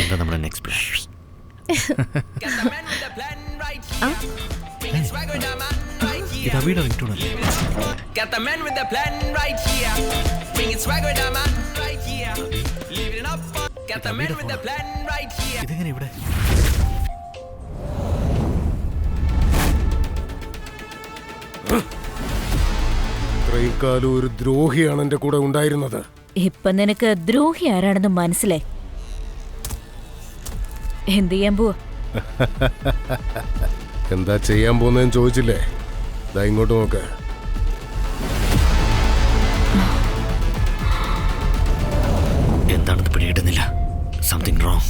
എന്താ നമ്മുടെ നെക്സ്റ്റ് പ്ലാൻ? ഇത് അബിയുടെ റിംഗ്ടോണല്ലേ? ഇതെങ്ങനെ ഇവിടെ? ഇത്രയും കാലം ഒരു ദ്രോഹിയാണ് എന്റെ കൂടെ ഉണ്ടായിരുന്നത്. ഇപ്പൊ നിനക്ക് ദ്രോഹി ആരാണെന്ന് മനസ്സിലായി. എന്ത് ചെയ്യാൻ പോവാ? എന്താ ചെയ്യാൻ പോകുന്നതെന്ന് ചോദിച്ചില്ലേ? ദാ ഇങ്ങോട്ട് നോക്ക്. എന്താണെന്ന് പിടികിട്ടുന്നില്ല. Something wrong.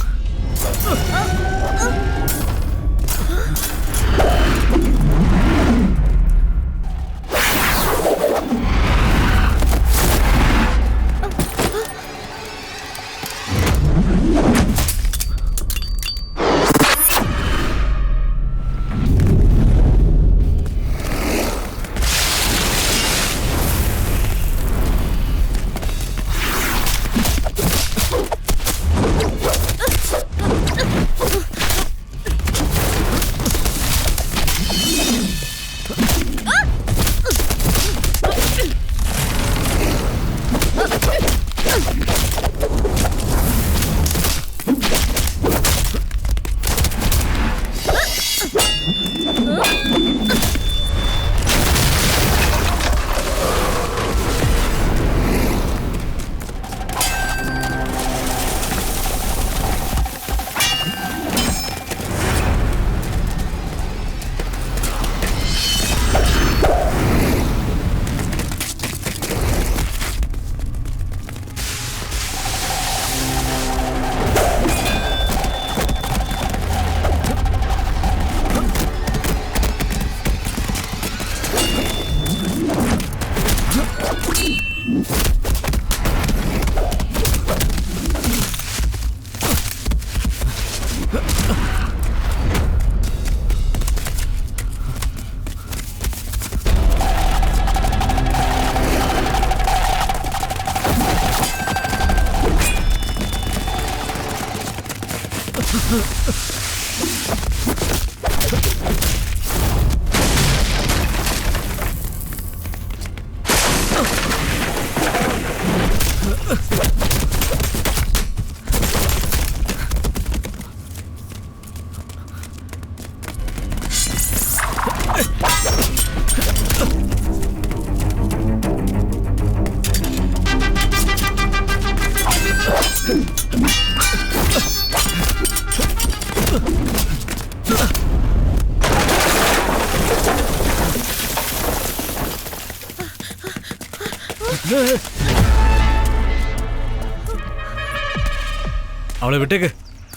അവളെ വിട്ടേക്ക്.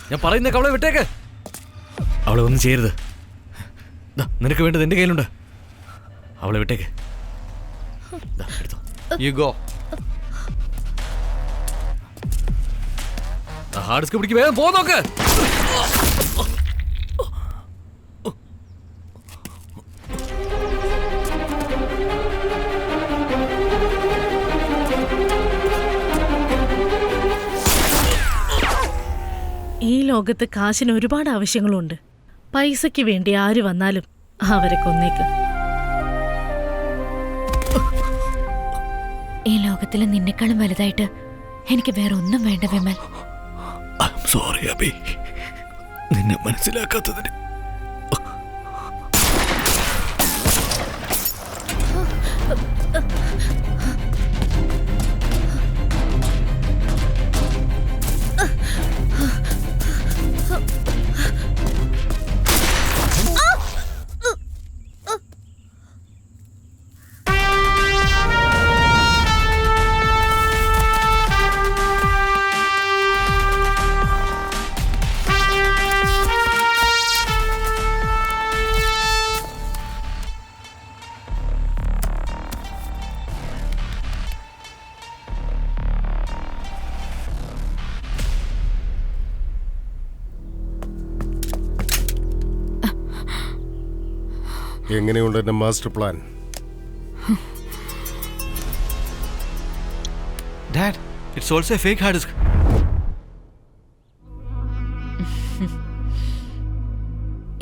ഞാൻ പറയുന്നേക്ക് അവളെ വിട്ടേക്ക്. അവളെ ഒന്നും ചെയ്യരുത്. നിനക്ക് വേണ്ടത് എന്റെ കയ്യിലുണ്ട്. അവളെ വിട്ടേക്ക്. എടുത്തോ. You go. ഹാർഡ് ഡിസ്ക് പിടിക്ക്. വേഗം പോ നോക്ക്. ഈ ലോകത്ത് കാശിന് ഒരുപാട് ആവശ്യങ്ങളുണ്ട്. പൈസയ്ക്ക് വേണ്ടി ആര് വന്നാലും അവരെ കൊന്നേക്ക്. ഈ ലോകത്തിൽ നിന്നെക്കാളും വലുതായിട്ട് എനിക്ക് വേറെ ഒന്നും വേണ്ട വിമൽ. സോറി അബി, നിന്നെ മനസ്സിലാക്കാത്തതിന്. എങ്ങനെയുണ്ട് എന്റെ master plan? Dad, it's also a fake hard disk.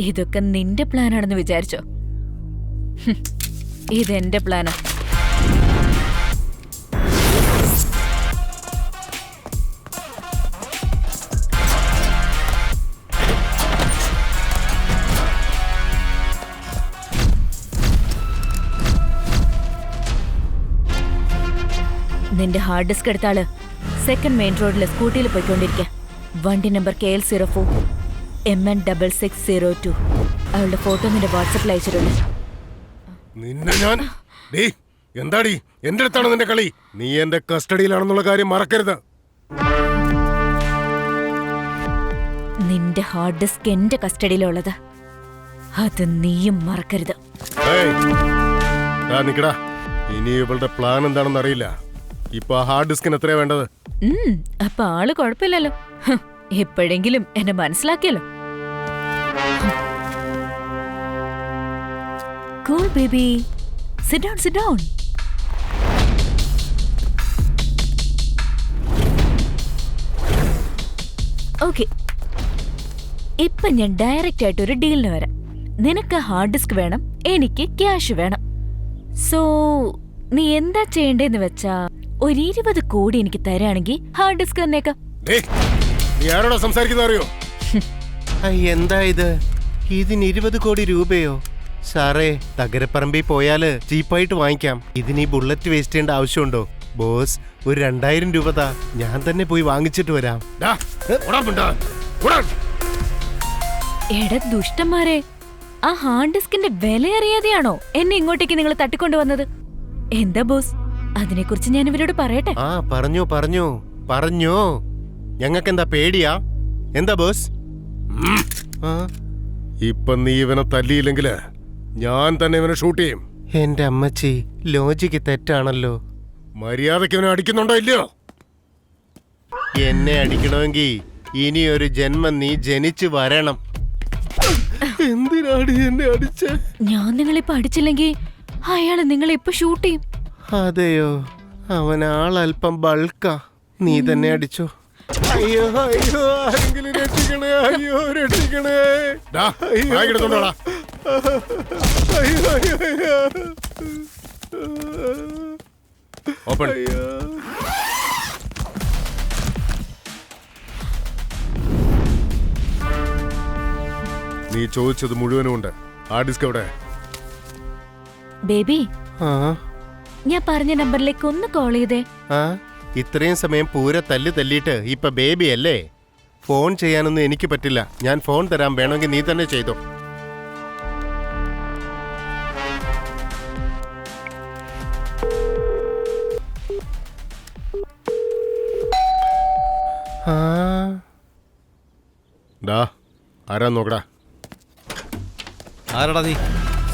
ഇതൊക്കെ നിന്റെ പ്ലാനാണെന്ന് വിചാരിച്ചോ? ഇതെന്റെ പ്ലാനാ. നിന്റെ ഹാർഡ് ഡിസ്ക് എടുത്ത ആള് സെക്കൻഡ് മെയിൻ റോഡിലെ സ്കൂട്ടിയിൽ പോയിക്കൊണ്ടിരിക്കുക. വണ്ടി നമ്പർ KL04 MN6602. അവളുടെ ഫോട്ടോ നിന്റെ വാട്സപ്പിൽ അയച്ചിട്ടുണ്ട്. നിന്നെ ഞാൻ എന്താടി എന്റെ അടുത്താണ് നിന്റെ കളി? നീ എന്റെ കസ്റ്റഡിയിലാണെന്നുള്ള കാര്യം മറക്കരുത്. നിന്റെ ഹാർഡ് ഡിസ്ക് എന്റെ കസ്റ്റഡിയിലുള്ളത്, അത് നീയും മറക്കരുത്. നിക്കടാ, ഇനി ഇവളുടെ പ്ലാൻ എന്താണെന്ന് അറിയില്ല. ഇപ്പൊ ഹാർഡ് ഡിസ്കിന് എത്രയാ വേണ്ടത്? അപ്പൊ ആള് കുഴപ്പമില്ലല്ലോ. എപ്പോഴെങ്കിലും എന്നെ മനസ്സിലാക്കിയല്ലോ. Cool baby. Sit down, sit down. Okay. ഇപ്പൊ ഞാൻ ഡയറക്റ്റ് ആയിട്ട് ഒരു ഡീലിന് വരാം. നിനക്ക് ഹാർഡ് ഡിസ്ക് വേണം, എനിക്ക് ക്യാഷ് വേണം. സോ നീ എന്താ ചെയ്യേണ്ടതെന്ന് വെച്ചാ ഒരു 20 കോടി എനിക്ക് തരാണെങ്കിൽ ഹാർഡ് ഡിസ്ക് തന്നേക്കാം. നീ ആരോടാ സംസാരിക്കുന്ന അറിയോ? എന്താ ഇത്? ഇതിന് 20 കോടി രൂപയോ? സാറേ, തകരപ്പറമ്പിൽ പോയാല് ചീപ്പായിട്ട് വാങ്ങിക്കാം. ഇതിന് ഈ ബുള്ളറ്റ് വേസ്റ്റ് ചെയ്യേണ്ട ആവശ്യമുണ്ടോ? ബോസ്, ഒരു 2000 രൂപ താ, ഞാൻ തന്നെ പോയി വാങ്ങിച്ചിട്ട് വരാം. എടാ ദുഷ്ടന്മാരെ, ആ ഹാർഡ് ഡിസ്കിന്റെ വില അറിയാതെയാണോ എന്നെ ഇങ്ങോട്ടേക്ക് നിങ്ങൾ തട്ടിക്കൊണ്ടുവന്നത്? എന്താ ബോസ്, അതിനെക്കുറിച്ച് ഞാൻ ഇവരോട് പറയട്ടെ? പറഞ്ഞോ. ഞങ്ങൾക്കെന്താ പേടിയാ? എന്താ ബോസ്? ഇപ്പൊ നീ ഇവനെ തല്ലിയില്ലെങ്കില് ഞാൻ തന്നെ ഇവനെ ഷൂട്ട് ചെയ്യും. എന്റെ അമ്മച്ചി, ലോജിക്ക് തെറ്റാണല്ലോ. മര്യാദയ്ക്ക് ഇവനെ അടിക്കുന്നുണ്ടോ ഇല്ലയോ? എന്നെ അടിക്കണമെങ്കിൽ ഇനിയൊരു ജന്മം നീ ജനിച്ചു വരണം. എന്തിനാണ് എന്നെ അടിച്ചേ? ഞാൻ നിങ്ങളിപ്പോ അടിച്ചില്ലെങ്കിൽ അയാള് നിങ്ങളെ ഇപ്പൊ ഷൂട്ട് ചെയ്യും. അതെയോ? അവനാളല്പം ബൾക്കാ. നീ തന്നെ അടിച്ചോ. അയ്യോ ആരെങ്കിലും രക്ഷിക്കണേ, രക്ഷിക്കണേ. ഓപ്പൺ. നീ ചോദിച്ചത് മുഴുവനും ഉണ്ട്. ഹാർഡ് ഡിസ്ക് എവിടെ? ബേബി, ഞാൻ പറഞ്ഞ നമ്പറിലേക്ക് ഒന്ന് കോൾ ചെയ്തേ. ഇത്രയും സമയം പൂര തല്ലിയിട്ട് ഇപ്പൊ ബേബി അല്ലേ? ഫോൺ ചെയ്യാനൊന്നും എനിക്ക് പറ്റില്ല. ഞാൻ ഫോൺ തരാം, വേണമെങ്കിൽ നീ തന്നെ ചെയ്തോ. ആരാ നോക്കടാ. ആരാടാ നീ?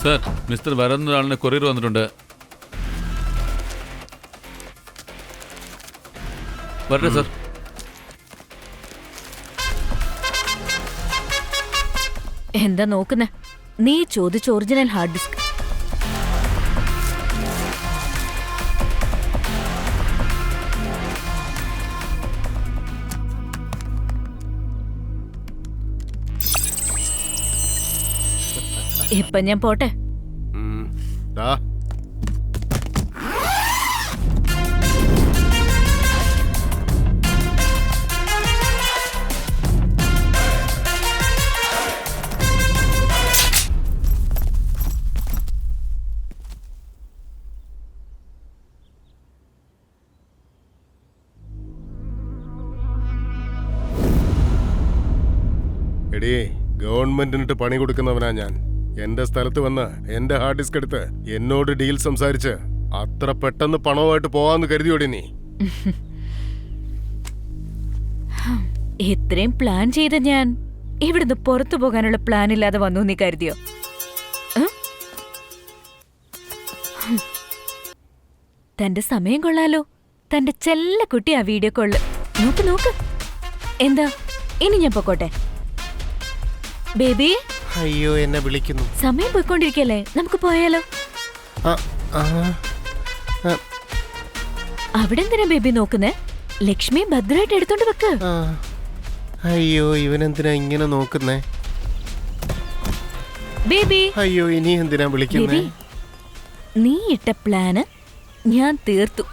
സർ, മിസ്റ്റർ വരൻ ഒരാളിന് കൊറിയർ വന്നിട്ടുണ്ട്. വരട്ടെ സർ. എന്താ നോക്കുന്നേ? നീ ചോദിച്ച ഒറിജിനൽ ഹാർഡ് ഡിസ്ക്. ഇപ്പൊ ഞാൻ പോട്ടെ. എടീ, ഗവൺമെന്റിനിട്ട് പണി കൊടുക്കുന്നവനാ ഞാൻ. എന്റെ സ്ഥലത്ത് വന്ന് എന്റെ ഹാർഡ് ഡിസ്ക് എടുത്ത് എന്നോട് ഡീൽ സംസാരിച്ച് അത്ര പെട്ടെന്ന് പണവുമായിട്ട് പോവാന്ന് കരുതിയോടി നീ? ഇത്രയും പ്ലാൻ ചെയ്ത ഞാൻ ഇവിടുന്ന് പുറത്തു പോകാനുള്ള പ്ലാൻ ഇല്ലാതെ വന്നു നീ കരുതിയോ? തന്റെ സമയം കൊള്ളാലോ. തന്റെ ചെല്ല കുട്ടി ആ വീഡിയോ കോളില്. നോക്ക്. എന്താ, ഇനി ഞാൻ പൊക്കോട്ടെ? ബേബി, അയ്യോ, എന്നെ വിളിക്കുന്നു. സമയം പോയിക്കൊണ്ടിരിക്കല്ലേ, നമുക്ക് പോയാലോ? അവിടെ എന്തിനാ ബേബി നോക്കുന്നേ? ലക്ഷ്മി ഭദ്രമായിട്ട് എടുത്തോണ്ട് വെക്ക്. അയ്യോ, ഇവനെന്തിനാ ഇങ്ങനെ നോക്കുന്നേ? ബേബി, അയ്യോ, ഇനി എന്തിനാ വിളിക്കുന്നേ? നീ ഇട്ട പ്ലാന് ഞാൻ തീർത്തു.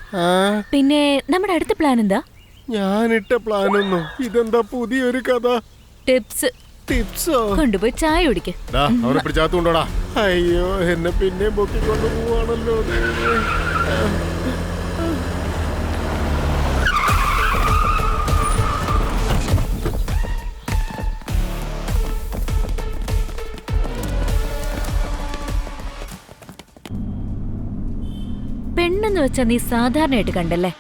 പിന്നെ നമ്മുടെ അടുത്ത പ്ലാൻ എന്താ? ഞാനിട്ട പ്ലാനൊന്നോ? ഇതെന്താ പുതിയൊരു കഥ? ടിപ്സോ? കൊണ്ടുപോയി ചായ കുടിക്ക്. അവനെ പിടിച്ചാത്തോണ്ടോടാ. അയ്യോ, എന്നെ പിന്നെ പൊക്കിക്കൊണ്ട് പോവാണല്ലോ. വെച്ചാ നീ സാധാരണയായിട്ട് കണ്ടല്ലേ.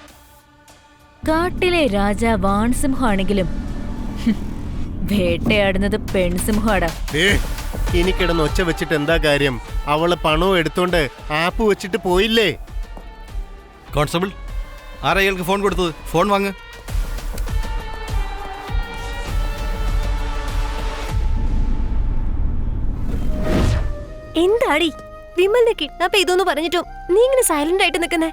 കാട്ടിലെ രാജാവ് ആൺസിംഹമാണെങ്കിലും വേട്ടയാടുന്നത് പെൺസിംഹമാടാ. ഇനി കിടന്ന് ഒച്ച വെച്ചിട്ട് എന്താ കാര്യം? അവള് പണവും എടുത്തോണ്ട് ആപ്പ് വെച്ചിട്ട് പോയില്ലേ? കോൺസ്റ്റബിൾ, ആരാ ഇയാൾക്ക് ഫോൺ കൊടുത്തത്? ഫോൺ വാങ്ങ്. എന്താടി വിമലിനെ കിഡ്നാപ്പ് ചെയ്തോന്ന് പറഞ്ഞിട്ടോ നീ ഇങ്ങനെ സൈലന്റ് ആയിട്ട് നിൽക്കുന്നേ?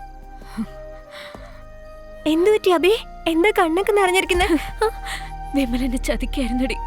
എന്തു പറ്റി അബി? എന്താ കണ്ണൊക്കെ നിറഞ്ഞിരിക്കുന്നേ? വിമലനെ ചതിക്കായിരുന്നടി.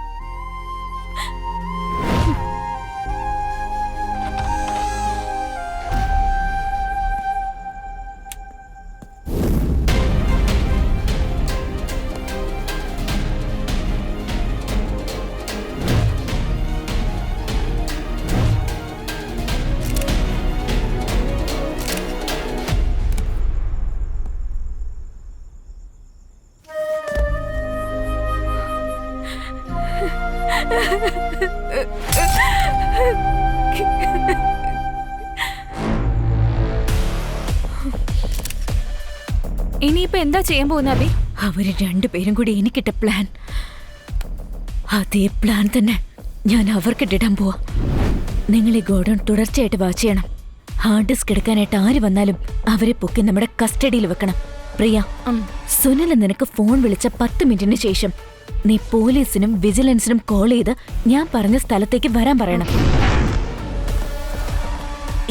ഇനിയിപ്പോ എന്താ ചെയ്യാൻ പോകുന്ന അബി? അവര് രണ്ടുപേരും കൂടി എനിക്കിട്ട പ്ലാൻ, അതേ പ്ലാൻ തന്നെ ഞാൻ അവർക്കിട്ടിടാൻ പോവാ. നിങ്ങൾ ഈ ഗോഡൌൺ തുടർച്ചയായിട്ട് വാച്ച് ചെയ്യണം. ഹാർഡ് ഡിസ്ക് എടുക്കാനായിട്ട് ആര് വന്നാലും അവരെ പൊക്കി നമ്മുടെ കസ്റ്റഡിയിൽ വെക്കണം. പ്രിയ, സുനിൽ നിനക്ക് ഫോൺ വിളിച്ച 10 മിനിറ്റിന് ശേഷം നീ പോലീസിനും വിജിലൻസിനും കോൾ ചെയ്ത് ഞാൻ പറഞ്ഞ സ്ഥലത്തേക്ക് വരാൻ പറയണം.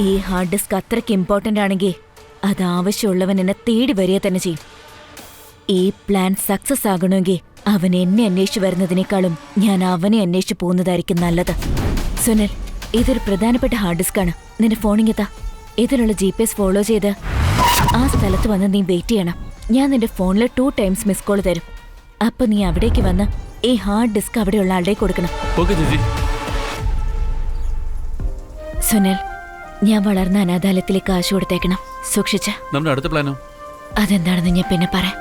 ഈ ഹാർഡ് ഡിസ്ക് അത്രയ്ക്ക് ഇമ്പോർട്ടന്റ് ആണെങ്കിൽ അത് ആവശ്യമുള്ളവൻ എന്നെ തേടി വരിക തന്നെ ചെയ്യും. ഈ പ്ലാൻ സക്സസ് ആകണമെങ്കിൽ അവൻ എന്നെ അന്വേഷിച്ചു വരുന്നതിനേക്കാളും ഞാൻ അവനെ അന്വേഷിച്ചു പോകുന്നതായിരിക്കും നല്ലത്. സുനിൽ, ഇതൊരു പ്രധാനപ്പെട്ട ഹാർഡ് ഡിസ്ക് ആണ്. നിന്റെ ഫോണിങ്ങെത്താ. ഇതിലുള്ള GPS ഫോളോ ചെയ്ത് ആ സ്ഥലത്ത് വന്ന് നീ വെയിറ്റ് ചെയ്യണം. ഞാൻ നിന്റെ ഫോണിൽ 2 times മിസ് കോൾ തരും. അപ്പൊ നീ അവിടേക്ക് വന്ന് ഈ ഹാർഡ് ഡിസ്ക് അവിടെയുള്ള ആളുടെ കൊടുക്കണം. സുനിൽ, ഞാൻ വളർന്ന അനാഥാലയത്തിലേക്ക് കാശ് കൊടുത്തേക്കണം. സൂക്ഷിച്ച. നമ്മുടെ അടുത്ത പ്ലാനോ? അതെന്താണെന്ന് ഞാൻ പിന്നെ പറയാം.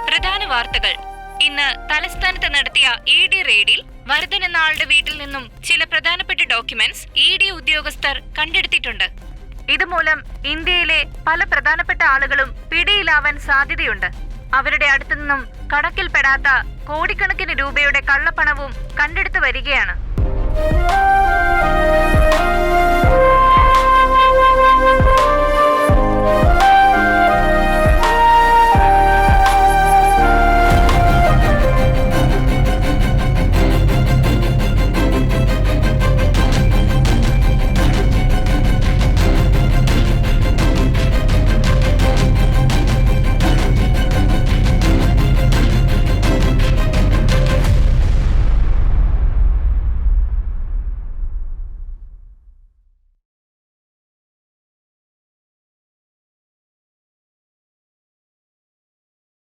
പ്രധാന വാർത്തകൾ. ഇന്ന് തലസ്ഥാനത്ത് നടത്തിയ ED റെയ്ഡിൽ വരദൻ എന്ന ആളുടെ വീട്ടിൽ നിന്നും ചില പ്രധാനപ്പെട്ട ഡോക്യുമെന്റ്സ് ED ഉദ്യോഗസ്ഥർ കണ്ടെടുത്തിട്ടുണ്ട്. ഇതുമൂലം ഇന്ത്യയിലെ പല പ്രധാനപ്പെട്ട ആളുകളും പിടിയിലാവാൻ സാധ്യതയുണ്ട്. അവരുടെ അടുത്തു നിന്നും കണക്കിൽപ്പെടാത്ത കോടിക്കണക്കിന് രൂപയുടെ കള്ളപ്പണവും കണ്ടെടുത്തു വരികയാണ്.